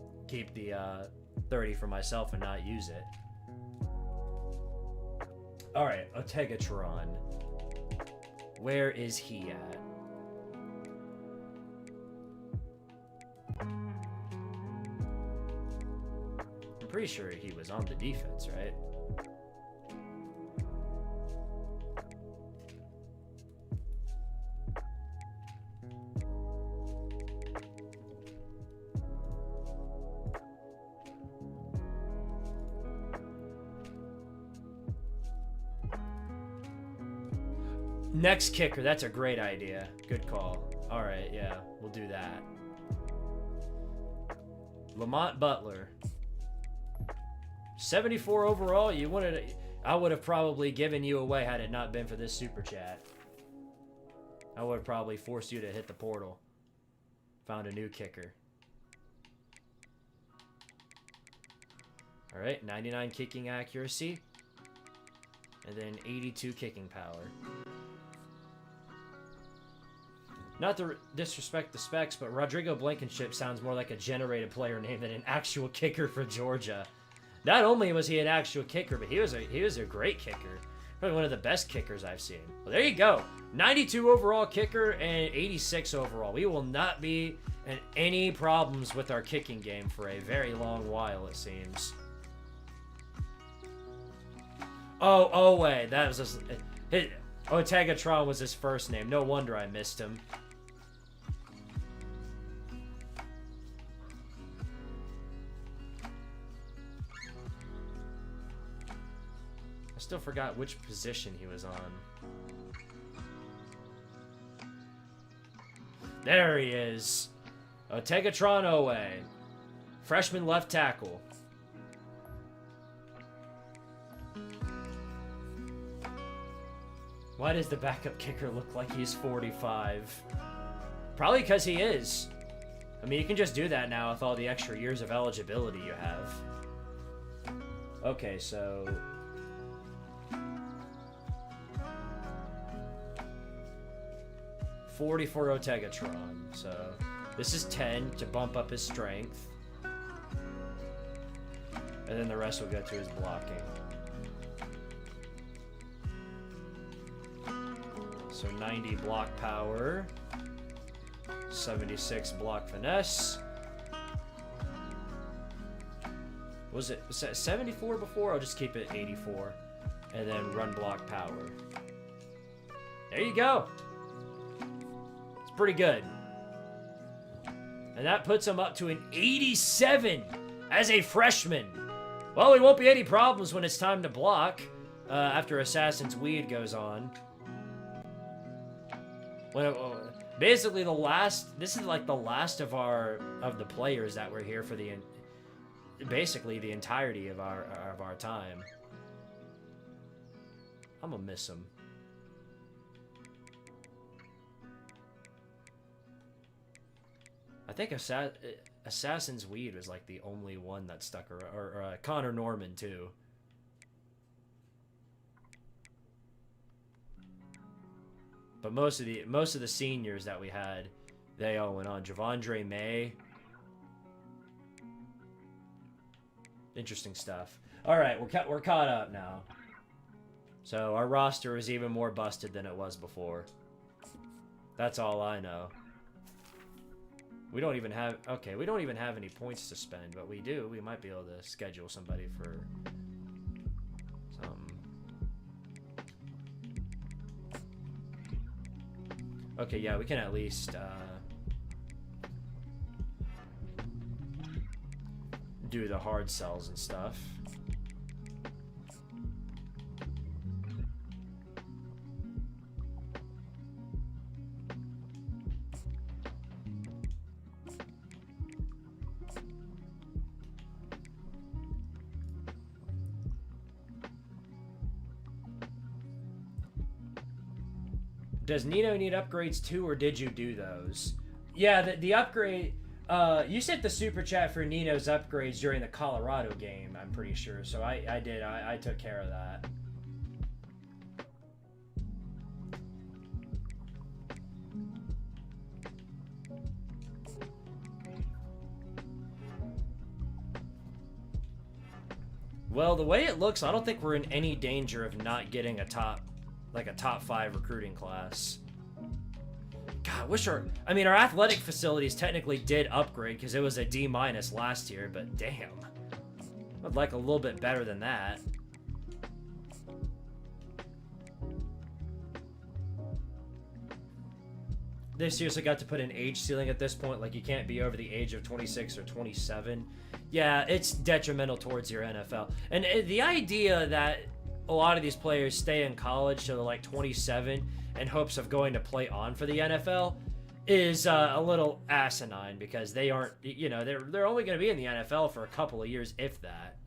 the 30 for myself and not use it. All right, Otegatron. Where is he at? pretty sure he was on the defense, right? Next kicker, that's a great idea. Good call. All right, yeah, we'll do that. Lamont Butler. 74 overall. You wanted, I would have probably given you away had it not been for this super chat. I would have probably forced you to hit the portal. Found a new kicker. All right, 99 kicking accuracy. And then 82 kicking power. Not to disrespect the specs, but Rodrigo Blankenship sounds more like a generated player name than an actual kicker for Georgia. Not only was he an actual kicker, but he was a great kicker. Probably one of the best kickers I've seen. Well, there you go. 92 overall kicker and 86 overall. We will not be in any problems with our kicking game for a very long while, it seems. Oh wait, that was just... Otegatron was his first name. No wonder I missed him. I still forgot which position he was on. There he is. Otegatron Owe. Freshman left tackle. Why does the backup kicker look like he's 45? Probably because he is. I mean, you can just do that now with all the extra years of eligibility you have. Okay, so... 40 for Otegatron, so this is 10 to bump up his strength. And then the rest will go to his blocking. So 90 block power, 76 block finesse. Was that 74 before? I'll just keep it 84. And then run block power. There you go. It's pretty good. And that puts him up to an 87 as a freshman. Well, there won't be any problems when it's time to block after Assassin's Weed goes on. When basically this is like the last of the players that were here for basically the entirety of our time. I'm gonna miss him. I think Assassin's Weed was like the only one that stuck around, or Connor Norman too. But most of the seniors that we had, they all went on. Javondre May. Interesting stuff. All right, we're caught up now. So our roster is even more busted than it was before. That's all I know. We don't even have... Okay, we don't even have any points to spend, but we do. We might be able to schedule somebody for something. Okay, yeah, we can at least do the hard sells and stuff. Does Nino need upgrades too, or did you do those? Yeah, the upgrade... you sent the super chat for Nino's upgrades during the Colorado game, I'm pretty sure. So I did. I took care of that. Well, the way it looks, I don't think we're in any danger of not getting a top 5 recruiting class. God, I wish our athletic facilities technically did upgrade because it was a D- last year, but damn. I'd like a little bit better than that. They seriously got to put an age ceiling at this point. Like, you can't be over the age of 26 or 27. Yeah, it's detrimental towards your NFL. And the idea that a lot of these players stay in college till they're like 27 in hopes of going to play on for the NFL is a little asinine, because they aren't, you know, they're only going to be in the NFL for a couple of years, if that.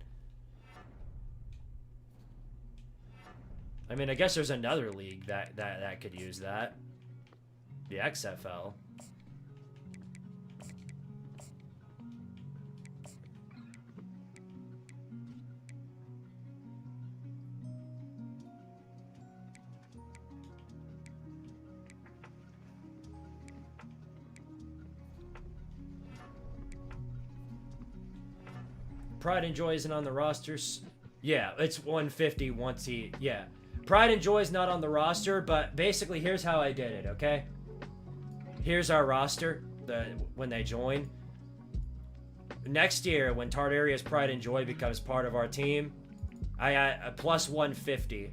I mean, I guess there's another league that could use that. The XFL. Pride and Joy isn't on the rosters. Yeah, it's 150 once he... Yeah. Pride and Joy's not on the roster, but basically here's how I did it, okay? Here's our roster when they join. Next year, when Tardarius Pride and Joy becomes part of our team, I add a plus 150.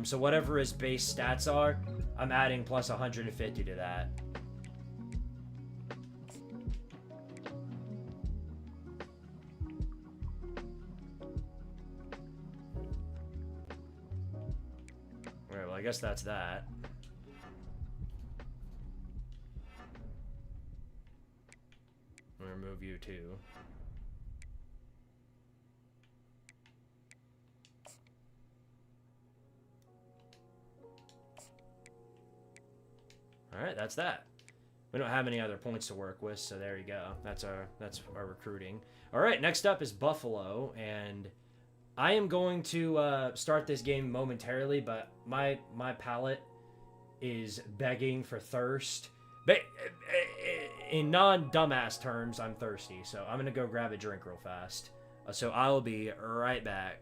So whatever his base stats are, I'm adding plus 150 to that. Alright, well, I guess that's that. Remove you too. All right, that's that. We don't have any other points to work with, so there you go. That's our recruiting. All right, next up is Buffalo, and I am going to start this game momentarily, but my palate is begging for thirst. But in non-dumbass terms, I'm thirsty, so I'm gonna go grab a drink real fast. So I'll be right back.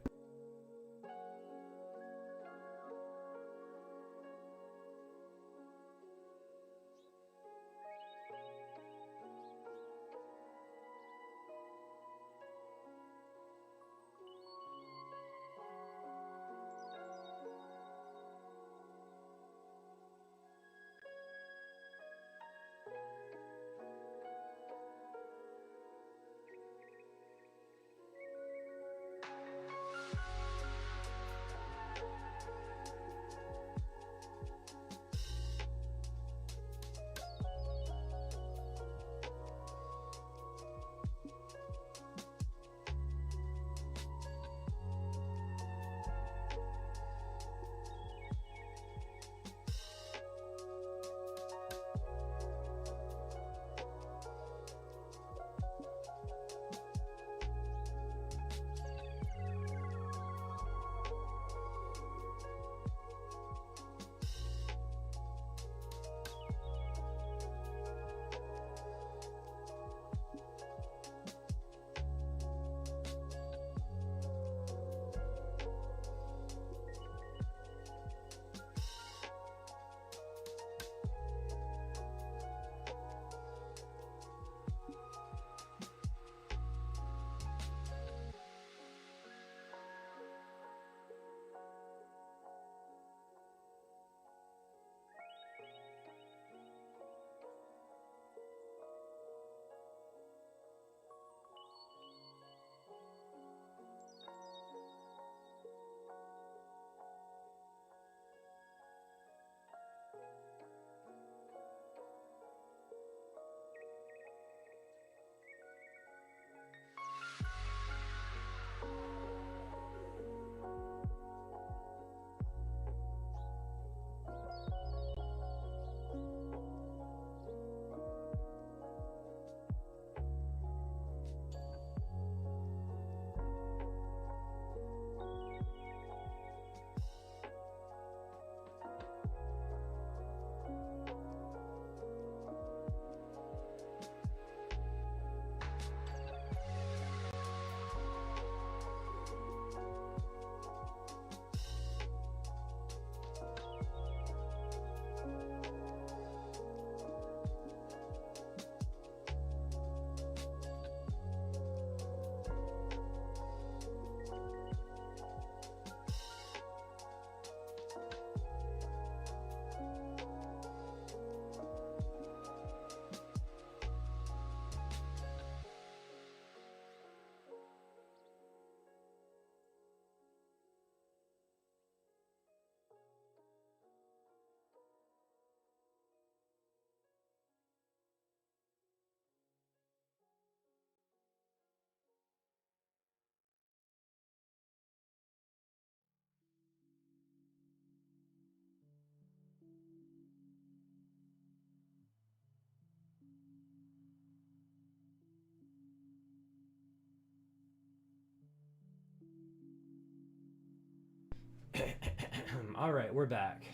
All right, we're back.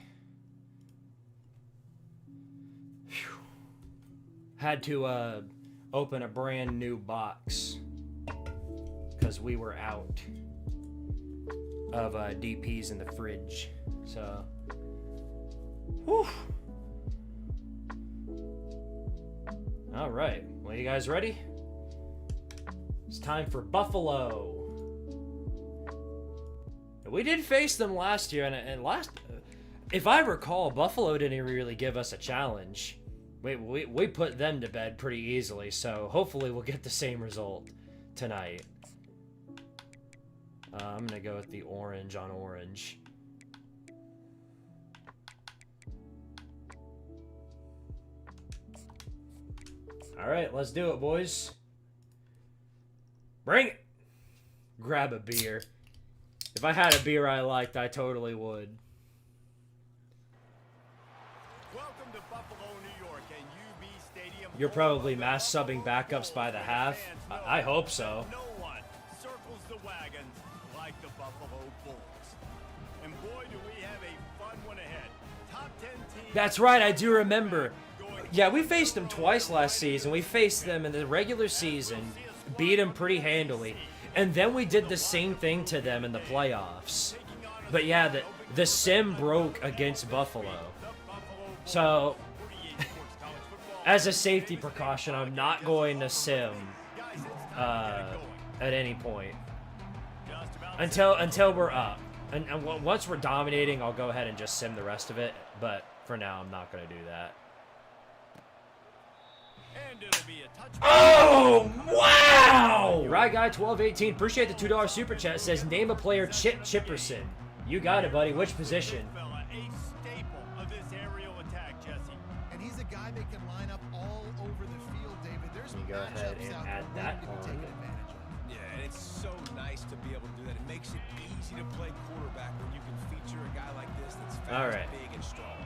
Phew. Had to open a brand new box because we were out of DPs in the fridge. So, whew. All right, well, you guys ready? It's time for Buffalo. We did face them last year, and if I recall, Buffalo didn't really give us a challenge. We put them to bed pretty easily, so hopefully we'll get the same result tonight. I'm gonna go with the orange on orange. All right, let's do it, boys. Bring it. Grab a beer. If I had a beer I liked, I totally would. Welcome to Buffalo, New York, and UB Stadium. You're probably mass subbing backups by the half. I hope so. No one circles the wagons like the Buffalo Bulls. And boy, do we have a fun one ahead. Top 10 teams. That's right, I do remember. Yeah, we faced them twice last season. We faced them in the regular season, beat them pretty handily. And then we did the same thing to them in the playoffs. But yeah, the sim broke against Buffalo. So, as a safety precaution, I'm not going to sim at any point. Until we're up. And once we're dominating, I'll go ahead and just sim the rest of it. But for now, I'm not going to do that. Oh, wow! Right guy 1218, appreciate the $2 super chat. Says name a player Chip Chipperson. You got it, buddy. Which position? And he's a guy that can line up all over the field, David. There's Let me go ahead and add that on. Yeah, and it's so nice to be able to do that. It makes it easy to play quarterback when you can feature a guy like this that's fast, big, and strong.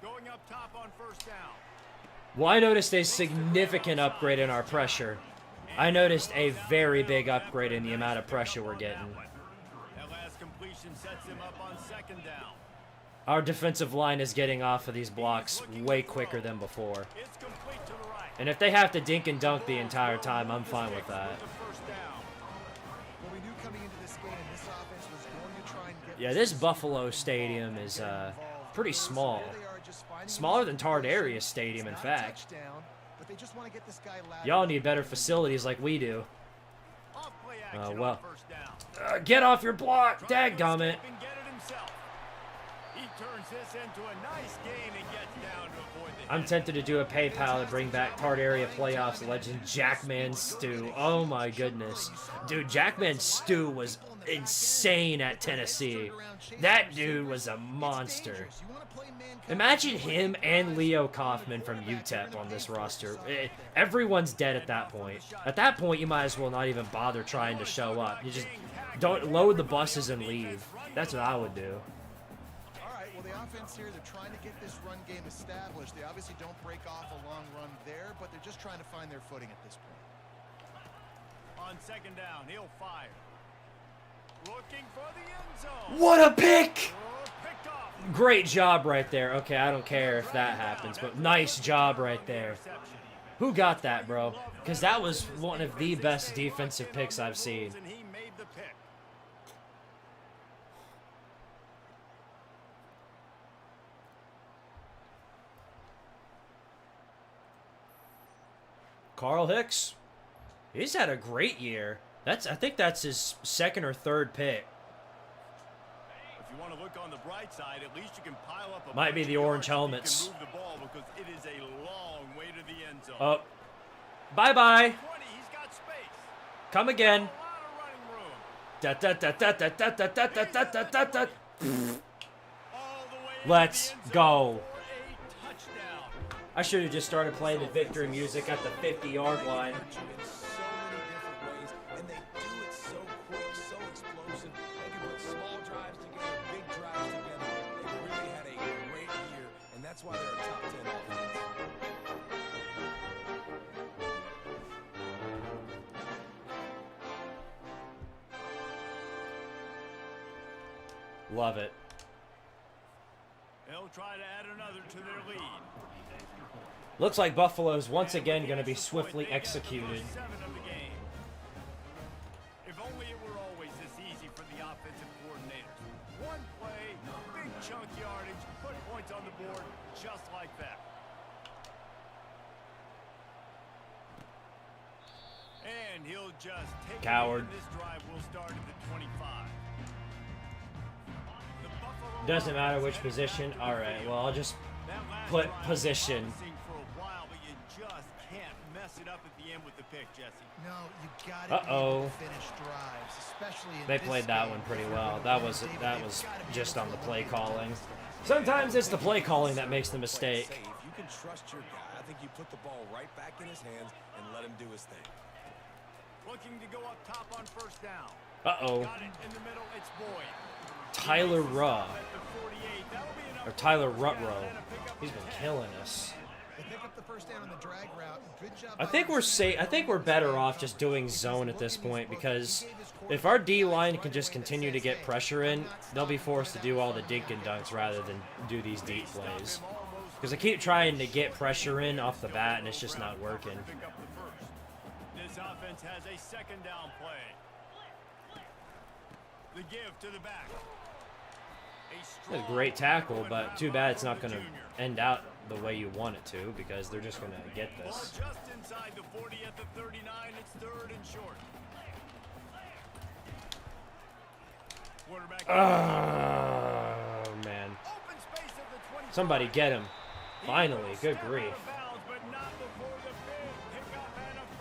Going up top on first down. Well, I noticed a significant upgrade in our pressure. I noticed a very big upgrade in the amount of pressure we're getting. That last completion sets him up on second down. Our defensive line is getting off of these blocks way quicker than before. It's complete to the right. And if they have to dink and dunk the entire time, I'm fine with that. Well, we knew coming into this game, this offense was going to try and get Yeah, this Buffalo Stadium is pretty small. Smaller than Tardaria Stadium, in fact. Y'all need better facilities like we do. Well. Get off your block! Dadgummit! I'm tempted to do a PayPal to bring back Tardaria Playoffs legend Jackman Stu. Oh my goodness. Dude, Jackman Stu was insane at Tennessee. That dude was a monster. Imagine him and Leo Kaufman from UTEP on this roster. Everyone's dead at that point. At that point, you might as well not even bother trying to show up. You just don't load the buses and leave. That's what I would do. All right, well, the offense here, they're trying to get this run game established. They obviously don't break off a long run there, but they're just trying to find their footing at this point. On second down, he'll fire. Looking for the end zone. What a pick! Great job right there. Okay, I don't care if that happens, but nice job right there. Who got that, bro? Because that was one of the best defensive picks I've seen. Carl Hicks, he's had a great year. I think that's his second or third pick. If you want to look on the bright side, at least you can pile up a might be the orange helmets. move the ball because it is a long way to the end zone. Oh, bye-bye. 20, he's got space. Come again. A lot of running room. Da, da, da, da, da, da, da, da, da, da, da, da. All the way Let's to the end zone go. for a touchdown. I should have just started playing the victory music at the 50-yard line. In so many different ways, and they do it so quick, so explosive. They can put small drives together, big drives together. They really had a great year, and that's why they're a top 10 offense. Love it. They'll try to add another to their lead. Looks like Buffalo's once again going to be swiftly executed. If only it were always this easy for the offensive coordinators. One play, big chunk yardage, put points on the board just like that. And he'll just take Coward. it. This drive will start at the 25. The Buffalo Doesn't matter which position. All right, well, I'll just put position. For a while, but you just can't mess it up at the end with the pick, Jesse. No, you got to finish drives, especially in They this played that game. one pretty well. That was just on the play calling. Sometimes it's the play calling that makes the mistake. Say, if you can trust your guy, I think you put the ball right back in his hands and let him do his thing. Looking to go up top on first down. Uh-oh. Got it in the middle, it's Boyd. Tyler Ruh. At the 48. That'll be enough Or Tyler Rutrow. He's been killing us. They pick up the first down on the drag route. Good job. I think we're safe. I think we're better off just doing zone at this point, because if our D-line can just continue to get pressure in, they'll be forced to do all the dink and dunks rather than do these deep plays. Because I keep trying to get pressure in off the bat, and it's just not working. Pick up the first. This offense has a second down play. The give to the back. It's a great tackle, but too bad it's not going to end out the way you want it to, because they're just going to get this. Just inside the 40 at the 39, it's third and short. Quarterback. Oh, man. Open space at the 20. Somebody get him. Finally, good grief.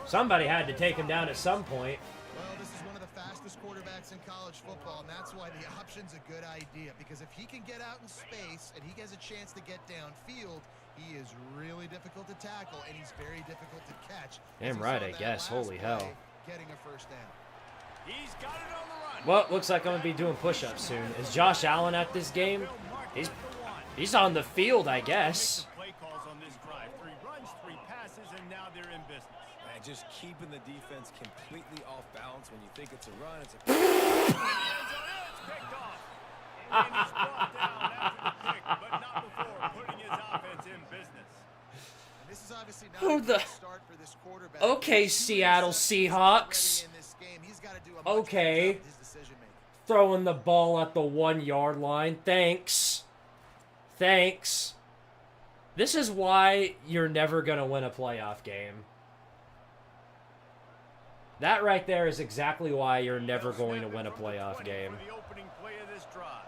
Somebody had to take him down at some point. Well, this is one of the fastest quarterbacks in college football, and that's why the option's a good idea. Because if he can get out in space and he has a chance to get downfield, he is really difficult to tackle, and he's very difficult to catch. Damn right, I guess. Holy hell. Getting a first down. He's got it on the run. Well, looks like I'm going to be doing push-ups soon. Is Josh Allen at this game? He's on the field, I guess. Play calls on this drive. 3 runs, 3 passes, and now they're in business. Man, just keeping the defense completely off balance. When you think it's a run, it's a... It's picked off. And he's brought down after the pick, but not before putting his offense in business. And this is obviously not Who a the- good start for this quarterback. Okay, Seattle Seahawks. In this game, he's got to do a much Okay. better job with his decision-making. Throwing the ball at the 1-yard line. Thanks. Thanks. This is why you're never going to win a playoff game. That right there is exactly why you're never going to win a playoff game. For the opening play of this drive.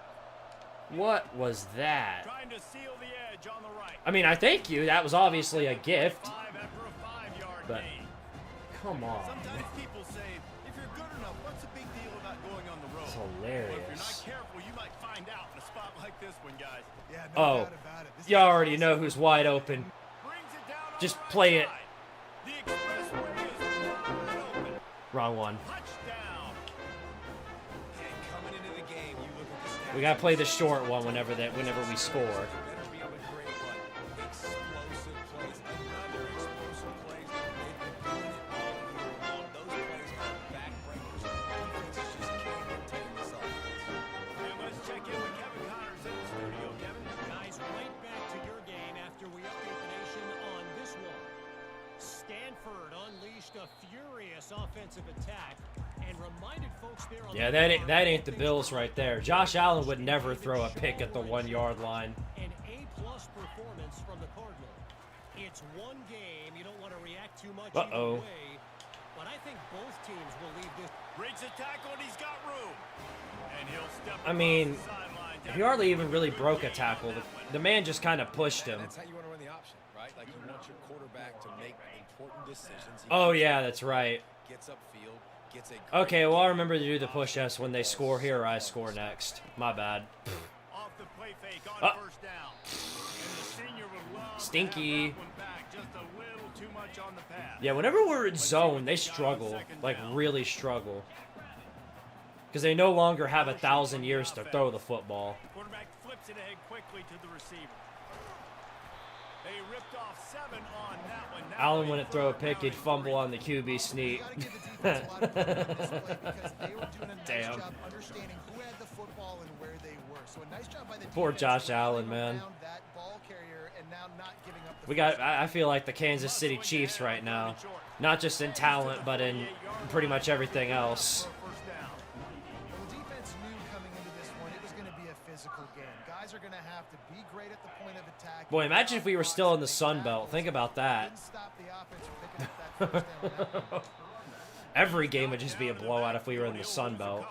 What was that? Trying to seal the edge on the right. I mean, I thank you. That was obviously a gift. 5 after a 5-yard But- gain. Come on. Sometimes people say, if you're good enough, what's the big deal about going on the road? It's Well, if you're hilarious. not careful, you might find out in a spot like this one, guys. Yeah, no Oh, doubt about it. This you is already awesome. know who's wide open. Brings it down on Just the right play it. side. The expressway is wide open. Wrong one. Touchdown. And coming into the game, you look at the stats. We gotta play the short one whenever we score. Better be on the great one. Explosive plays. Another explosive plays. They've been doing it all year long. Those plays are backbreakers. Defenses just can't contain this offense. And let's check in with Kevin Connors in the studio. Kevin. Guys, right back to your game after we update the nation on this one. Stanford unleashed a furious offensive attack and reminded folks there on Yeah, that ain't the Bills right there. Josh Allen would never throw a pick at the 1-yard line. An A-plus performance from the Cardinal. It's one game. You don't want to react too much either Uh-oh. way, but I think both teams will leave this. Breaks a tackle and he's got room. And he'll step I mean, across the sidelines. he hardly even really broke a tackle. The man just kind of pushed him. That's how you want to run the option, right? Like you want your quarterback to make important decisions. He Oh, yeah, that's right. gets upfield, gets a Okay, well, I'll remember to do the push-ups when they score here or I score next. My bad. Off the play fake on Uh. first down. And the senior would love Stinky. to have that one back. Just a little too much on the pass. Yeah, whenever we're in zone, they struggle. Like, really struggle. Because they no longer have 1,000 years to throw the football. Quarterback flips it ahead quickly to the receiver. They ripped off 7 on that one. Now Allen a wouldn't throw a third pick, down he'd and fumble 3. on the QB sneak. You gotta give the defense a lot of credit on this play because they were doing a nice Damn. job understanding who had the football and where they were. So a nice job by the Poor defense Josh rallying Allen, man. around that ball carrier and now not giving up the We got, first down. I feel like the Kansas City Chiefs right now. Not just in talent, but in pretty much everything else. For a first down. Well, the defense knew coming into this one it was going to be a physical game. Guys are going to have to be great at the point of attack. Boy, imagine if we were still in the Sun Belt. Think about that. Didn't stop the offense from picking up that first down on that one. Every game would just be a blowout if we were in the Sun Belt.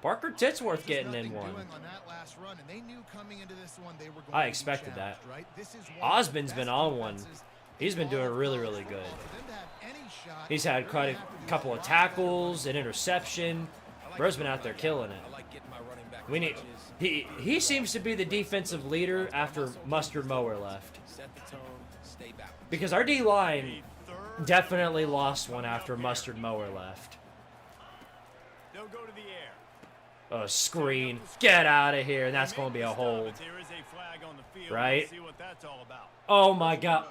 Parker Titsworth getting in one. Doing on that last run, and they knew coming into this one they were going I to be expected that. challenged, right? This is one of the Osmond's been best on one. defenses He's been in doing all of really, college really good. football. For them to have any shot, He's had they're quite gonna a have to do couple a of lot tackles, an interception. Bro's been out there killing it. I like getting my running back We need. touches, He seems to be the defensive leader after Mustard Mower left. set the tone, stay balanced. Because our D line Third. definitely lost one after Mustard Mower left. They'll go to the air. A screen. Get out of here. And that's going to be a hold. There is a flag on the field. Right? Let's see what that's all about. Oh my god.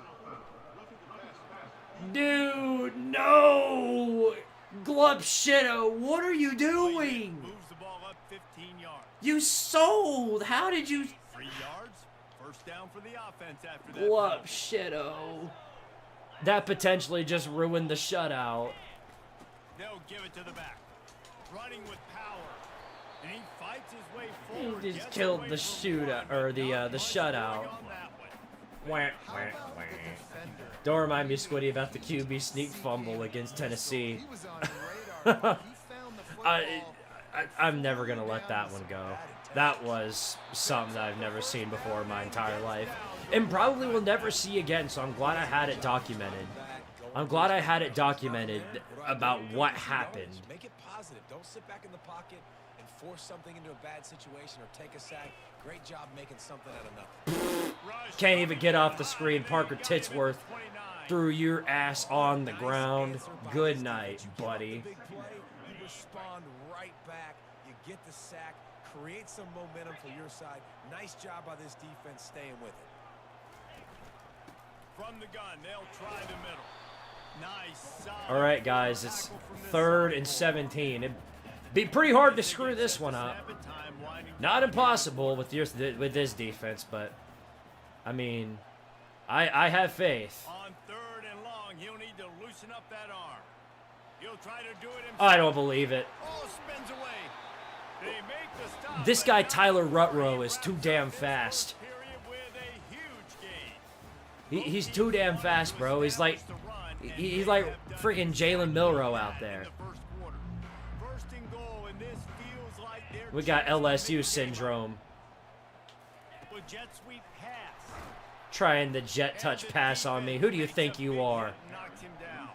Dude, no! Glub Shido, what are you doing? Moves the ball up 15 yards. You sold! How did you... 3 yards. First down for the offense after that. Glub Shido. That potentially just ruined the shutout. They'll give it to the back. Running with power. And he fights his way He forward. just gets killed away the from shootout, one, or but the not much shutout. going on that one. Wah, wah, wah. Don't remind me, Squiddy, about the QB sneak fumble against Tennessee. He was on the radar. He found the football. I'm never going to let that one go. That was something that I've never seen before in my entire life. And probably will never see again, so I'm glad I had it documented. I'm glad I had it documented about what happened. Make it positive. Don't sit back in the pocket and force something into a bad situation or take a sack. Great job making something out of nothing. Can't even get off the screen. Parker Titsworth threw your ass on the ground. Good night, buddy. Big play, you respond right back. You get the sack, create some momentum for your side. Nice job by this defense staying with it. From the gun, they'll try the middle. Nice. Solid All right, guys, it's tackle from this 3rd side. and 17. It'd be pretty hard to screw this one up. Snap at time, winding Not impossible with this defense, but I mean, I have faith. On 3rd and long, he'll need to loosen up that arm. He'll try to do it himself. I don't believe it. Oh, spins away. They make the stop, This but guy now Tyler he Rutrow is wraps too up damn this fast. first period with a huge gain. He's too damn fast, bro. He's like freaking Jalen Milrow out there. We got LSU syndrome. Jet sweep pass. Trying the jet touch pass on me. Who do you think you are? Knocked him down.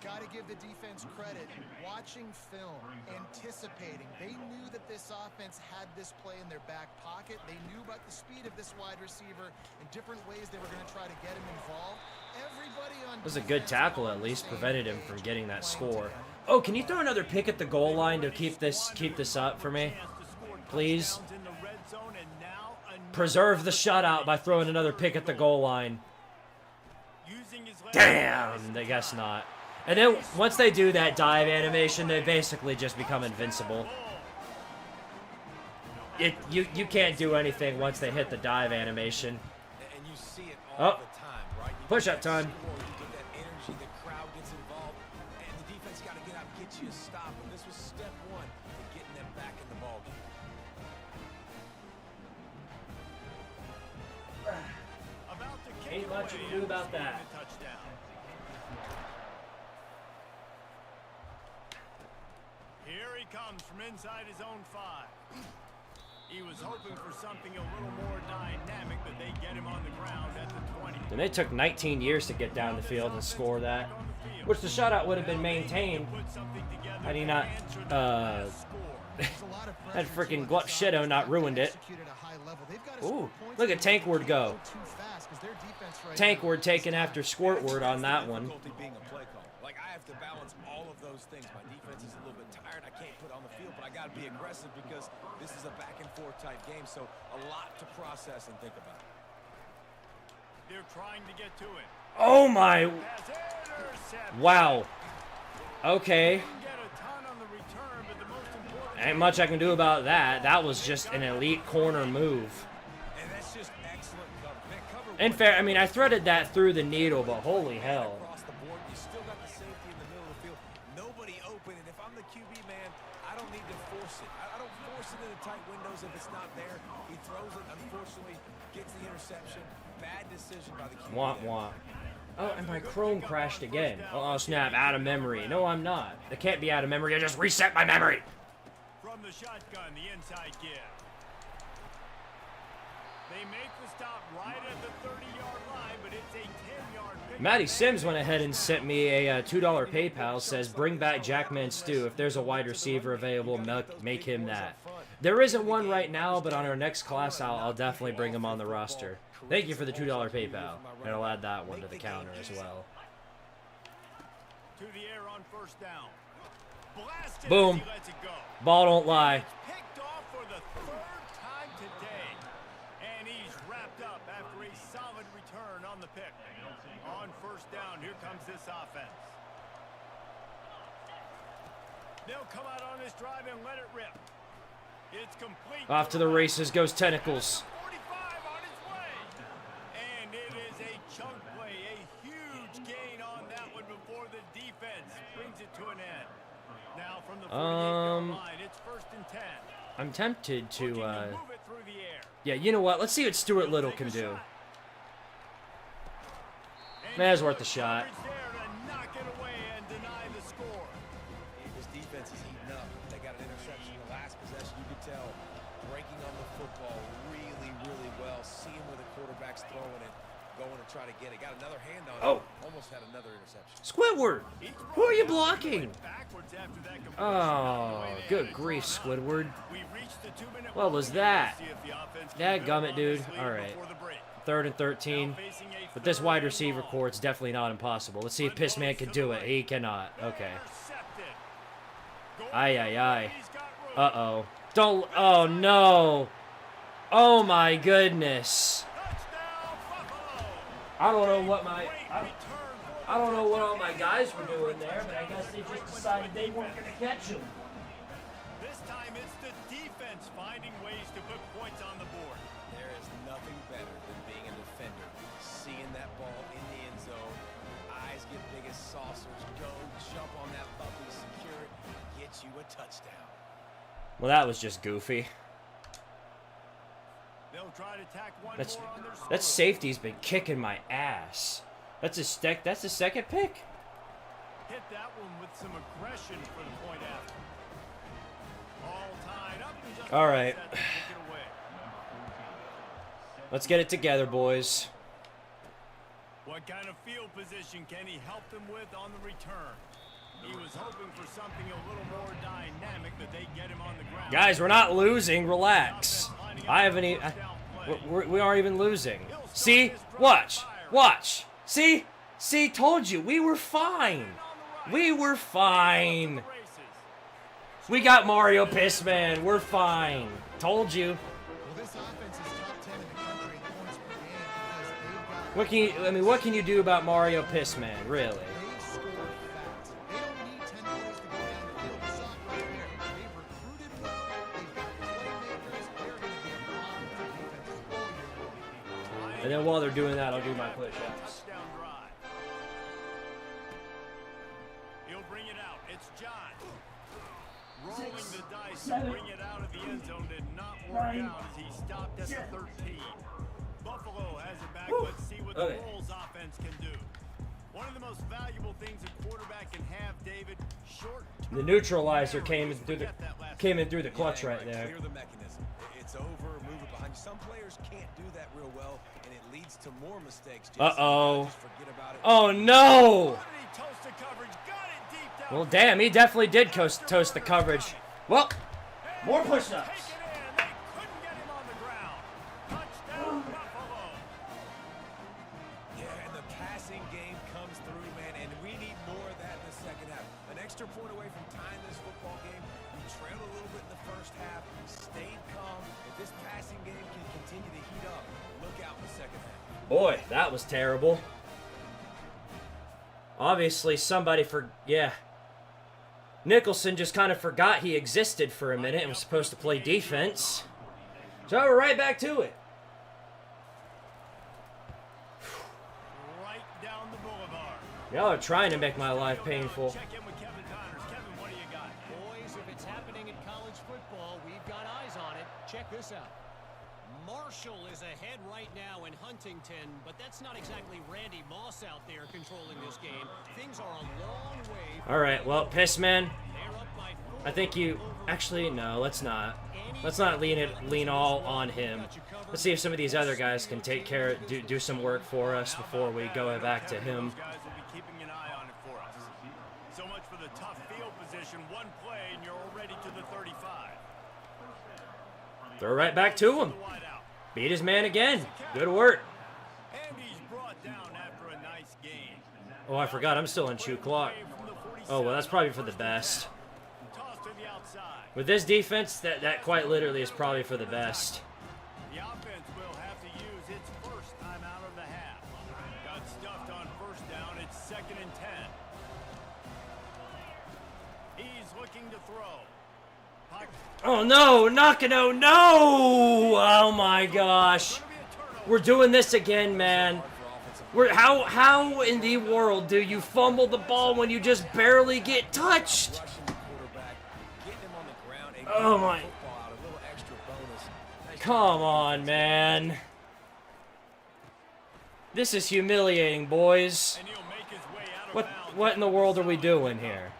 Got to give the defense credit. Watching film, anticipating. They knew that this offense had this play in their back pocket. They knew about the speed of this wide receiver and different ways they were going to try to get him involved. Everybody on It was a good tackle, at least prevented him from getting that score. Oh, can you throw another pick at the goal line to keep this up for me? Please. In the red zone and now another Preserve the shutout by throwing another pick at the goal line. using his leg. Damn, I guess not. And then once they do that dive animation, they basically just become invincible. You can't do anything once they hit the dive animation. And you see it all Oh. the time, right? You Push get up that time. score, you get that energy, the crowd gets involved, and the defense got to get out and get you a stop. And this was step one to getting them back in the ballgame. About to kick Ain't it much you away can do about after scoring that. a touchdown. Here he comes from inside his own 5. He was hoping for something a little more dynamic, but they get him on the ground at the 20. And they took 19 years to get down the field and score that. Which the shutout would have been maintained had he not, had freaking Glup Shido not ruined it. Ooh, look at Tankward go. Tankward taking after Squirtward on that one. Difficulty being a play call. Like, I have to balance all of those things. My defense is a little bit tired. I can't put on the field, but I got to be aggressive because this is a back and forth type game. So a lot to process and think about. They're trying to get to it. Oh my. Pass intercepted. Wow. Okay. Didn't get a ton on the return, but the most important Ain't much I can do about that. That was just an elite corner move. And that's just excellent cover. Man, cover In one fair, I mean, I threaded that through the needle, but holy hell. across the board. You still got the safety in the middle of the field. Nobody open. And if I'm the QB, man, I don't need to force it. I don't force it into tight windows if it's not there. He throws it, unfortunately, gets the interception. Bad decision by the QB. Womp womp. Oh, and my Chrome crashed again. Oh, snap. Out of memory. No, I'm not. It can't be out of memory. I just reset my memory. from the shotgun, the inside give. They make the stop right at the 30-yard line, but it's a 10-yard pick. Matty Sims went ahead and sent me a $2 PayPal. Says, bring back Jackman Stew. If there's a wide receiver available, make him that. There isn't one right now, but on our next class, I'll definitely bring him on the roster. Thank you for the $2 PayPal. And I'll add that one to the counter as well. To the air on first down. Blasted Boom. as he lets it go. Ball don't lie. It's picked off for the third time today. And he's wrapped up after a solid return on the pick. On first down, here comes this offense. They'll come out on this drive and let it rip. It's complete. Off to the races goes Tentacles. 45 on his way. And it is a chunk play, a huge gain on that one before the defense brings it to an end. Now from the 48-yard line, it's first and 10. I'm tempted to, Looking to move it through the air. yeah, you know what? Let's see what Stuart Little can do. That's worth a shot. Coverage there to knock it away and deny the score. This defense is heating up. They got an interception in the last possession. You could tell breaking on the football really, really well. Seeing where the quarterback's throwing it, going to try to get it. Got another hand on it. Oh. Almost had another interception. Squidward! Who are you blocking? Backwards after that completion. Oh, good grief, Squidward. We reached the 2-minute What was warning. that? See if the offense can Dadgummit, build on dude. this lead All right. before the break. 3rd and 13. Now facing a But this third wide and receiver long. core, it's definitely not impossible. Let's see if Pissman can do it. He cannot. Okay. Intercepted. Going Aye, for aye, it. aye. He's got room. Uh-oh. Don't. Oh, no. Oh, my goodness. Touchdown, Buffalo. I don't know what my... Great return for I don't know what all my guys were doing there, but I guess they just decided they weren't going to catch him. This time it's the defense finding ways to put points on the board. There is nothing better than being a defender. Seeing that ball in the end zone. Eyes get big as saucers. Go, jump on that puppy, secure it, get you a touchdown. Well, that was just goofy. They'll try to tack one That's more on their that score. safety's been kicking my ass. That's a second pick. Hit that one with some aggression for the point after. All tied up and just All right. set to kick it away. Let's get it together, boys. What kind of field position can he help them with on the return? He was hoping for something a little more dynamic, but they get him on the ground. Guys, we're not losing. Relax. I haven't even... We aren't even losing. See? Watch. Watch. See? See? Told you. We were fine. We were fine. We got Mario Pissman. We're fine. Told you. Well, this offense is top 10 in the country in points per game because they've got What can you... I mean, what can you do about Mario Pissman? Really? they score fast. They don't need 10 players to go down the field. You saw it right there. They've recruited well. They've got playmakers. They're going to be a problem for defenses all year long. And then while they're doing that, I'll do my push-ups. Touchdown drive. He'll bring it out. It's John. Rolling the dice to bring it out of the end zone did not work out as he stopped at the 13. Buffalo has it back. Let's see what the Okay. Bulls offense can do. One of the most valuable things a quarterback can have, David, short. The neutralizer came in through the clutch right there. Clear the mechanism. It's over, move it behind you. Some players can't do that real well, and it leads to more mistakes. Jason. Uh-oh. Just forget about it. Oh, no! How did he toast the coverage? Got it deep down. Well, damn, he definitely did toast the coverage. Well, more push-ups. Take it in. They couldn't get him on the ground. Touchdown, Buffalo. Yeah, and the passing game comes through, man, and we need more of that in the second half. An extra point away from tying this football game. We trailed a little bit in the first half, stayed calm. If this passing game can continue to heat up, look out in the second half. Boy, that was terrible. Obviously, somebody Nicholson just kind of forgot he existed for a minute and was supposed to play defense. So we're right back to it. Right down the boulevard. Y'all are trying to make my life painful. Check in with Kevin Connors. Kevin, what do you got? Boys, if it's happening in college football, we've got eyes on it. Check this out. Marshall is ahead right now in Huntington, but that's not exactly Randy Moss out there controlling this game. Things are a long way. All right, well, piss man. They're up by 4. I think you actually no. Let's not. Let's not lean all on him. Let's see if some of these other guys can take care, do some work for us before we go back to him. Those guys will be keeping an eye on it for us. So much for the tough field position. One play and you're already to the 35. Throw right back to him. Beat his man again. Good work. And he's brought down after a nice game. Oh, I forgot. I'm still on shoot clock. Oh, well, that's probably for the best. Tossed to the outside. With this defense, that quite literally is probably for the best. The offense will have to use its first time out of the half. Got stuffed on first down. It's 2nd and 10. He's looking to throw. Oh, no. Nakano, no. Oh, my gosh. We're doing this again, man. How in the world do you fumble the ball when you just barely get touched? Oh, my. Come on, man. This is humiliating, boys. What in the world are we doing here?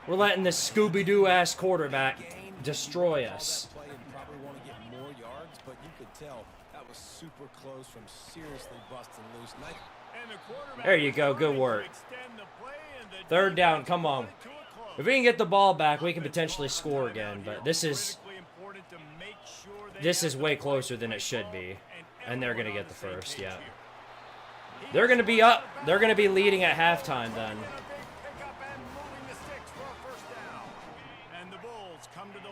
We're letting this Scooby-Doo-ass quarterback destroy us. There you go. Good work. 3rd down. Come on. If we can get the ball back, we can potentially score again. But this is way closer than it should be. And they're going to get the first. Yeah. They're going to be up. They're going to be leading at halftime then.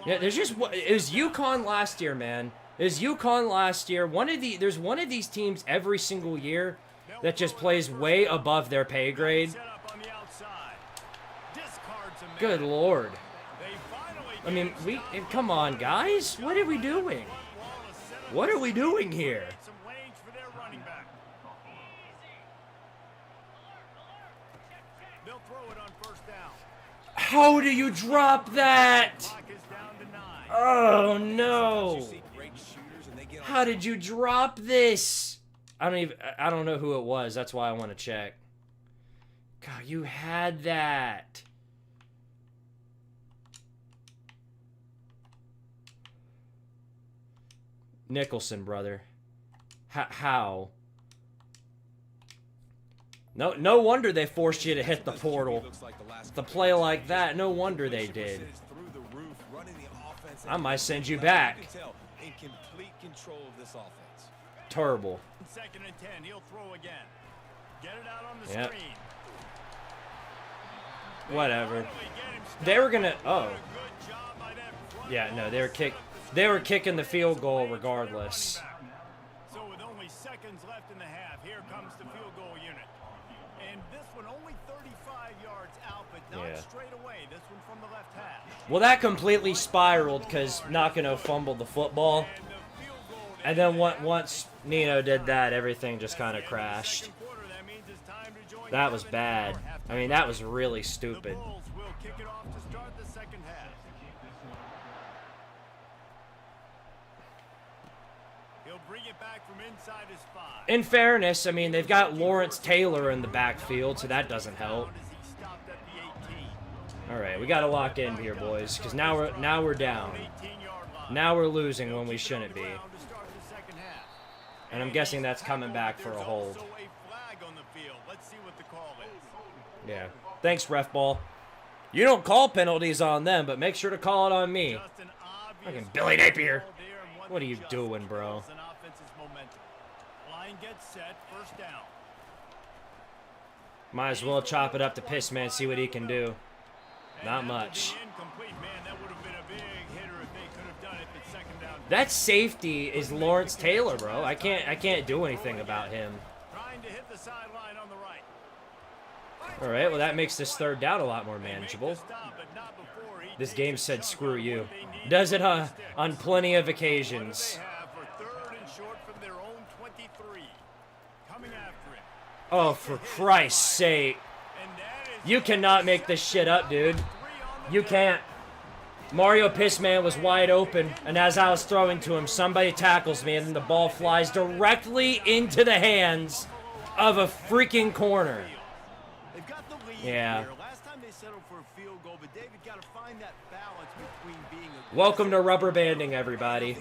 Yeah, there's just it was UConn last year, man. It was UConn last year. There's one of these teams every single year that just plays way above their pay grade. Good Lord. I mean, come on, guys. What are we doing? What are we doing here? How do you drop that? Oh no. How did you drop this? I don't know who it was. That's why I want to check. God, you had that. Nicholson, brother. How? No wonder they forced you to hit the portal. To play like that, no wonder they did. I might send you back. Terrible. 2nd and 10. He'll throw again. Get it out on the Yep. screen. Whatever. They were gonna. Oh. Yeah. No. They were kicking the field goal regardless. So with only seconds left in the half, here comes the field goal unit. And this one only 35 yards out, but not straight away. This one from the left half. Well, that completely spiraled because Nakano fumbled the football. And then once Nino did that, everything just kind of crashed. That was bad. I mean, that was really stupid. In fairness, I mean, they've got Lawrence Taylor in the backfield, so that doesn't help. All right, we got to lock in here, boys, because now we're down. Now we're losing when we shouldn't be. And I'm guessing that's coming back for a hold. Yeah. Thanks, ref ball. You don't call penalties on them, but make sure to call it on me. Fucking Billy Napier. What are you doing, bro? Might as well chop it up to Piss Man, see what he can do. Not much. That safety is Lawrence Taylor, bro. I can't do anything about him. trying to hit the sideline on the right. All right, well, that makes this third down a lot more manageable. This game said screw you. Does it on plenty of occasions. Oh, for Christ's sake. You cannot make this shit up, dude. You can't. Mario Pissman was wide open, and as I was throwing to him, somebody tackles me, and then the ball flies directly into the hands of a freaking corner. Yeah. Welcome to rubber banding, everybody.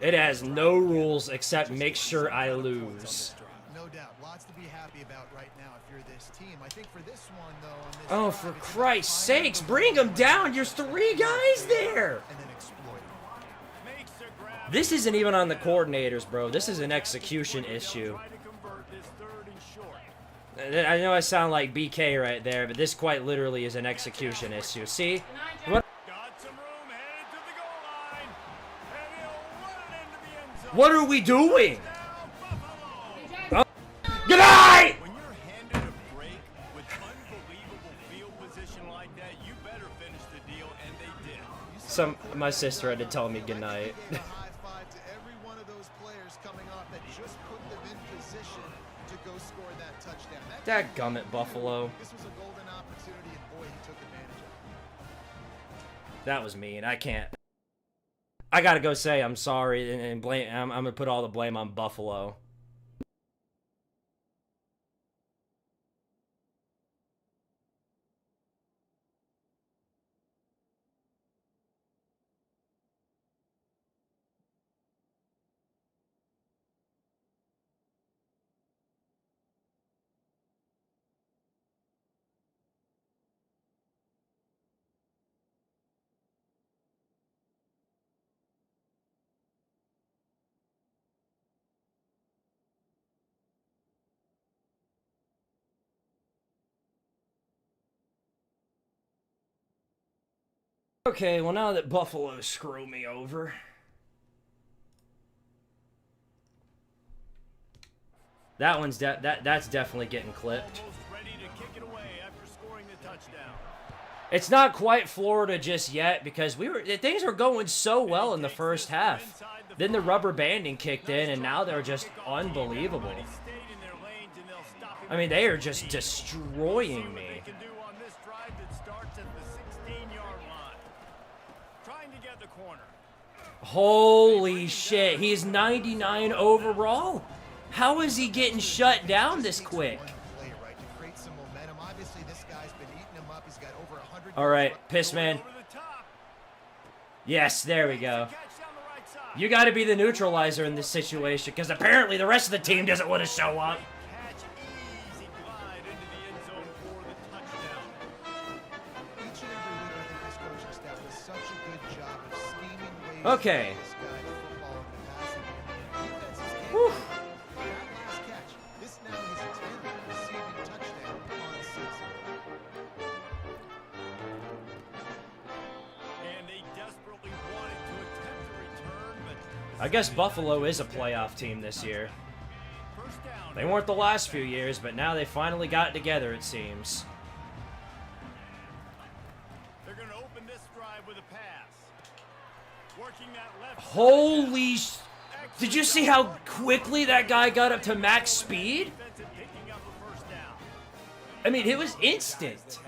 It has no rules except make sure I lose. No doubt. Lots to be happy about right now if you're this team. I think for this one, though, on this oh, for Christ's sakes, bring them down. There's 3 guys there. And then exploit. This isn't even on the coordinators, bro. This is an execution issue. I know I sound like BK right there, but this quite literally is an execution issue. See? What are we doing? Oh. Good night! When you're handed a break with unbelievable field position like that, you better finish the deal, and they did. My sister had to tell me good night. A high five to every one of those players coming off that just put them in position to go score that touchdown. Dadgummit, Buffalo. This was a golden opportunity, and boy, he took advantage of it. That was mean. I can't. I gotta go say I'm sorry and blame. I'm gonna put all the blame on Buffalo. Okay, well now that Buffalo screwed me over. That one's that's definitely getting clipped. It's not quite Florida just yet because things were going so well in the first half. Then the rubber banding kicked in and now they're just unbelievable. I mean, they are just destroying me. Holy shit, he's 99 overall? How is he getting shut down this quick? Alright, Pissman. Yes, there we go. You gotta be the neutralizer in this situation, because apparently the rest of the team doesn't want to show up. Okay. Whew. I guess Buffalo is a playoff team this year. They weren't the last few years, but now they finally got it together, it seems. They're going to open this drive with a pass. Working that left. Holy sh... Did you see how quickly that guy got up to max speed? I mean, it was instant.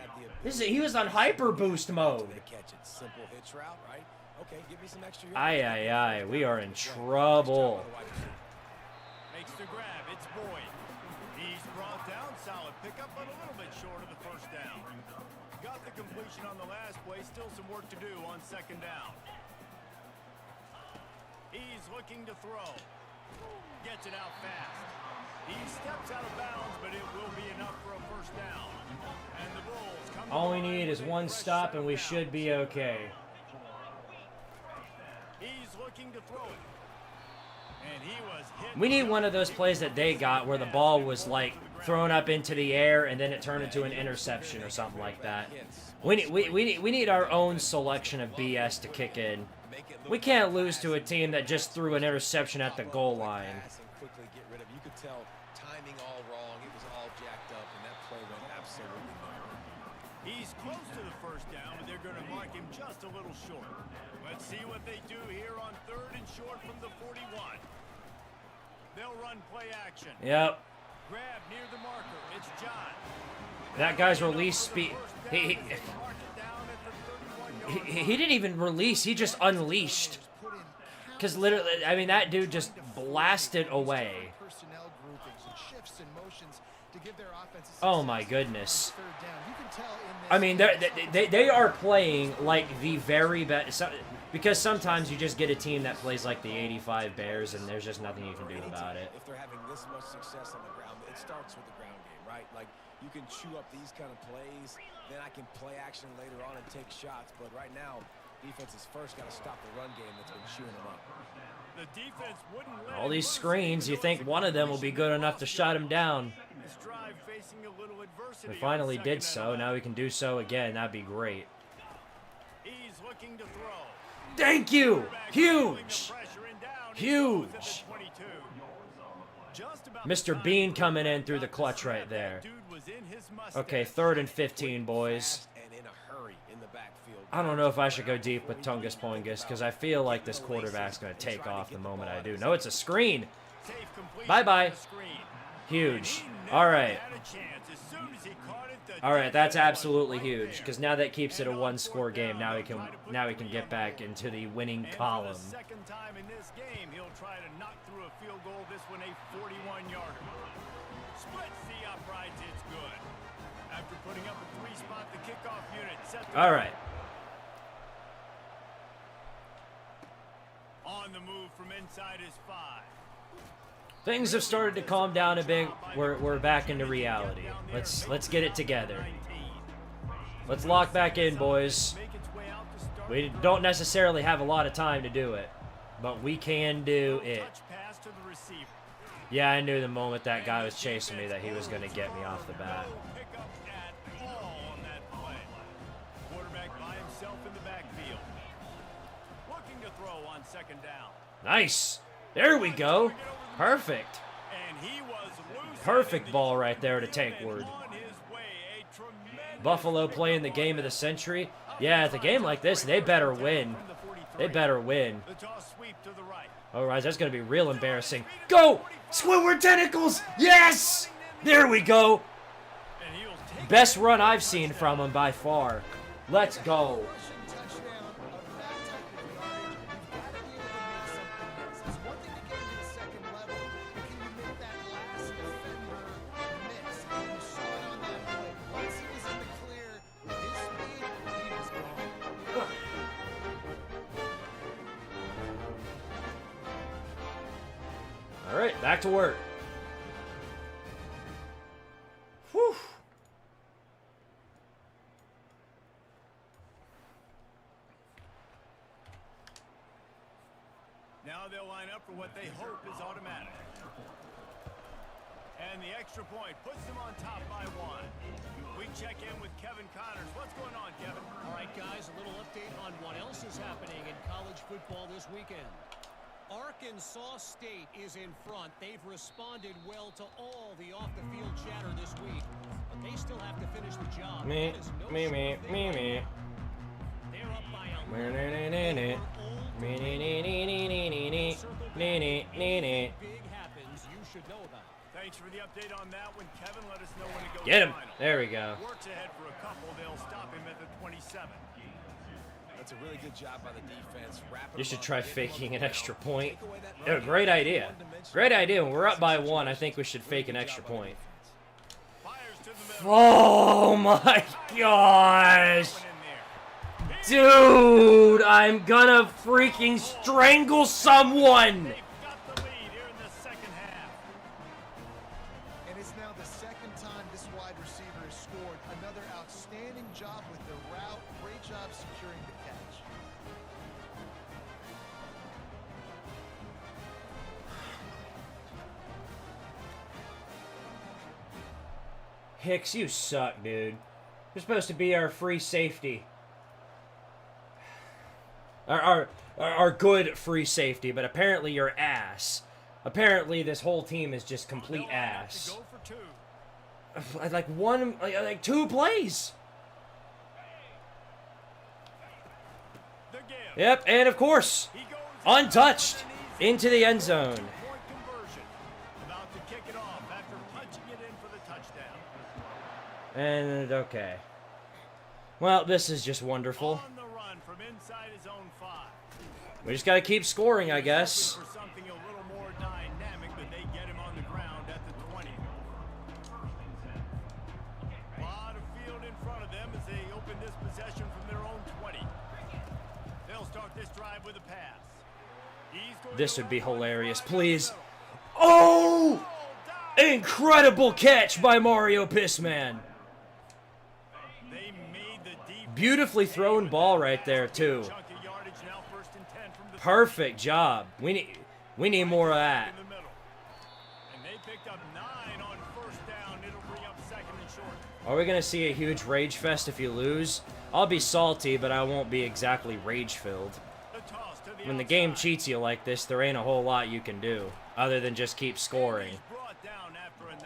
He was on hyper boost mode. Aye, we are in trouble. Makes the grab, it's Boyd. He's brought down, solid pickup, but a little bit short of the first down. Got the completion on the last play, still some work to do on second down. He's looking to throw. Gets it out fast. He steps out of bounds, but it will be enough for a first down. And the Bulls come. All we need is one stop and we should be okay. He's looking to throw it. And he was hit. We need one of those plays that they got where the ball was like thrown up into the air and then it turned into an interception or something like that. We need our own selection of BS to kick in. make it look We can't like a lose to a pass, team that just threw an interception at the pop up goal quick line. pass and quickly get rid of it. You could tell timing all wrong. It was all jacked up, and that play went absolutely nowhere. He's close to the first down, but they're going to mark him just a little short. Let's see what they do here on 3rd and short from the 41. They'll run play action. Yep. Grab near the marker. It's John. That guy's release speed. He didn't even release. He just unleashed. Because literally, I mean, that dude just blasted away. Oh my goodness. I mean, they are playing like the very best. Because sometimes you just get a team that plays like the 85 Bears, and there's just nothing you can do about it. If they're having this much success on the ground, it starts with the ground game, right? Like, you can chew up these kind of plays, then I can play action later on and take shots. But right now, defense has first got to stop the run game that's been chewing them up. The defense wouldn't let All these screens, you think one of them will be good enough to shut him down. This drive facing a little adversity. We finally did so. Now we can do so again. That'd be great. He's looking to throw. Thank you. Huge. Huge. Mr. Bean coming in through the clutch right there. Okay, 3rd and 15, boys. I don't know if I should go deep with Tungus Poingus because I feel like this quarterback's going to take off the moment I do. No, it's a screen. Bye-bye. Huge. All right. All right, that's absolutely huge because now that keeps it a one-score game. Now we can get back into the winning column. For the second time in this game, he'll try to knock through a field goal. This one a 41-yarder. Splits the uprights. It's good. After putting up a 3-spot, the kickoff unit set. All right. On the move from inside his 5. Things have started to calm down a bit. We're back into reality. Let's get it together. Let's lock back in, boys. We don't necessarily have a lot of time to do it, but we can do it. Yeah, I knew the moment that guy was chasing me that he was going to get me off the bat. Quarterback by himself in the backfield. Looking to throw on 2nd down. Nice. There we go. Perfect. And he was loose. Perfect ball right there to Tankward. Buffalo playing the game of the century. Yeah, at a game like this, they better win. They better win. Alright, that's going to be real embarrassing. Go! Squidward Tentacles! Yes! There we go. Best run I've seen from him by far. Let's go. All right, back to work. Whew. Now they'll line up for what they hope is automatic. And the extra point puts them on top by 1. We check in with Kevin Connors. What's going on, Kevin? All right, guys, a little update on what else is happening in college football this weekend. Arkansas State is in front. They've responded well to all the off-the-field chatter this week, but they still have to finish the job. Me. They're up by 11. Big happens, you should know about it. Thanks for the update on that one, Kevin. Let us know when it goes Get him. final. There we go. Works ahead for a couple. They'll stop him at the 27. That's a really good job by the defense. You should try faking an extra point. Yeah, great idea. Great idea. When we're up by 1, I think we should fake an extra point. Oh my gosh. Dude, I'm gonna freaking strangle someone. And it's now the second time this wide receiver has scored. Another outstanding job with the route. Great job securing the catch. Hicks, you suck, dude. You're supposed to be our free safety. Our good free safety, but apparently you're ass. Apparently this whole team is just complete ass. Like 2 plays. Yep, and of course, untouched into the end zone. And okay. Well, this is just wonderful. We just gotta keep scoring, I guess. This would be hilarious, please. Oh! Incredible catch by Mario Pissman. Beautifully thrown ball right there, too. Perfect job. We need more of that. Are we going to see a huge rage fest if you lose? I'll be salty, but I won't be exactly rage-filled. When the game cheats you like this, there ain't a whole lot you can do, other than just keep scoring.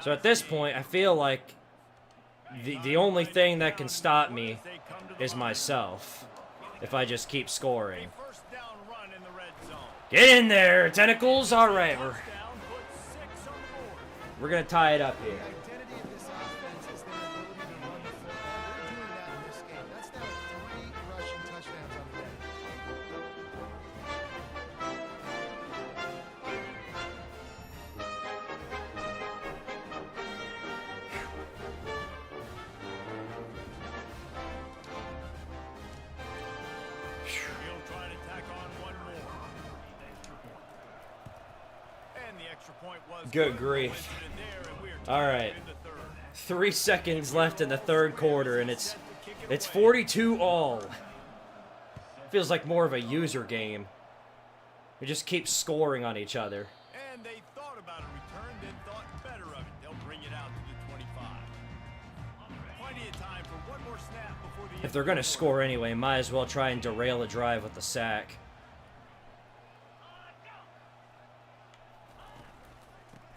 So at this point, I feel like the only thing that can stop me is myself, if I just keep scoring. Get in there, Tentacles! Alright, we're going to tie it up here. Good grief. Alright. 3 seconds left in the third quarter, and it's 42-all. Feels like more of a user game. We just keep scoring on each other. And they thought about a return, then thought better of it. They'll bring it out to the 25. Plenty of time for one more snap before the If they're going to score anyway, might as well try and derail a drive with the sack.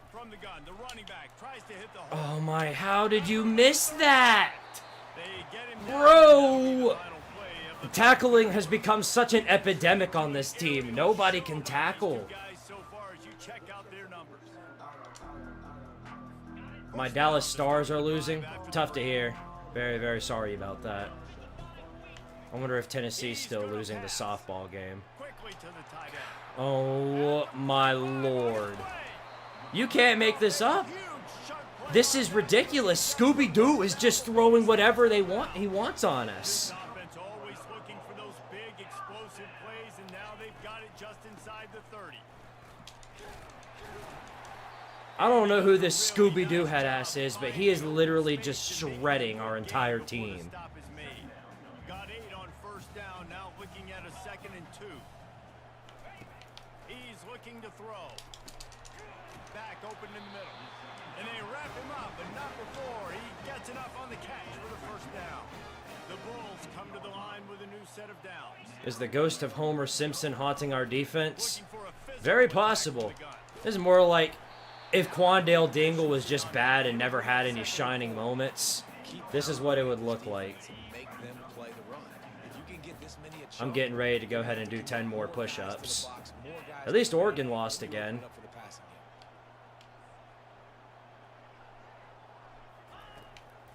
From the gun, the running back tries to hit the Oh my, how did you miss that? They get him Bro! Tackling has become such an epidemic on this team. Nobody can tackle. My Dallas Stars are losing. Tough to hear. Very, very sorry about that. I wonder if Tennessee's still losing the softball game. Oh my lord. You can't make this up. This is ridiculous. Scooby-Doo is just throwing whatever he wants on us. Always looking for those big explosive plays, and now they've got it just inside the 30. I don't know who this Scooby-Doo head ass is, but he is literally just shredding our entire team. Got 8 on first down, now looking at a 2nd and 2. He's looking to throw. Back open in the middle. And they wrap him up, but not before he gets enough on the catch for the first down. The Bulls come to the line with a new set of downs. Is the ghost of Homer Simpson haunting our defense? Very possible. This is more like if Quandale Dingle was just bad and never had any shining moments. This is what it would look like. I'm getting ready to go ahead and do 10 more push-ups. At least Oregon lost again.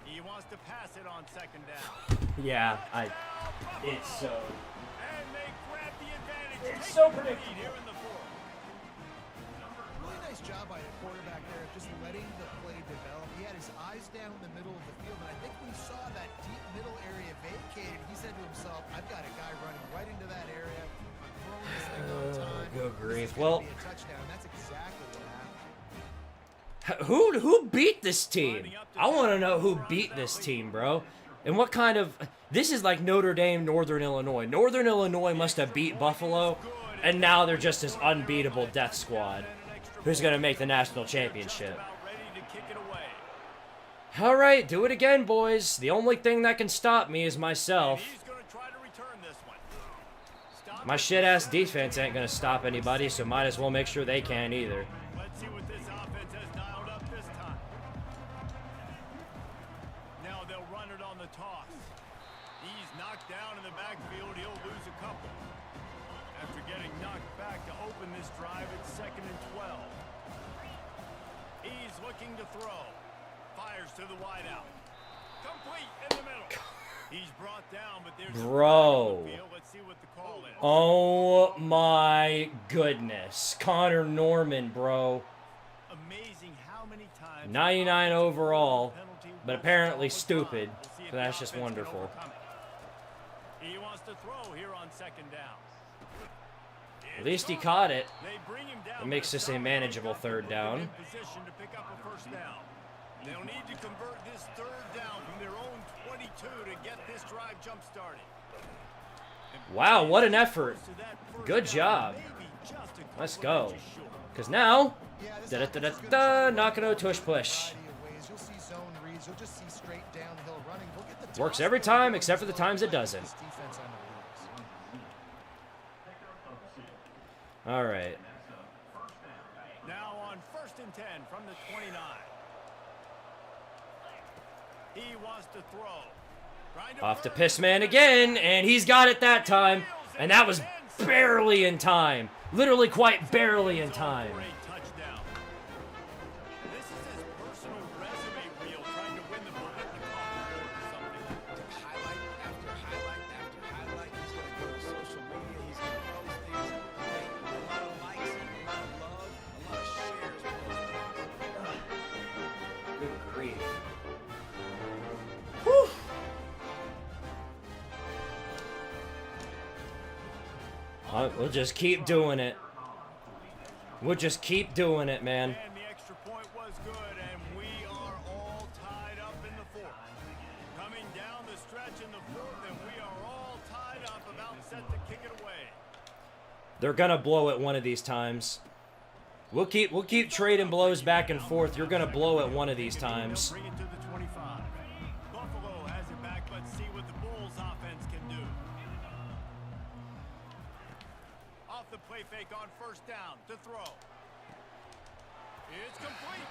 He wants to pass it on 2nd down. Yeah, it's so... And they grab the advantage. It's so predictable. Here in the 4th. Really nice job by the quarterback there, just letting the play develop. He had his eyes down in the middle of the field, and I think when he saw that deep middle area vacated, he said to himself, I've got a guy running right into that area. I'm throwing this thing on time. Good grief. This is gonna Well, be a touchdown. That's exactly what happened. who beat this team? I want to know who beat this team, bro. And what kind of... This is like Notre Dame, Northern Illinois. Northern Illinois must have beat Buffalo, and now they're just this unbeatable death squad who's going to make the national championship. All right, do it again, boys. The only thing that can stop me is myself. My shit-ass defense ain't going to stop anybody, so might as well make sure they can either. Let's see what this offense has dialed up this time. Now they'll run it on the toss. He's knocked down in the backfield. He'll lose a couple. After getting knocked back to open this drive, it's 2nd and 12. He's looking to throw. Fires to the wideout. Complete in the middle. He's brought down, but there's Bro. Let's see what the call is. Oh my goodness. Connor Norman, bro. Amazing how many times 99 overall, penalty but was apparently called. stupid. We'll see if So that's the just offense can wonderful. overcome it. He wants to throw here on 2nd down. At least he caught it. They bring him down. It makes this a manageable 3rd down. In position to pick up a 1st down. They'll need to convert this 3rd down from their own 22 to get this drive jump started. Wow, what an effort. Good job. Let's go. Because now, da-da-da-da-da, Nakano tush push. You'll see zone reads. You'll just see straight downhill running. We'll get the Works toss every going time on except for the zone times it and doesn't. this defense on the wheels. All right. Now on 1st and 10 from the 29. He wants to throw. Off to Pissman again, and he's got it that time. And that was barely in time. Literally quite barely in time. Great touchdown. This is his personal resume reel trying to win the ball at the coffee or something. Highlight after highlight after highlight. He's going to go to social media. He's going to post things. A lot of likes, a lot of love, a lot of shares for those things. Good grief. We'll just keep doing it. We'll just keep doing it, man. And the extra point was good, and we are all tied up in the 4th. Coming down the stretch in the 4th, and we are all tied up, about set to kick it away. They're gonna blow it one of these times. We'll keep trading blows back and forth. You're gonna blow it one of these times. Bring it to the 25. Buffalo has it back. Let's see what the Bulls offense can do. Off the play fake on 1st down to throw. It's complete.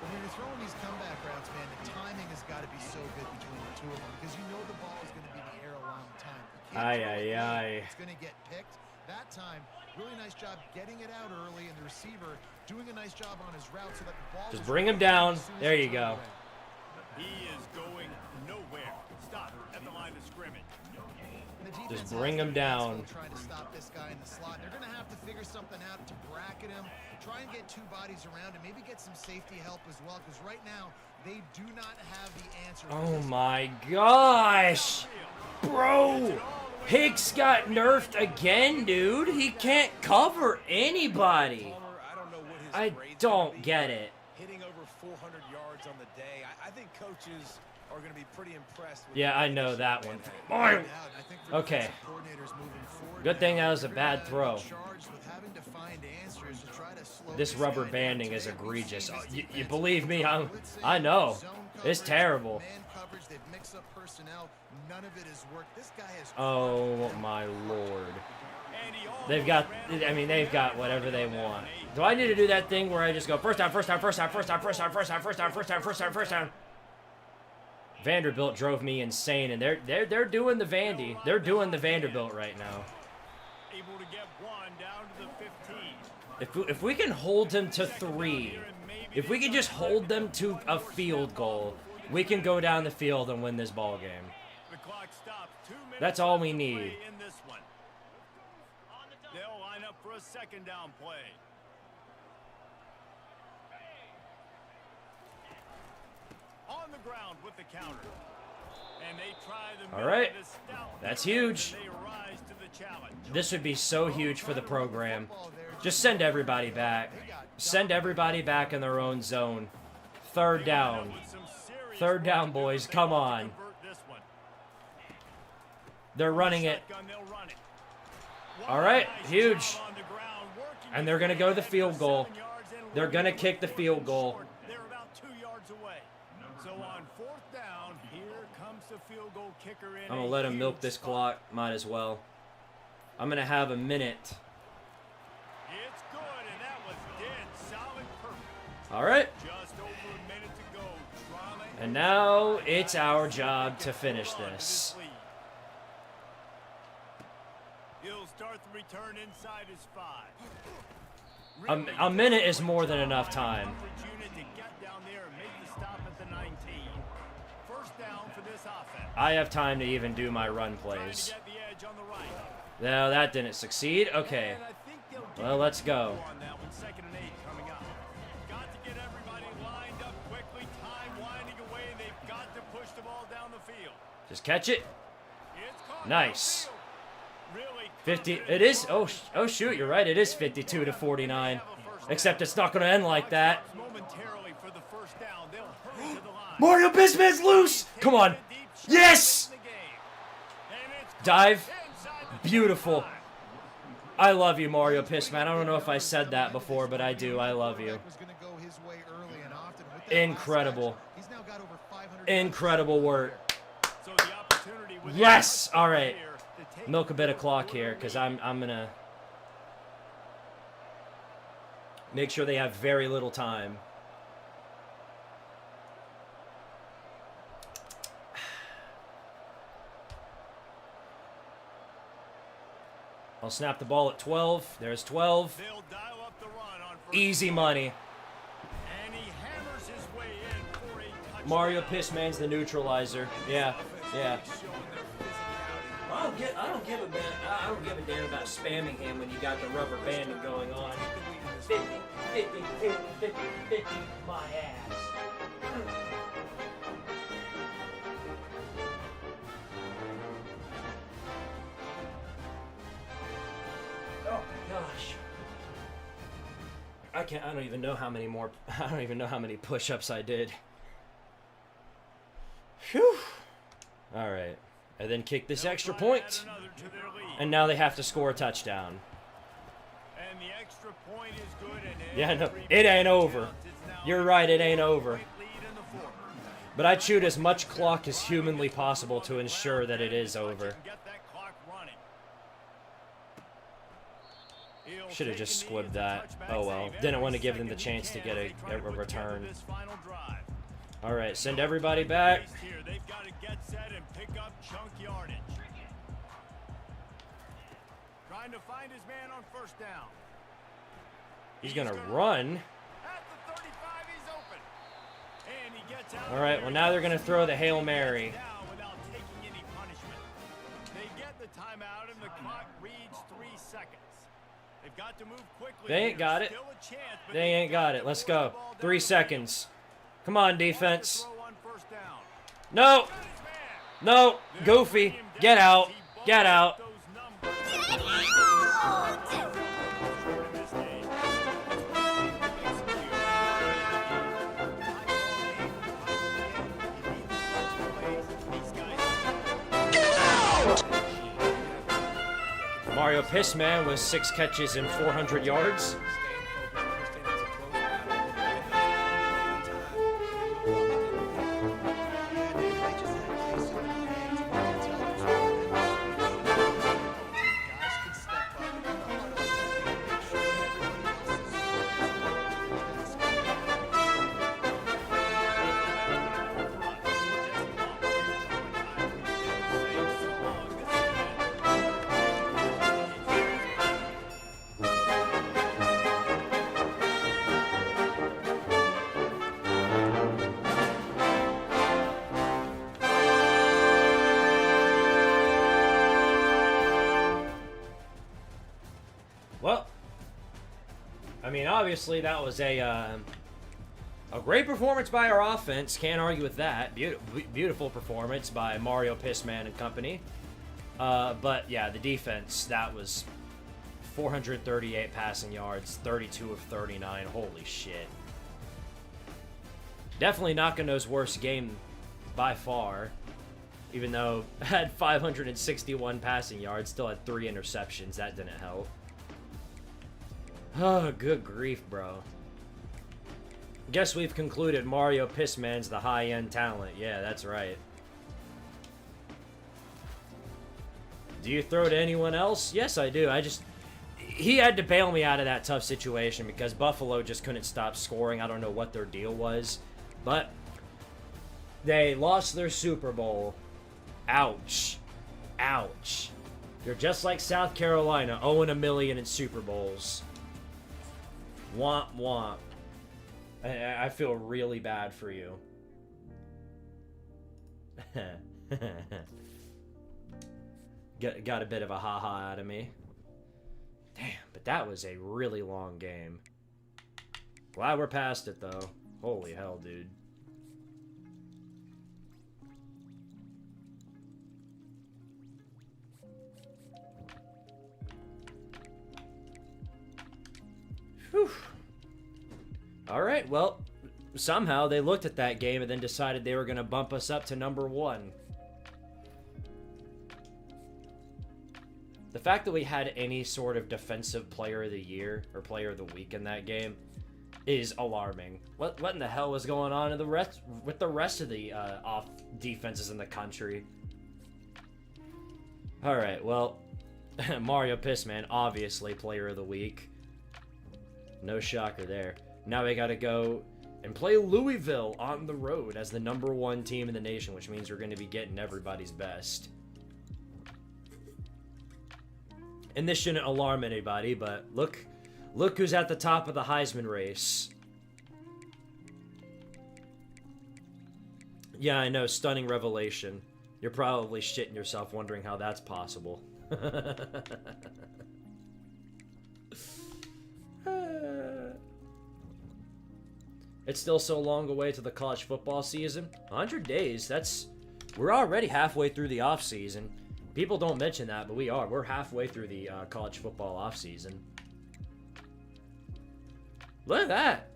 When you're throwing these comeback routes, man, the timing has got to be so good between the two of them because you know the ball is going to be in the air a long time. You can't throw it late. It's going to get picked. That time, really nice job getting it out early, and the receiver doing a nice job on his route so that the ball Just was bring him rolling down. as soon as There he you turned go. away. He is going nowhere. Stop at the line of scrimmage. And the Just defense bring has him their down. hands full trying to stop this guy in the slot. They're going to have to figure something out to bracket him, try and get 2 bodies around, and maybe get some safety help as well, because right now they do not have the answer. Oh my gosh. Bro. Hicks got nerfed again, dude. He can't cover anybody. Palmer, I don't know what his I grades don't gonna be. get it. Hitting over 400 yards on the day. I think coaches are going to be pretty impressed with Yeah, I the know leadership that that one. they have. And I think for Okay. defensive coordinators moving forward Good thing now, that was a they're bad gonna throw. be charged with having to find answers to try to slow This rubber guy down. banding is Today, we've egregious. seen Oh, this you defense believe me? blitzing, I know. zone It's coverage, terrible. Man coverage, they've mixed up personnel. None of it has worked. This guy has Oh my lord. And he almost They've got, ran I mean, they've got whatever they want. Do I need to do that thing where I just go first down, first down, first down, first down, first down, first down, first down, first down, first down, first down? Vanderbilt drove me insane, and they're doing the Vandy. They're doing the Vanderbilt right now. able to get 1 down to the 15. If we can hold him to 3, if we can just hold them to a field goal, we can go down the field and win this ball game. The clock stops. 2 minutes That's all left we to need. play in this one. They'll line up for a 2nd down play. On the ground with the counter. And they try the All right. stout That's defense, huge. and they rise to the challenge. This would be so huge for the program. Just send everybody back. Send everybody back in their own zone. 3rd down. With some serious 3rd down, work to do boys. if they Come want to on. convert this one. They're running it. Shotgun, they'll run it. All right, Nice huge. job on the ground, working And they're going to go the field goal. 7 yards and They're going to looking kick the for field fourth goal. short. They're about 2 yards away. So on 4th down, here comes the field goal kicker in. I'm going to let him milk this clock. Might as well. I'm going to have a minute. It's good, and that was dead solid perfect. All right. Just over a minute to go. Drama And now it's our job to finish this. He'll start the return inside his 5. A minute is more than enough time. Unit to get down there and make the stop at the 19. First down for this offense. I have time to even do my run Trying plays. to get the edge on the right. No, that didn't succeed. Okay. And I think they'll get Well, let's go. on that one. 2nd and 8 coming up. Got to get everybody lined up quickly. Time winding away. They've got to push the ball down the field. Just catch it. It's caught Nice. downfield. Really 50. confident. It is. Oh shoot, you're right. It is 52 to 49. Except it's not going to end like that. Momentarily for the first down. They'll hurry to the line. Mario Bisman's loose. Come on. Yes. Dive. Beautiful. I love you, Mario Pissman. I don't know if I said that before, but I do. I love you. Incredible. Incredible work. Yes. All right. Milk a bit of clock here, because I'm gonna make sure they have very little time. I'll snap the ball at 12. There's 12. Easy money. And he hammers his way in for a touchdown. Mario Pissman's the neutralizer. Yeah, yeah. I don't give a damn about spamming him when you got the rubber banding going on. 50, 50, 50, 50, 50, my ass. Oh my gosh. I don't even know how many more, I don't even know how many push-ups I did. Phew. All right. And then kick this extra point. And now they have to score a touchdown. And the extra point is good, and Yeah, no, it ain't over. You're right, it ain't over. But I chewed as much clock as humanly possible to ensure that it is over. Should have just squibbed that. Oh well. Didn't want to give them the chance to get a return. All right, send everybody back. They've got to get set and pick up chunk yardage. Trying to find his man on first down. He's gonna run. At the 35, he's open. And he gets out. All right, well now they're gonna throw the Hail Mary. Down without taking any punishment. They get the timeout and the clock reads 3 seconds. They've got to move quickly. They ain't got it. Still a chance, but They ain't got it. Let's go. 3 seconds. Come on, defense. throw on first down. No. No. Goofy. Get out. Get out. Mario Pissman with 6 catches and 400 yards. Well, I mean, obviously that was a great performance by our offense. Can't argue with that. Beautiful performance by Mario Pissman and company. But yeah, the defense, that was 438 passing yards, 32 of 39. Holy shit. Definitely Nakano's worst game by far. Even though had 561 passing yards, still had 3 interceptions. That didn't help. Oh, good grief, bro. Guess we've concluded Mario Pissman's the high-end talent. Yeah, that's right. Do you throw to anyone else? Yes, I do. He had to bail me out of that tough situation because Buffalo just couldn't stop scoring. I don't know what their deal was, but they lost their Super Bowl. Ouch. Ouch. You're just like South Carolina, 0-1 in Super Bowls. Womp womp. I feel really bad for you. Got a bit of a ha-ha out of me. Damn, but that was a really long game. Glad we're past it, though. Holy hell, dude. Whew. Alright, well, somehow they looked at that game and then decided they were going to bump us up to number 1. The fact that we had any sort of defensive player of the year or player of the week in that game is alarming. What in the hell was going on with the rest of the off defenses in the country? Alright, well, Mario Pissman, obviously player of the week. No shocker there. Now we gotta go and play Louisville on the road as the number 1 team in the nation, which means we're going to be getting everybody's best. And this shouldn't alarm anybody, but look who's at the top of the Heisman race. Yeah, I know, stunning revelation. You're probably shitting yourself wondering how that's possible. It's still so long away to the college football season. 100 days, we're already halfway through the off season. People don't mention that, but we're halfway through the college football off season. Look at that.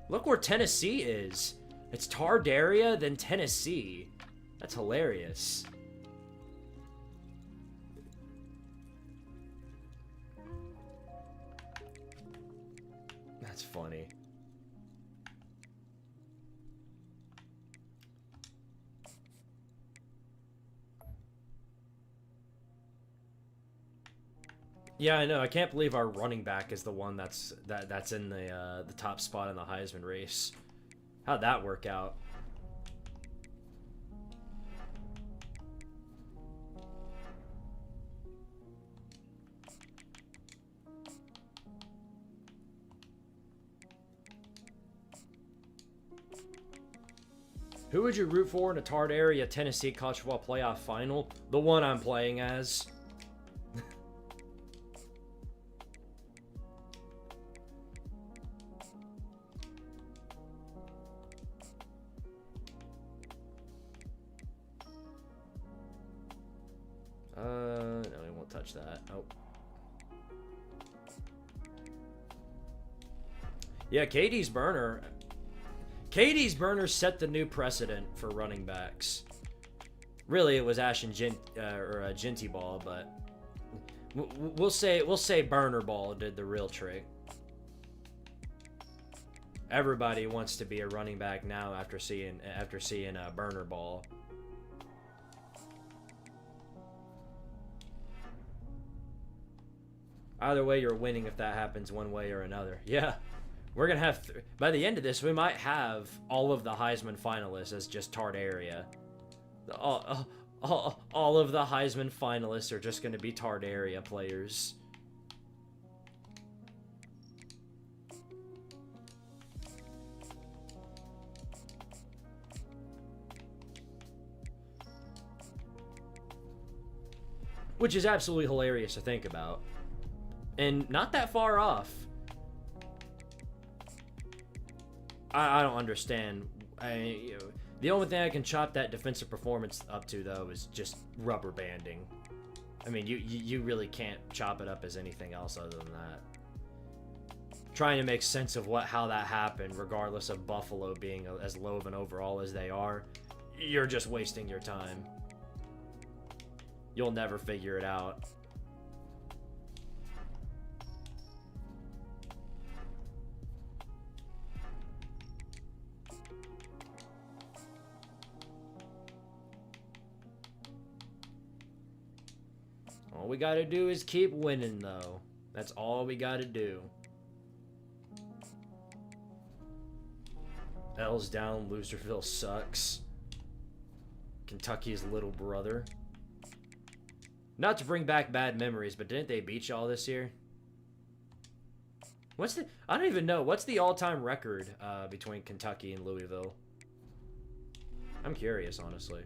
Look where Tennessee is. It's Tardaria, then Tennessee. That's hilarious. That's funny. Yeah, I know. I can't believe our running back is the one that's in the top spot in the Heisman race. How'd that work out? Who would you root for in a Tardaria Tennessee College Football Playoff Final? The one I'm playing as. No, we won't touch that. Oh. Yeah, Katie's burner set the new precedent for running backs. Really, it was Ash and Genty Ball, but we'll say Burner Ball did the real trick. Everybody wants to be a running back now after seeing Burner Ball. Either way, you're winning if that happens one way or another. Yeah. We're going to have... by the end of this, we might have all of the Heisman finalists as just Tardaria. All of the Heisman finalists are just going to be Tardaria players. Which is absolutely hilarious to think about. And not that far off. I don't understand. The only thing I can chop that defensive performance up to, though, is just rubber banding. I mean, you really can't chop it up as anything else other than that. Trying to make sense of how that happened, regardless of Buffalo being as low of an overall as they are, you're just wasting your time. You'll never figure it out. we got to do is keep winning, though. That's all we got to do. L's down. Loserville sucks. Kentucky's little brother. Not to bring back bad memories, but didn't they beat y'all this year? What's the... I don't even know. What's the all-time record between Kentucky and Louisville? I'm curious, honestly.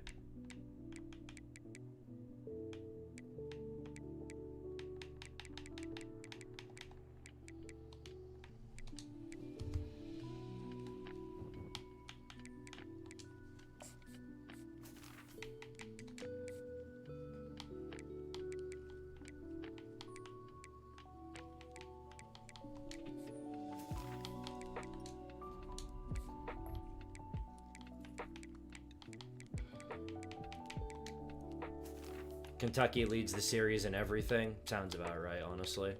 Kentucky leads the series in everything. Sounds about right, honestly.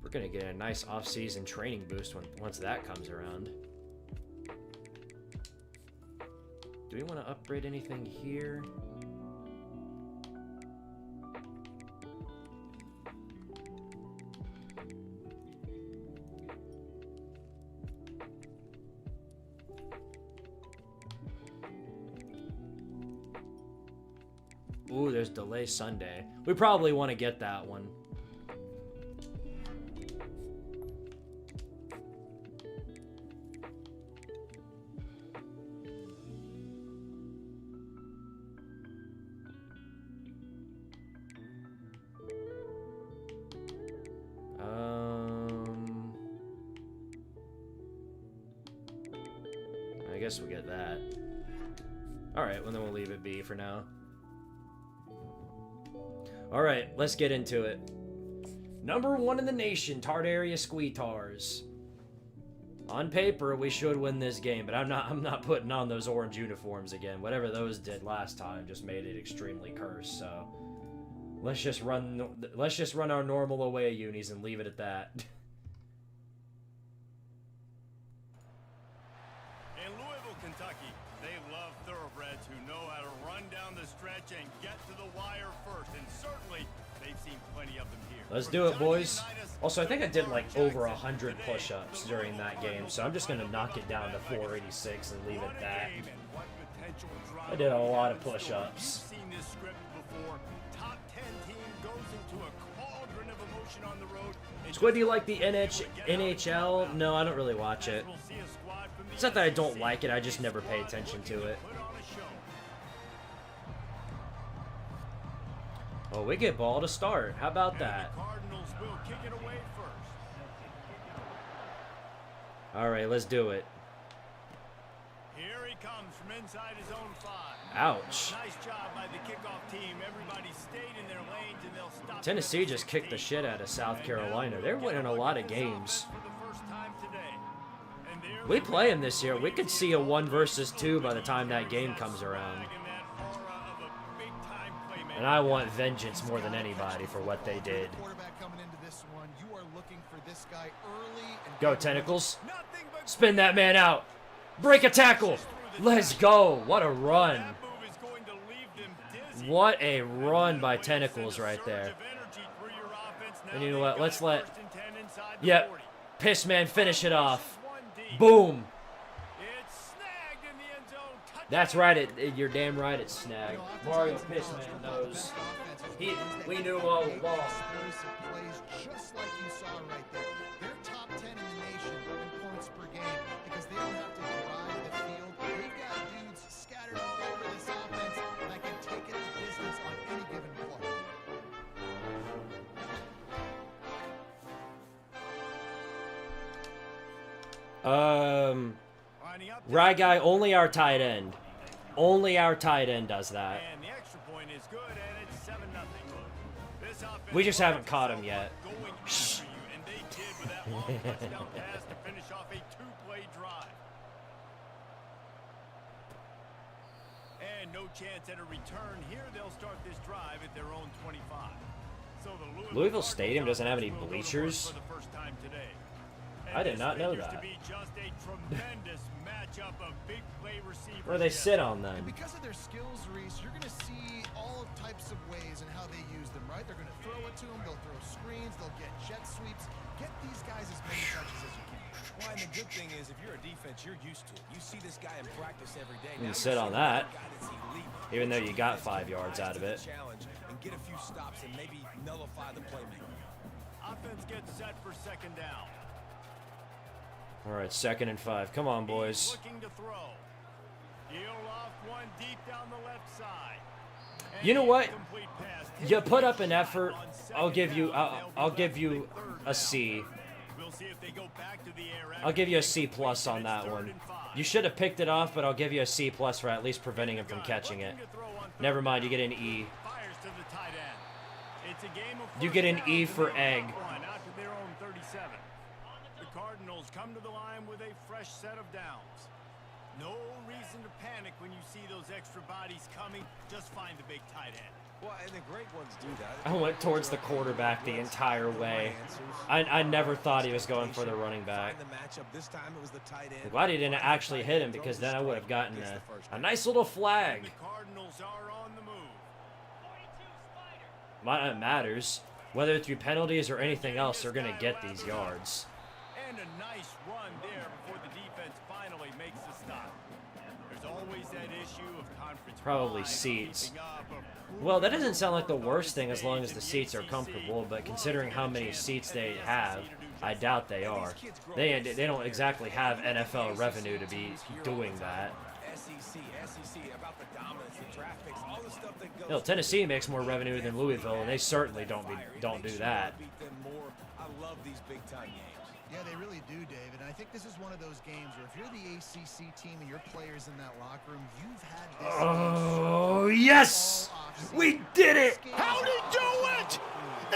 We're going to get a nice off-season training boost once that comes around. Do we want to upgrade anything here? Ooh, there's delay Sunday. We probably want to get that one. I guess we'll get that. Alright, well then we'll leave it be for now. Alright, let's get into it. Number 1 in the nation, Tardaria Squidtards. On paper, we should win this game, but I'm not putting on those orange uniforms again. Whatever those did last time just made it extremely cursed, so let's just run our normal away unis and leave it at that. In Louisville, Kentucky, they love thoroughbreds who know how to run down the stretch and get to the wire first, and certainly they've seen plenty of them here. Let's do it, boys. Also, I think I did like over 100 push-ups during that game, so I'm just going to knock it down to 486 and leave it at that. I did a lot of push-ups. You've seen this script before. Top 10 team goes into a cauldron of emotion on the road. Squid, do you like the NHL? No, I don't really watch it. It's not that I don't like it, I just never pay attention to it. Oh, we get ball to start. How about that? Alright, let's do it. Here he comes from inside his own 5. Ouch. Nice job by the kickoff team. Everybody stayed in their lanes and they'll stop. Tennessee just kicked the shit out of South Carolina. They're winning a lot of games. We play them this year. We could see a 1 versus 2 by the time that game comes around. And I want vengeance more than anybody for what they did. Go, Tentacles. Spin that man out. Break a tackle. Let's go. What a run. What a run by Tentacles right there. And you know what? Let's let... Yep. Pissman finish it off. Boom. That's right. You're damn right it's snagged. Mario Pissman knows. We knew all along. Just like you saw right there. They're top 10 in the nation in points per game because they don't have to drive the field. They've got dudes scattered all over this offense that can take it the distance on any given play. Right guy, only our tight end. Only our tight end does that. And the extra point is good, and it's 7-0. This offense We just haven't caught him yet. going after you, and they did with that long touchdown pass to finish off a 2-play drive. And no chance at a return here. They'll start this drive at their own 25. So the Louisville Stadium doesn't have any bleachers. For the first time today. I did not know that. To be just a tremendous matchup of big play receivers. Where they sit on And then. because of their skills, Reese, you're going to see all types of ways and how they use them, right? They're going to throw it to them. They'll throw screens. They'll get jet sweeps. Get these guys as many touches as you can. Well, and the good thing is, if you're a defense, you're used to it. You see this guy in practice every day. You can Now sit you're on seeing that, a guy that's elite. even though you got 5 yards out of it. Challenge and get a few stops and maybe nullify the playmaker. Offense gets set for second down. All right, 2nd and 5. Come on, boys. Looking to throw. He'll off one deep down the left side. And You know what? incomplete pass. You put up an effort. I'll give you a C. We'll see if they go back to the air. I'll give you a C plus on that one. You should have picked it off, but I'll give you a C plus for at least preventing him from catching it. Never mind, you get an E. Fires to the tight end. It's a game of You get an E for egg. Out to their own 37. The Cardinals come to the line with a fresh set of downs. No reason to panic when you see those extra bodies coming. Just find the big tight end. Well, and the great ones do that. I went towards the quarterback the entire way. I never thought he was going for the running back. Find the matchup. This time it was the tight end. I'm glad he didn't actually hit him, because then I would have gotten a nice little flag. The Cardinals are on the move. It matters. Whether through penalties or anything else, they're going to get these yards. And a nice run there before the defense finally makes the stop. There's always that issue of conference Probably pride, seats. keeping up a Well, that doesn't sound like the worst thing as long as the seats are comfortable, but considering how many seats they have, I doubt they are. They don't exactly have NFL revenue to be doing that. SEC about the dominance, the draft picks, all the stuff that goes. Hell, Tennessee makes more revenue than Louisville, and they certainly don't do that. Beat them more. I love these big time games. Yeah, they really do, David. And I think this is one of those games where if you're the ACC team and your players in that locker room, you've had this. Oh, yes! We did it! How'd he do it?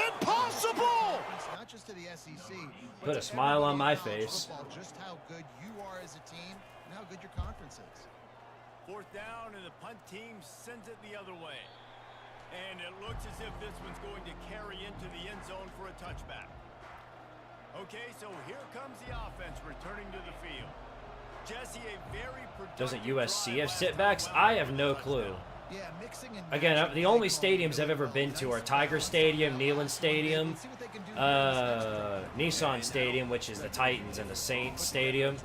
Impossible! It's not just to the SEC. but Put a to smile on everybody my in college face. football, just how good you are as a team and how good your conference is. fourth down, and the punt team sends it the other way. And it looks as if this one's going to carry into the end zone for a touchback. Okay, so here comes the offense returning to the field. Jesse, a very productive Doesn't USC have drive sitbacks? I have no clue. Yeah, mixing and Again, matching the only play calling stadiums I've ever been to are Tiger Stadium, Neyland Stadium, See what they can do Nissan Stadium, which is the Titans, and the Saints Stadium.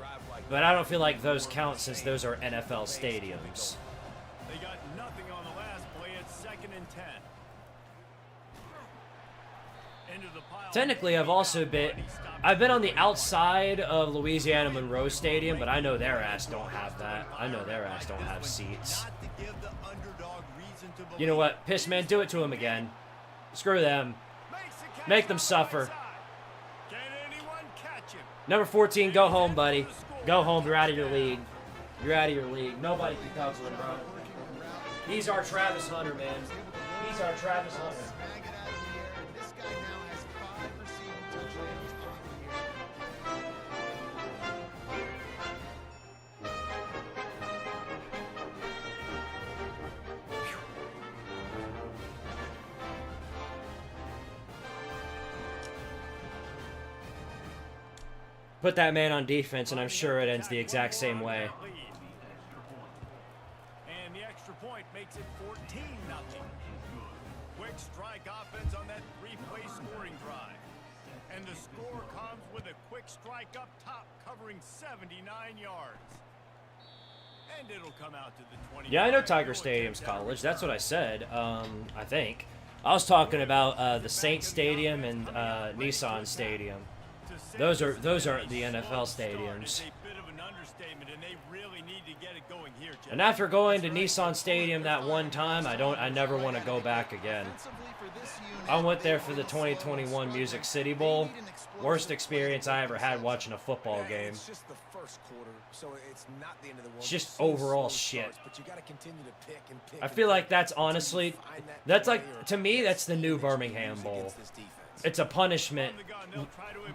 But I don't feel like those count since those are NFL stadiums. They got nothing on the last play at 2nd and 10. Into the pile. Technically, I've been on the outside of Louisiana Monroe Stadium, but I know their ass don't have that. I know their ass don't have seats. Not to give the underdog reason to You know what? Piss man, do it to them again. Screw them. Make them suffer. Can anyone catch him? Number 14, go home, buddy. Go home. You're out of your league. You're out of your league. Nobody can cover him, bro. He's our Travis Hunter, man. He's our Travis Hunter. Snag it out of the air, and this guy now has 5 receiving touchdowns on the year. Put that man on defense, and I'm sure it ends the exact same way. And the extra point makes it 14-0. Quick strike offense on that 3-play scoring drive. And the score comes with a quick strike up top covering 79 yards. And it'll come out to the 20. Yeah, I know Tiger Stadium's college. That's what I said, I think. I was talking about the Saints Stadium and Nissan Stadium. Those are the NFL stadiums. And after going to Nissan Stadium that one time, I never want to go back again. I went there for the 2021 Music City Bowl. Worst experience I ever had watching a football game. It's just the first quarter, so it's not the end of the world. It's just Slow overall starts, shit. but you gotta continue to pick and pick I and feel like pick that's until you honestly, find that that's player like, to me, that's the new Birmingham Bowl. against this defense. It's a punishment.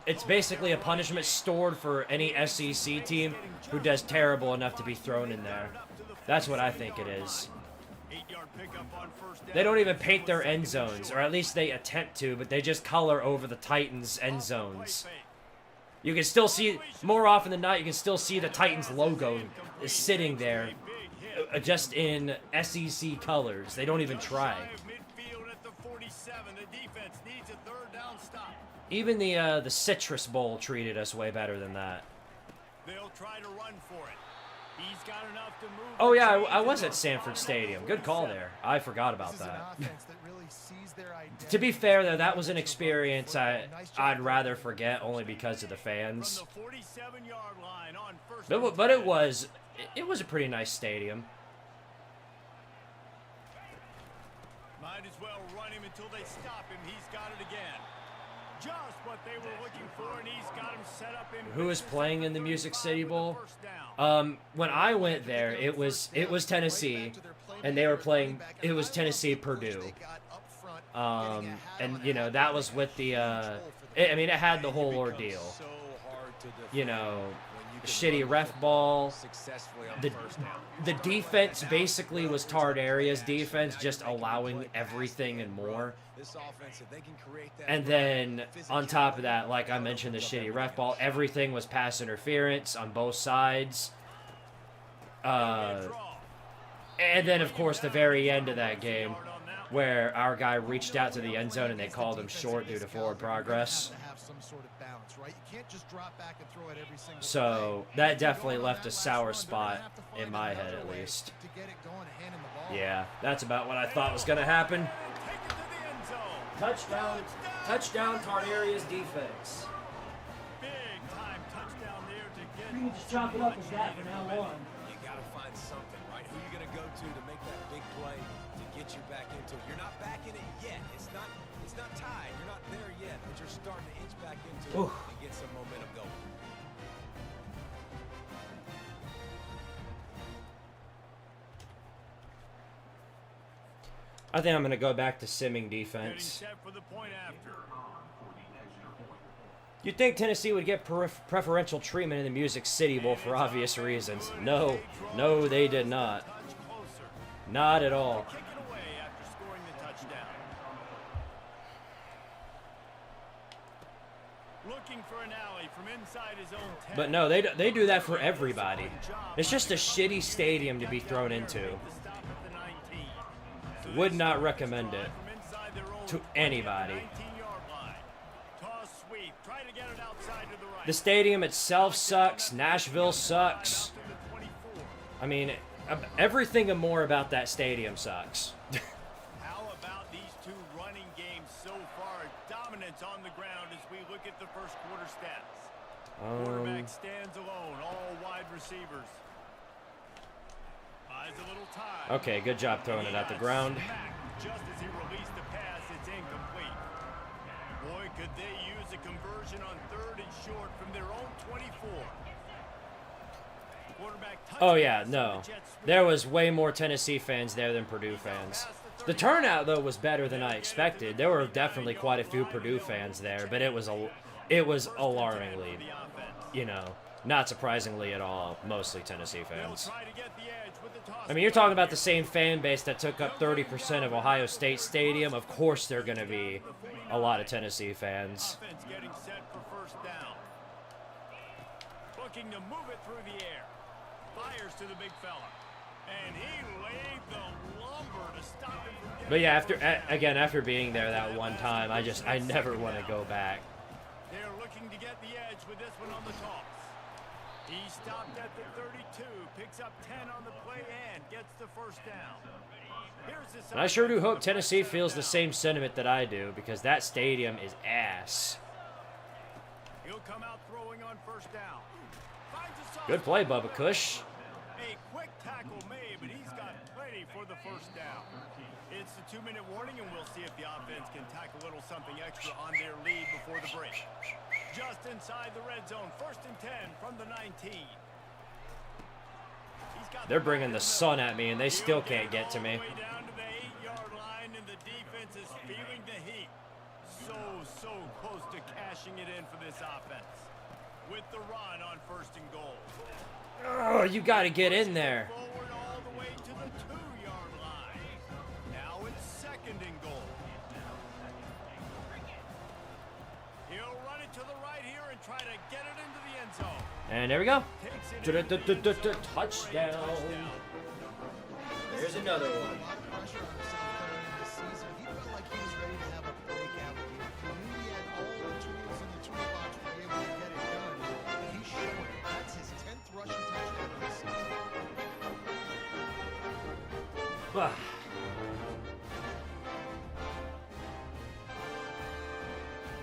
It's basically a punishment stored for any SEC team who does terrible enough to be thrown in there. That's what I think it is. They don't even paint their end zones, or at least they attempt to, but they just color over the Titans' end zones. You can still see, more often than not, you can still see the Titans logo is sitting there, just in SEC colors. They don't even try. Even the Citrus Bowl treated us way better than that. They'll try to run for it. He's got enough to move. Oh yeah, I was at Sanford Stadium. Good call there. I forgot about that. To be fair though, that was an experience I'd rather forget only because of the fans. But it was a pretty nice stadium. Might as well run him until they stop him. He's got it again. Just what they were looking for, and he's got him set up in. Who is playing in the Music City Bowl? When I went there, it was Tennessee, and they were playing. It was Tennessee Purdue, and you know that was with the. I mean, it had the whole ordeal. You know, shitty ref ball. The defense basically was Tard Area's defense, just allowing everything and more. And then on top of that, like I mentioned, the shitty ref ball, everything was pass interference on both sides. And then of course the very end of that game, where our guy reached out to the end zone and they called him short due to forward progress. So that definitely left a sour spot in my head, at least. Yeah, that's about what I thought was going to happen. Touchdown, Tard Area's defense. Big time touchdown there to get. You can just chalk it up as that from now on. You got to find something, right? Who you going to go to make that big play to get you back into it? You're not back in it yet. It's not tied. You're not there yet, but you're starting to inch back into it and get some momentum going. I think I'm going to go back to simming defense. You'd think Tennessee would get preferential treatment in the Music City Bowl for obvious reasons. No, they did not. Not at all. But no, they do that for everybody. It's just a shitty stadium to be thrown into. Would not recommend it to anybody. The stadium itself sucks. Nashville sucks. I mean, everything and more about that stadium sucks. How about these two running games so far? Dominance on the ground as we look at the first quarter stats. Quarterback stands alone, all wide receivers. Eyes a little tight. Okay, good job throwing it at the ground. Just as he released the pass, it's incomplete. Boy, could they use a conversion on 3rd and short from their own 24. Oh yeah, no. There was way more Tennessee fans there than Purdue fans. The turnout though was better than I expected. There were definitely quite a few Purdue fans there, but it was alarmingly, you know, not surprisingly at all, mostly Tennessee fans. I mean, you're talking about the same fan base that took up 30% of Ohio State Stadium. Of course there are going to be a lot of Tennessee fans. Getting set for first down. Looking to move it through the air. Fires to the big fella. And he laid the lumber to stop him from getting. But yeah, after being there that one time, I never want to go back. They're looking to get the edge with this one on the toss. He stopped at the 32, picks up 10 on the play and gets the first down. And I sure do hope Tennessee feels the same sentiment that I do, because that stadium is ass. He'll come out throwing on first down. Good play, Bubba Cush. A quick tackle made, but he's got plenty for the first down. It's the 2-minute warning, and we'll see if the offense can tack a little something extra on their lead before the break. Just inside the red zone, 1st and 10 from the 19. They're bringing the sun at me, and they still can't get to me. Down to the 8-yard line, and the defense is feeling the heat. So close to cashing it in for this offense. With the run on 1st and goal. Oh, you got to get in there. Forward all the way to the 2-yard line. Now it's 2nd and goal. He'll run it to the right here and try to get it into the end zone. And there we go. Takes it in. Touchdown. There's another one. A lot of pressure on himself coming into this season. He felt like he was ready to have a breakout game. He knew he had all the tools in the toolbox to be able to get it done. And he's showing it. That's his 10th rushing touchdown of the season.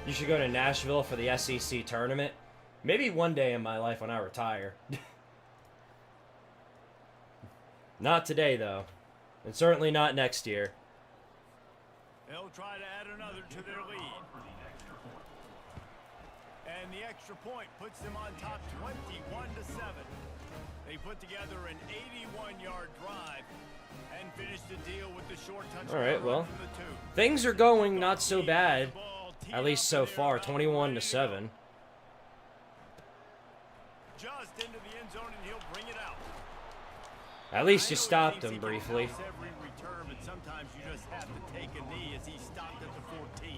You should go to Nashville for the SEC tournament. Maybe one day in my life when I retire. Not today, though. And certainly not next year. They'll try to add another to their lead. And the extra point puts them on top 21-7. They put together an 81-yard drive and finished the deal with the short touchdown. All right, well, from the 2. things are going not so bad. At least so far, 21-7. Just into the end zone, and he'll bring it out. At least you stopped him briefly. Every return, but sometimes you just have to take a knee as he stopped at the 14.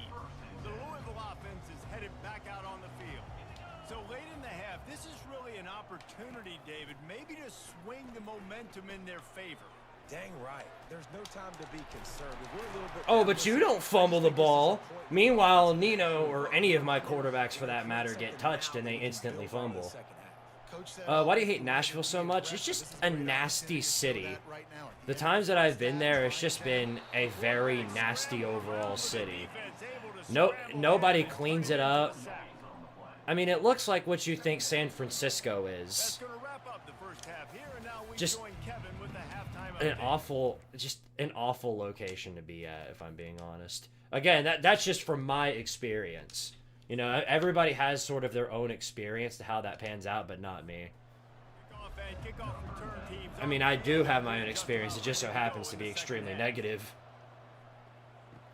The Louisville offense is headed back out on the field. So late in the half, this is really an opportunity, David, maybe to swing the momentum in their favor. Dang right. There's no time to be concerned. We're a little bit Oh, but you don't fumble the ball. Meanwhile, Nino, or any of my quarterbacks for that matter, get touched and they instantly fumble. Why do you hate Nashville so much? It's just a nasty city. The times that I've been there, it's just been a very nasty overall city. Nobody cleans it up. I mean, it looks like what you think San Francisco is. Just an awful location to be at, if I'm being honest. Again, that's just from my experience. You know, everybody has sort of their own experience to how that pans out, but not me. I mean, I do have my own experience. It just so happens to be extremely negative.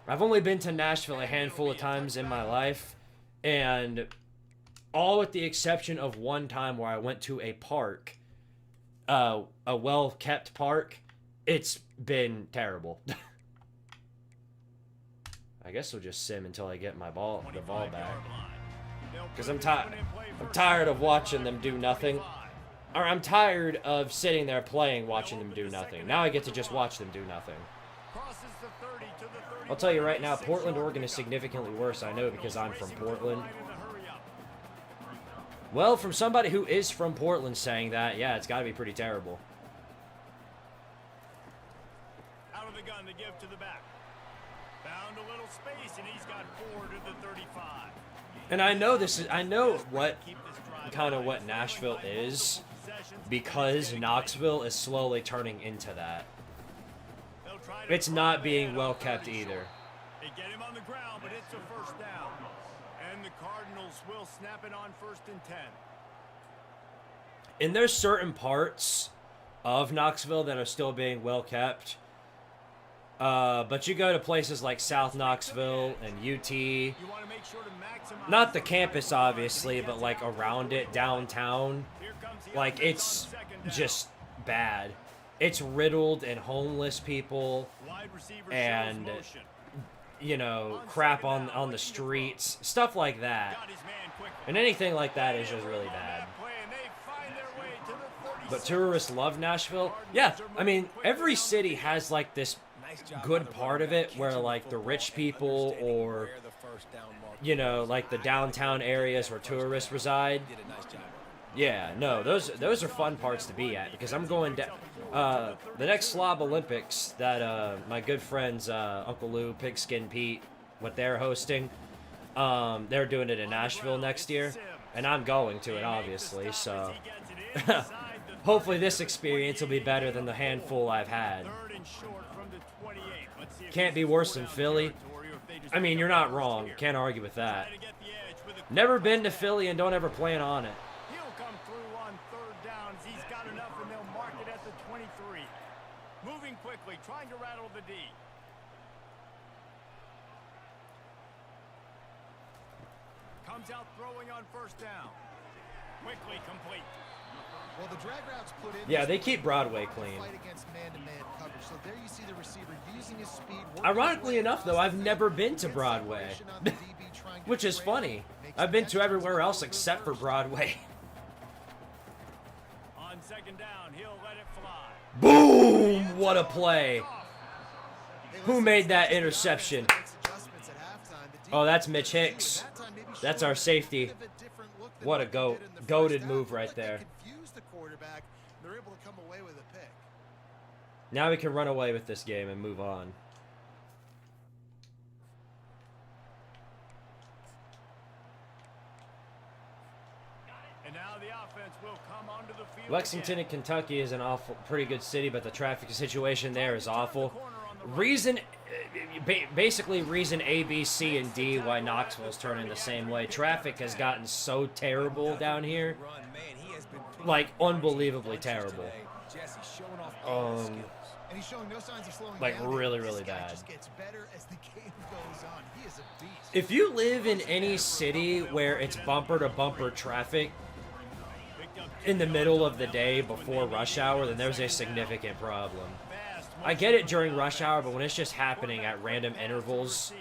I've only been to Nashville a handful of times in my life, and all with the exception of one time where I went to a park, a well-kept park. It's been terrible. I guess we'll just sim until I get the ball back. Because I'm tired of watching them do nothing. Or I'm tired of sitting there playing, watching them do nothing. Now I get to just watch them do nothing. I'll tell you right now, Portland, Oregon is significantly worse. I know because I'm from Portland. Well, from somebody who is from Portland saying that, yeah, it's got to be pretty terrible. Out of the gun to give to the back. Found a little space, and he's got 4 to the 35. And I know what Nashville is, because Knoxville is slowly turning into that. It's not being well kept either. They get him on the ground, but it's a first down. And the Cardinals will snap it on 1st and 10. And there's certain parts of Knoxville that are still being well kept. But you go to places like South Knoxville and UT, not the campus obviously, but like around it, downtown, like it's just bad. It's riddled in homeless people and, you know, crap on the streets, stuff like that. And anything like that is just really bad. But tourists love Nashville. Yeah, I mean, every city has like this good part of it where like the rich people or, you know, like the downtown areas where tourists reside. Yeah, no, those are fun parts to be at, because I'm going down the next Slob Olympics that my good friends Uncle Lou, Pigskin Pete, what they're hosting. They're doing it in Nashville next year, and I'm going to it obviously, so hopefully this experience will be better than the handful I've had. Can't be worse than Philly. I mean, you're not wrong. Can't argue with that. Never been to Philly and don't ever plan on it. He'll come through on 3rd down. He's got enough, and they'll mark it at the 23. Moving quickly, trying to rattle the D. Comes out throwing on 1st down. Quickly complete. Well, the drag routes put in, yeah, they keep Broadway clean. fight against man-to-man coverage. So there you see the receiver using his speed. Ironically enough, though, I've never been to Broadway, which is funny. I've been to everywhere else except for Broadway. On second down, he'll let it fly. Boom! What a play. Who made that interception? Oh, that's Mitch Hicks. That's our safety. What a goated move right there. Now we can run away with this game and move on. And now the offense will come onto the field. Lexington again. in Kentucky is an pretty good city, but the traffic situation there is awful. Basically reason A, B, C, and D why Knoxville's turning the same way. Traffic has gotten so terrible down here. Like, unbelievably terrible. And he's showing no signs of slowing Like, down. really, really bad. Just gets better as the game goes on. He is a beast. If you live in any city where it's bumper-to-bumper traffic in the middle of the day before rush hour, then there's a significant problem. I get it during rush hour, but when it's just happening at random intervals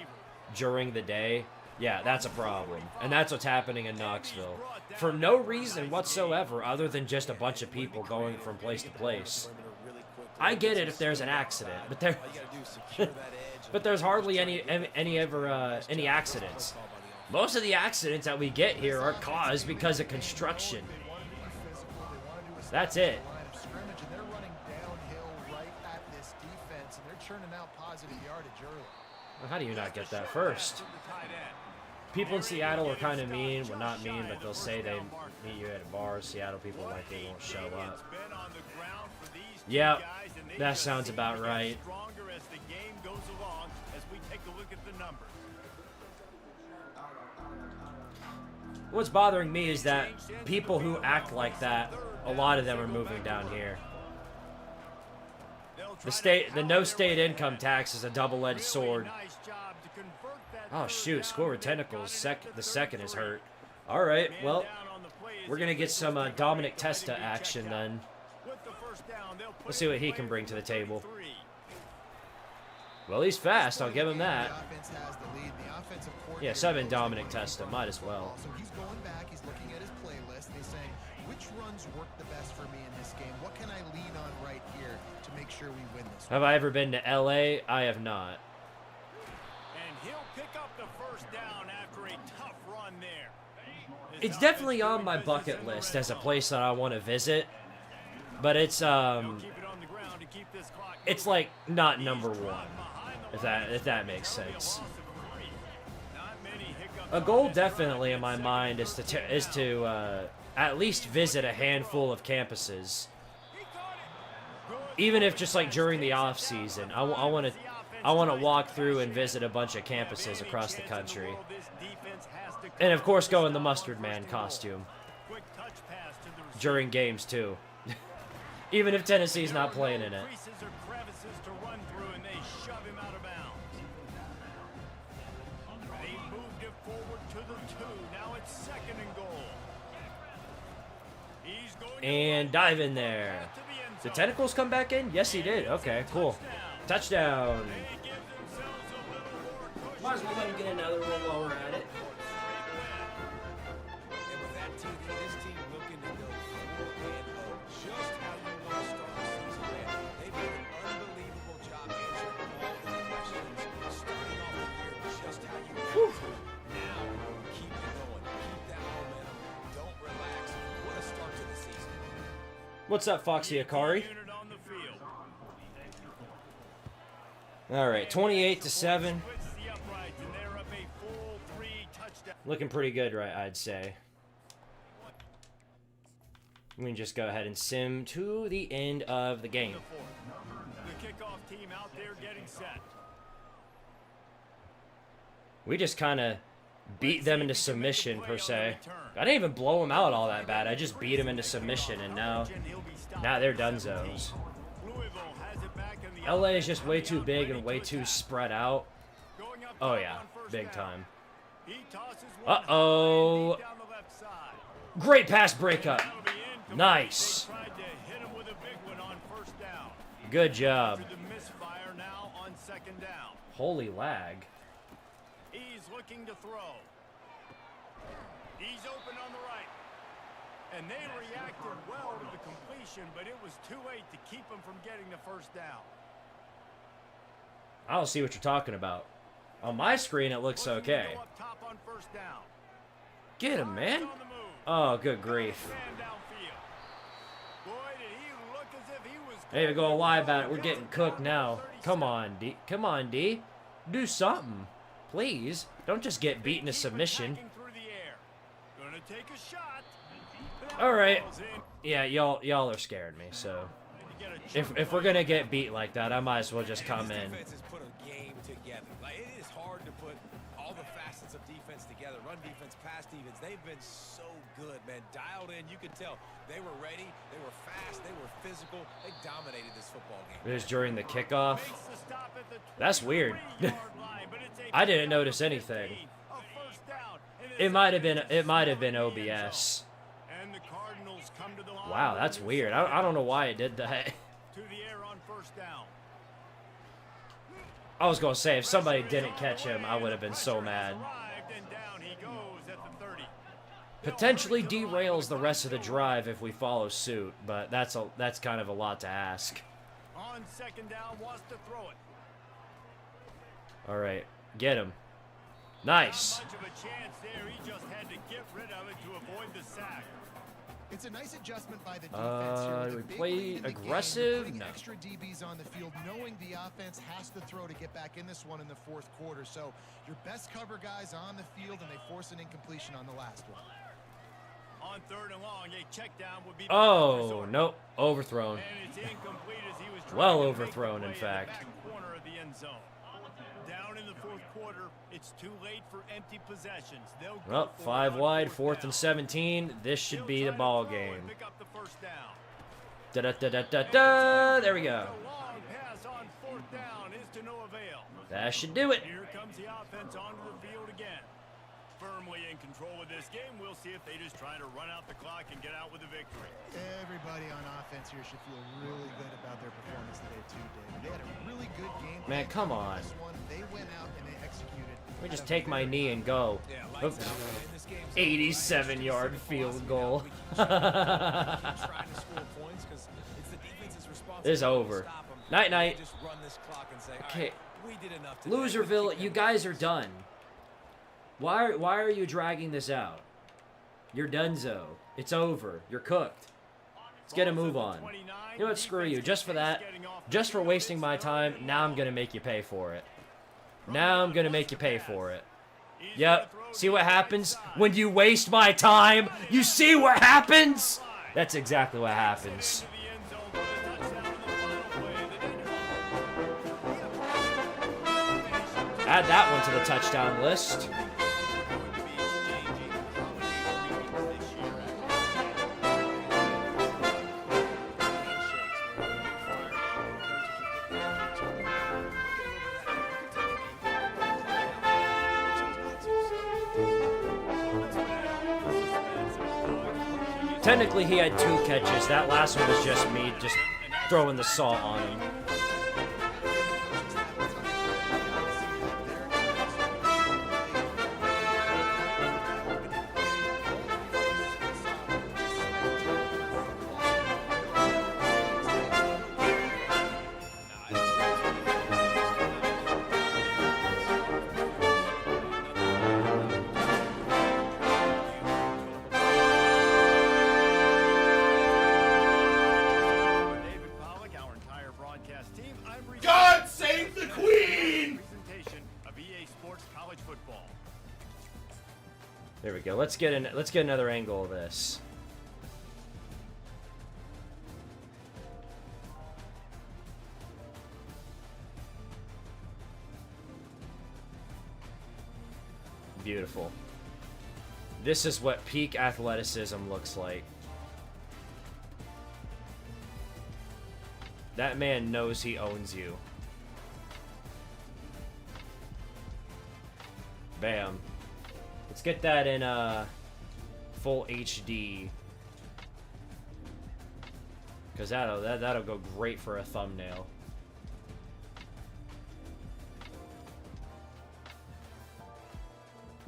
during the day, yeah, that's a problem. And that's what's happening in Knoxville. For no reason whatsoever other than just a bunch of people going from place to place. I get it if there's an accident, but there's hardly any accidents. Most of the accidents that we get here are caused because of construction. That's it. Well, how do you not get that first? People in Seattle are kind of mean. Well, not mean, but they'll say they meet you at a bar. Seattle people likely won't show up. Yep, that sounds about right. What's bothering me is that people who act like that, a lot of them are moving down here. The no state income tax is a double-edged sword. Oh shoot, score with tentacles. The second is hurt. All right, well, we're gonna get some Dominic Testa action then. Let's see what he can bring to the table. Well, he's fast. I'll give him that. Yeah, 7 Dominic Testa. Might as well. So he's going back. He's looking at his playlist. And he's saying, which runs work the best for me in this game? What can I lean on right here to make sure we win this? Have I ever been to LA? I have not. And he'll pick up the first down after a tough run there. It's definitely on my bucket list as a place that I want to visit, but it's like not number 1, if that makes sense. A goal definitely in my mind is to at least visit a handful of campuses, even if just like during the off season. I want to walk through and visit a bunch of campuses across the country, and of course go in the Mustard Man costume during games too, even if Tennessee's not playing in it. And dive in there. The tentacles come back in? Yes, he did. Okay, cool. Touchdown. Might as well let him get another one while we're at it. And with that TV, this team looking to go 4-0, just how you want to start the season, man. They've done an unbelievable job answering all the questions, starting off the year just how you want to. Now, keep it going. Keep that momentum. Don't relax. What a start to the season. What's up, Foxy Akari? All right, 28-7. Looking pretty good, right? I'd say. We can just go ahead and sim to the end of the game. The kickoff team out there getting set. We just kind of beat them into submission, per se. I didn't even blow them out all that bad. I just beat them into submission, and now they're dunzos. LA is just way too big and way too spread out. Oh, yeah. Big time. Uh-oh. Great pass breakup. Nice. Good job. Holy lag. He's looking to throw. He's open on the right. And they reacted well to the completion, but it was too late to keep them from getting the first down. I don't see what you're talking about. On my screen, it looks Looking to okay. go up top on first down. Get him, man. On the move. Oh, good grief. Man downfield. Boy, did he look as if he was Ain't even gonna lie about it. We're getting cooked now. Come on, D. Come on, D. Do something. Please. Don't just get beaten to submission. Attacking through the air. Gonna take a shot. All right. Ball's in. Yeah, y'all are scaring me, so... If we're gonna get beat like that, I might as well just come in. Defense has put a game together. Like, it is hard to put all the facets of defense together. Run defense, pass defense. They've been so good, man. Dialed in. You could tell they were ready. They were fast. They were physical. They dominated this football game. It was during the kickoff. Makes the stop at the That's weird. 23-yard line, but it's a I didn't notice anything. a first down, and It might have been OBS. And the Cardinals come to the line. Wow, that's weird. I don't know why it did that. To the air on first down. I was gonna say if somebody didn't catch him, I would have been so mad. Arrived, and down he goes at the 30. Potentially derails the rest of the drive if we follow suit, but that's kind of a lot to ask. On second down, wants to throw it. All right, get him. Nice. Not much of a chance there. He just had to get rid of it to avoid the sack. It's a nice adjustment by the defense here. With a we big play lead in the game, aggressive? putting No. extra DBs on the field, knowing the offense has to throw to get back in this one in the fourth quarter. So your best cover guys on the field, and they force an incompletion on the last one. On third and long, a check down would be the Oh, resort. nope. Overthrown. And it's incomplete as he was trying Well to make the overthrown, in play fact. the back corner of the end zone. Down in the fourth quarter, it's too late for empty possessions. They'll go Well, for it 5 on wide, fourth 4th down. and 17. This should be the He'll try ball to throw and game. pick up the first down. Da-da-da-da-da-da. There we go. The long pass on fourth down is to no avail. That should do it. Here comes the offense onto the field again. Firmly in control of this game. We'll see if they just try to run out the clock and get out with a victory. Everybody on offense here should feel really good about their performance today too, David. They had a really good game. Man, come on. This one, they went out and they executed. Let me just take my knee and go. Yeah, Oops. lights out, man. This game's 87-yard field goal. We keep trying to score points 'cause it's the defense's responsibility It's over. to stop 'em. Night-night. Just run this clock and say, Okay. all right, we did enough today. Loserville, Let's you keep guys are done. Why are you dragging this out? You're donezo. It's over. You're cooked. Let's get a move on. You know what? Screw you. Just for that, just for wasting my time, now I'm gonna make you pay for it. Now I'm gonna make you pay for it. Yep. See what happens when you waste my time? You see what happens? That's exactly what happens. Add that one to the touchdown list. Technically, he had 2 catches. That last one was just me just throwing the salt on him. David Pollock, our entire broadcast team. I'm Reese. God save the Queen! Presentation of EA Sports College Football. There we go. Let's get another angle of this. Beautiful. This is what peak athleticism looks like. That man knows he owns you. Bam. Let's get that in full HD. Cause that'll go great for a thumbnail.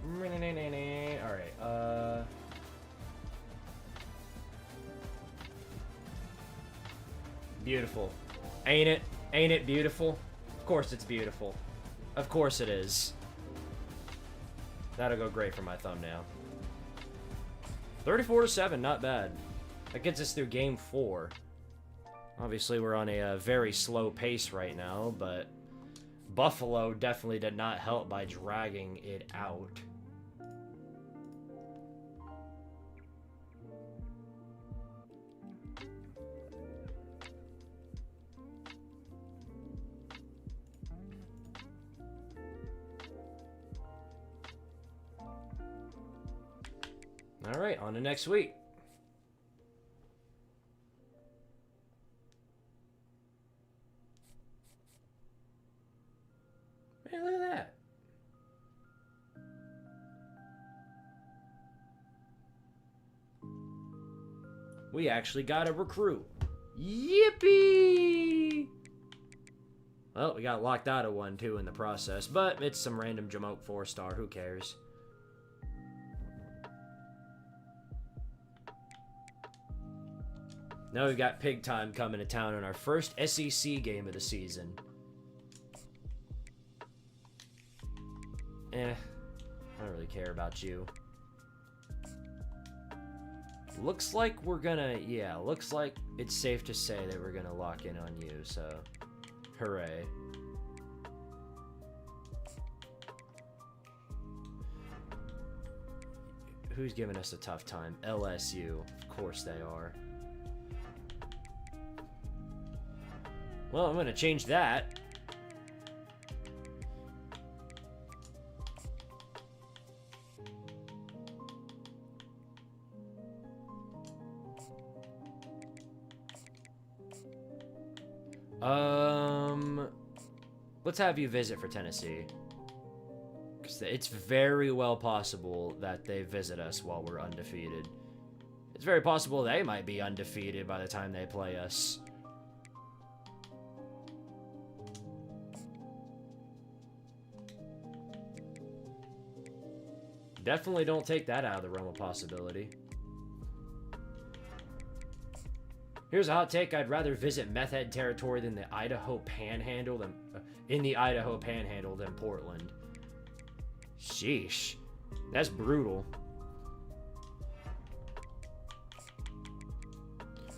Alright, Beautiful. Ain't it? Ain't it beautiful? Of course it's beautiful. Of course it is. That'll go great for my thumbnail. 34-7, not bad. That gets us through game 4. Obviously, we're on a very slow pace right now, but Buffalo definitely did not help by dragging it out. All right, on to next week. Man, look at that. We actually got a recruit. Yippee! Well, we got locked out of one, too, in the process. But it's some random Jamoke 4-star. Who cares? Now we've got Pig Time coming to town in our first SEC game of the season. I don't really care about you. Looks like we're gonna, yeah, looks like it's safe to say that we're gonna lock in on you, so hooray. Who's giving us a tough time? LSU, of course they are. Well, I'm gonna change that. Let's have you visit for Tennessee. Because it's very well possible that they visit us while we're undefeated. It's very possible they might be undefeated by the time they play us. Definitely don't take that out of the realm of possibility. Here's a hot take. I'd rather visit meth head territory than the Idaho Panhandle than in the Idaho Panhandle than Portland. Sheesh. That's brutal.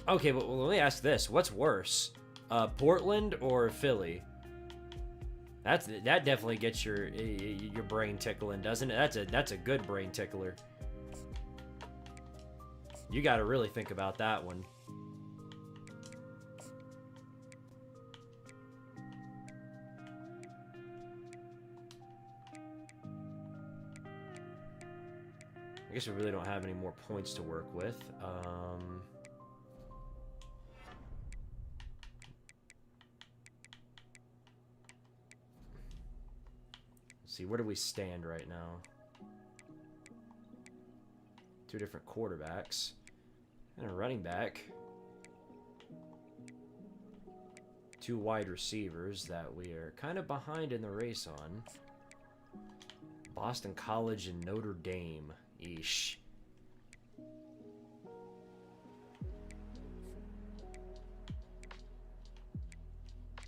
Okay, but let me ask this. What's worse? Portland or Philly? That definitely gets your brain tickling, doesn't it? That's a good brain tickler. You got to really think about that one. I guess we really don't have any more points to work with. Let's see, where do we stand right now? 2 different quarterbacks and a running back. 2 wide receivers that we are kind of behind in the race on. Boston College and Notre Dame. Eesh.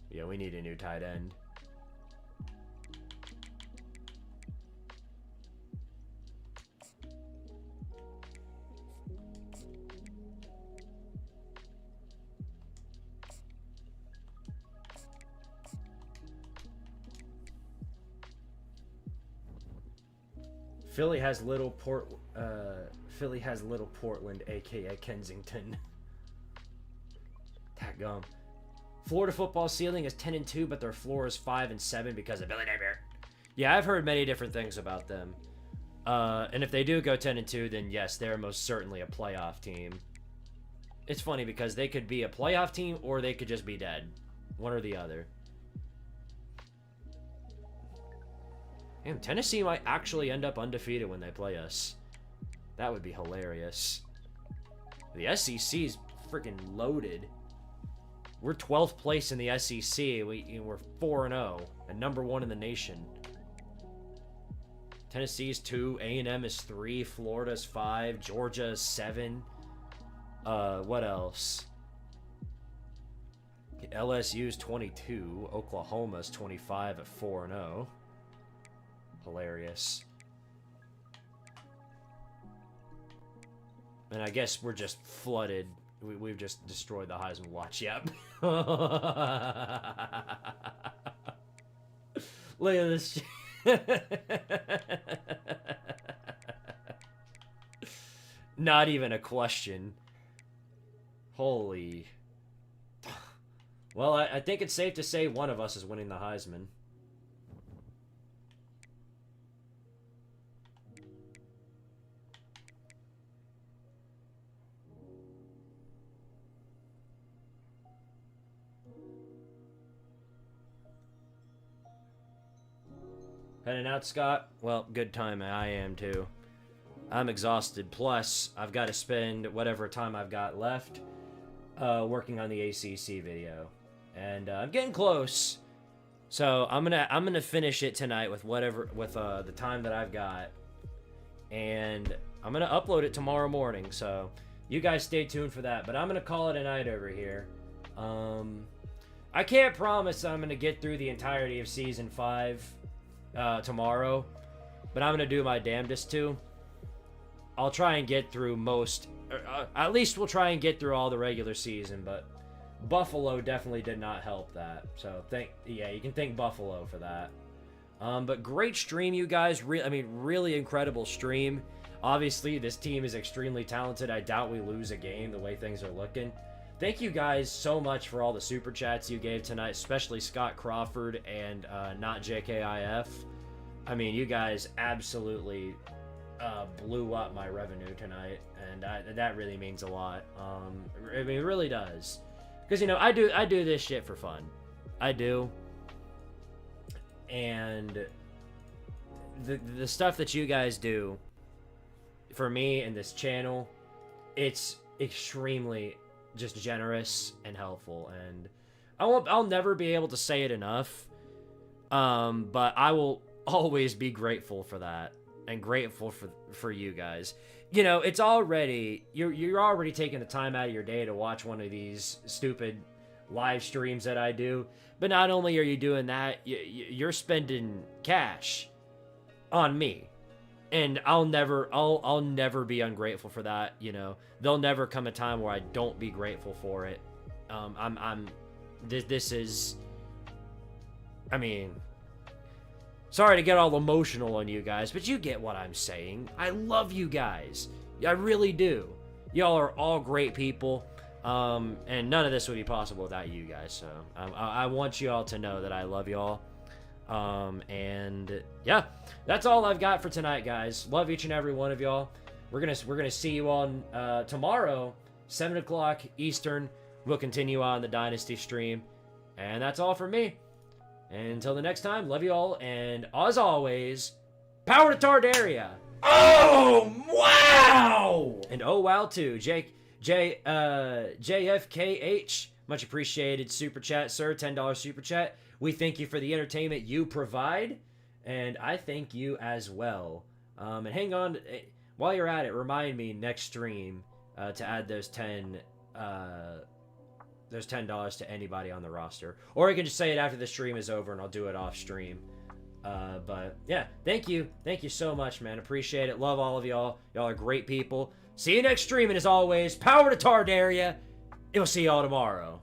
Yeah, we need a new tight end. Philly has Little Portland, aka Kensington. Dadgum. Florida football ceiling is 10-2, but their floor is 5-7 because of Billy Napier. Yeah, I've heard many different things about them. And if they do go 10-2, then yes, they're most certainly a playoff team. It's funny because they could be a playoff team or they could just be dead. One or the other. Damn, Tennessee might actually end up undefeated when they play us. That would be hilarious. The SEC is freaking loaded. We're 12th place in the SEC. We're 4-0 and number 1 in the nation. Tennessee is 2, A&M is 3, Florida is 5, Georgia is 7. What else? LSU's 22. Oklahoma's 25 at 4-0. Hilarious. And I guess we're just flooded. We've just destroyed the Heisman watch. Yep. Look at this. Not even a question. Holy. Well, I think it's safe to say one of us is winning the Heisman. Heading out, Scott? Well, good time. I am too. I'm exhausted. Plus, I've got to spend whatever time I've got left working on the ACC video, and I'm getting close. So I'm gonna finish it tonight with the time that I've got, and I'm gonna upload it tomorrow morning. So you guys stay tuned for that. But I'm gonna call it a night over here. I can't promise I'm gonna get through the entirety of season 5 tomorrow, but I'm gonna do my damnedest to. I'll try and get through most, at least we'll try and get through all the regular season, but Buffalo definitely did not help that. So you can thank Buffalo for that. But great stream, you guys. Really incredible stream. Obviously, this team is extremely talented. I doubt we lose a game the way things are looking. Thank you guys so much for all the super chats you gave tonight, especially Scott Crawford and Not JKIF. I mean, you guys absolutely blew up my revenue tonight, and that really means a lot. It really does, because I do this shit for fun. I do, and the stuff that you guys do for me and this channel, it's extremely just generous and helpful, and I'll never be able to say it enough, but I will always be grateful for that, and grateful for you guys. It's already, you're already taking the time out of your day to watch one of these stupid live streams that I do, but not only are you doing that, you're spending cash on me. And I'll never be ungrateful for that. There'll never come a time where I don't be grateful for it. This is, sorry to get all emotional on you guys, but you get what I'm saying. I love you guys. I really do. Y'all are all great people. And none of this would be possible without you guys. So I want you all to know that I love y'all. And yeah, that's all I've got for tonight, guys. Love each and every one of y'all. We're gonna see you on tomorrow, 7 o'clock Eastern. We'll continue on the Dynasty stream, and that's all from me. And until the next time, love you all, and as always, power to Tardaria. Oh wow! And oh wow too, JFKH. Much appreciated super chat, sir. $10 super chat. We thank you for the entertainment you provide, and I thank you as well. And hang on, while you're at it, remind me next stream to add those $10 to anybody on the roster, or you can just say it after the stream is over, and I'll do it off stream. But yeah, thank you so much, man. Appreciate it. Love all of y'all. Y'all are great people. See you next stream, and as always, power to Tardaria. We'll see y'all tomorrow.